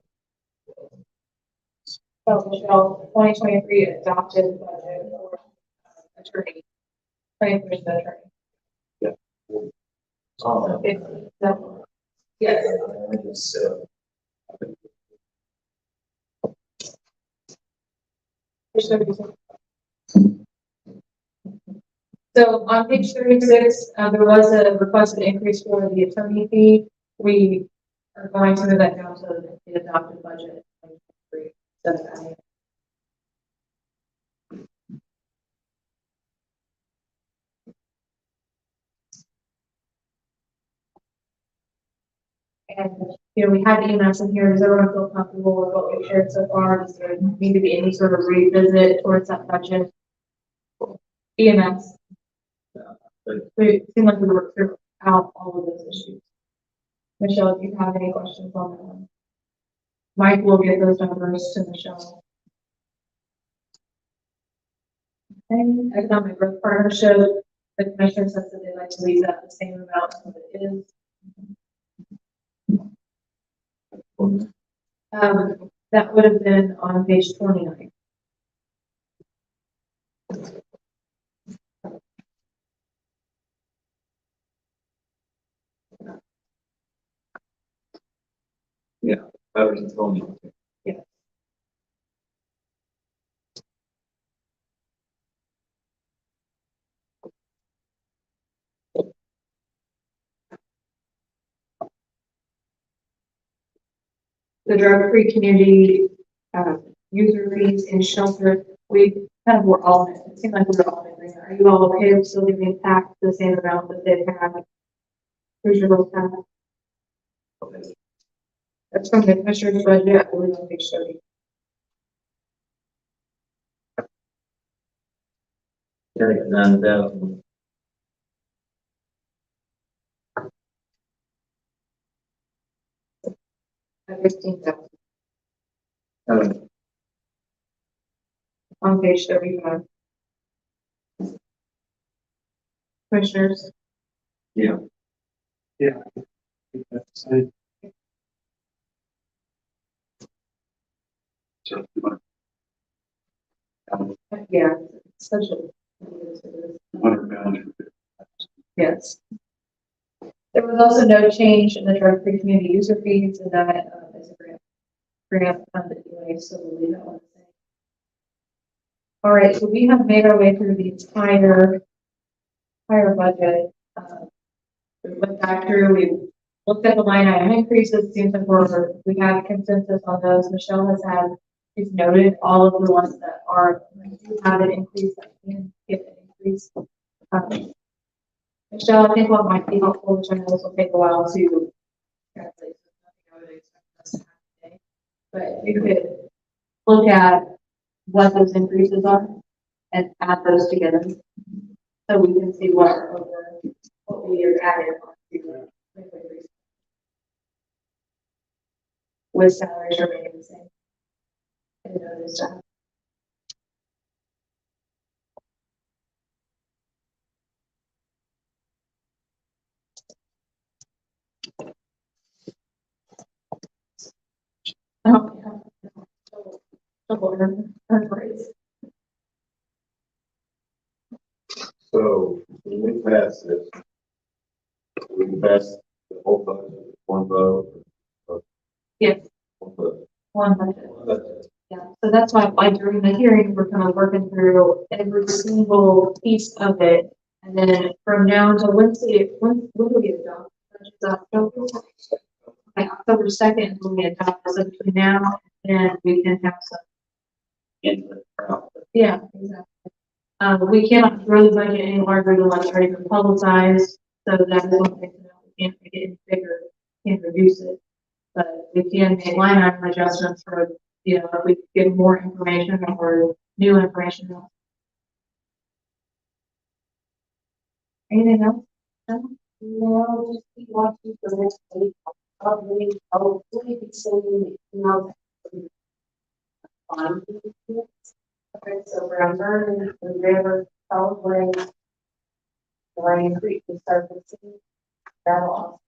So Michelle, 2023 adopted budget for attorney, planning commission attorney. Yes. So on page 36, there was a requested increase for the attorney fee. We are going to move that down to the adopted budget. That's fine. And, we had EMS in here. Does everyone feel comfortable with what we've shared so far? Does there need to be any sort of revisit towards that budget? EMS. We seem like we worked through out all of those issues. Michelle, if you have any questions on that one. Mike will get those numbers to Michelle. Okay, economic growth partnership, the commissioner says that they'd like to leave that the same amount as it is. That would have been on page 29. Better than Tony. Yes. The drug-free community, user fees and shelter, we kind of were all, it seemed like we were all in agreement. Are you all okay with still giving Pact the same amount that they've had? Hoosier will have. Okay. That's from the commissioner's budget, I believe on page 30. Okay, and then, At 15,000 uh, on page 35. Commissioners, Yeah. I think that's it. So, yeah, such a. £100. Yes. There was also no change in the drug-free community user fees, and that is a grant funded anyway, so we'll leave that one the same. All right, so we have made our way through the entire budget. We went back through, we looked at the line item increases, seems like we have consensus on those. Michelle has she's noted all of the ones that have an increase, that can get an increase. Michelle, I think what might be helpful, which I know this will take a while to calculate, I would expect us to have today, but you could look at what those increases are and add those together, so we can see what we are adding on to with salaries remaining the same. And notice that. Oh, yeah. Double raise. So when we pass this, we pass the whole budget, one vote. Yes. One vote. One budget. Yeah, so that's why, like, during the hearing, we're kind of working through every single piece of it. And then from now until when do we adopt? Like October 2nd, when we adopt, so between now and we can have some. Yeah, exactly. We cannot grow the budget any larger than what's already been publicized, so that is one thing that we can't make it any bigger, can't reduce it. But we can make line item adjustments for you know, if we get more information or new information. Anything else? No, just keep watching for next week. Probably, hopefully, be sending, on. Okay, so we're burning the river, solid waste, Rain Creek resurfacing. That'll also,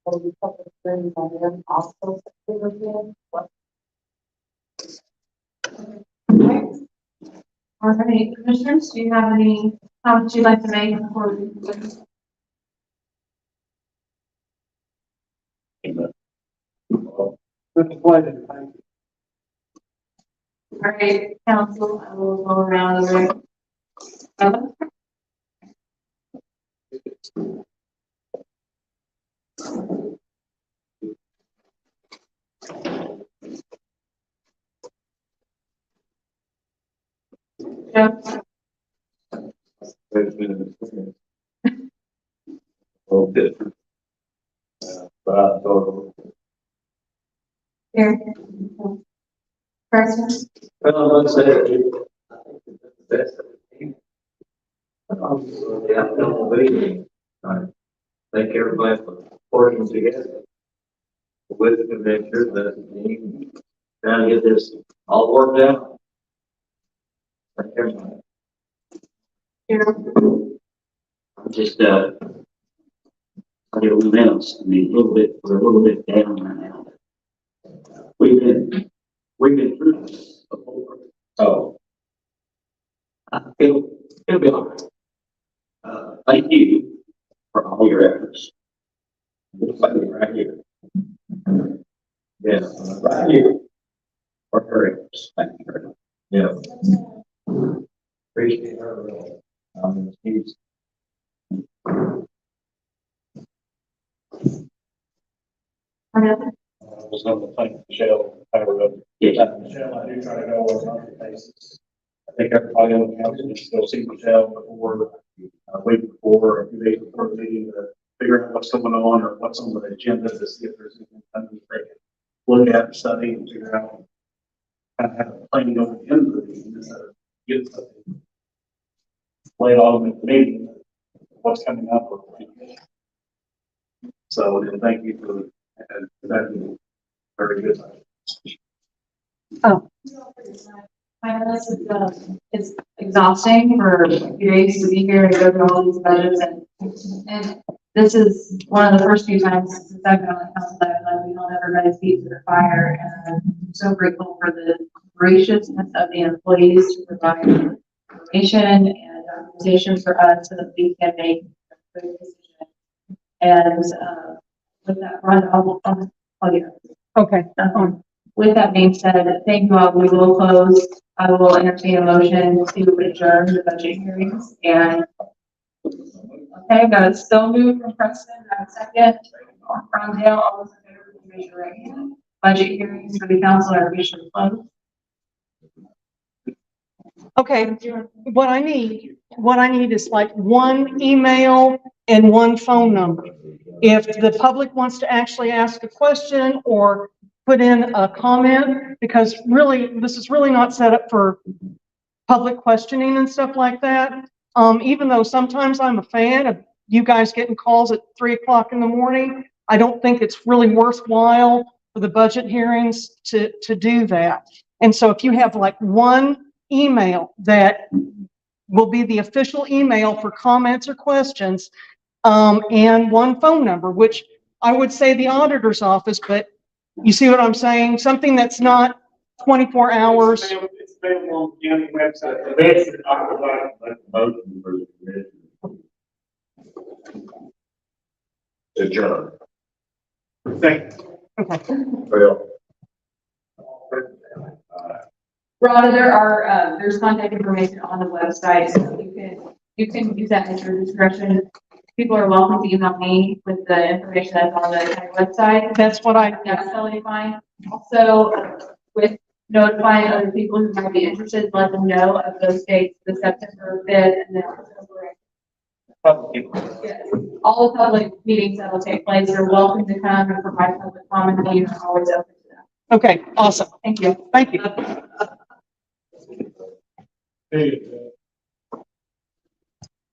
will be public hearings on them also. September 10th. Are there any commissioners? Do you have any comments you'd like to make before we? Good pleasure. Thank you. All right, council, I will go around the room. Joe? There's been a little different. But I thought, Here. Person? well, let's say, I think that's the yeah, no, waiting. Thank everybody for working together with the commissioners that trying to get this all worked out. Thank everybody. Here. Just, I get a little minutes, I mean, we're a little bit down right now. We've been through this before, so it'll be all right. Thank you for all your efforts. Looks like we're right here. Yeah, Right here. For your efforts. Thank you very much. yeah. Appreciate her. He's Another? I was going to thank Michelle. Yes. Michelle, I do try to go on a monthly basis. I think everybody on the council needs to go see Michelle before, a week before, or a few days before the meeting to figure out what's going on or what's on the agenda to see if there's anything that they can look at, study, and figure out. Kind of have a plan going into the meeting instead of get something. Lay it all in the meeting, what's coming up. So, and thank you for that. Very good. I know this is, it's exhausting for a few days to be here and go through all these budgets and this is one of the first few times since I've been on the council that I've let we hold everybody's feet to the fire and I'm so grateful for the graciousness of the employees to provide information and documentation for us so that we can make a good decision. And, with that, yeah. Okay. With that being said, thank you all. We will close. I will entertain a motion to adjourn the budget hearings and okay, got it still moved from Preston. Got a second from Dale. All those in favor, please raise your right hand. Budget hearings for the council are officially closed. Okay, what I need is like one email and one phone number. If the public wants to actually ask a question or put in a comment, because really, this is really not set up for public questioning and stuff like that. Even though sometimes I'm a fan of you guys getting calls at 3 o'clock in the morning, I don't think it's really worthwhile for the budget hearings to do that. And so if you have like one email that will be the official email for comments or questions, and one phone number, which I would say the auditor's office, but you see what I'm saying? Something that's not 24 hours. It's available on the county website. The best that I would like to Motion for the commission. Adjourn. thank Okay. well. Rhonda, there are, there's contact information on the website, so you can use that at your discretion. People are welcome to email me with the information that's on the county website. That's what I, That's totally fine. Also, with notifying other people who might be interested, let them know of those dates, the September 5th and then October 8th. Yes. All the public meetings that will take place are welcome to come and provide public comment. We are always open to that. Okay, awesome. Thank you. Thank you. Hey,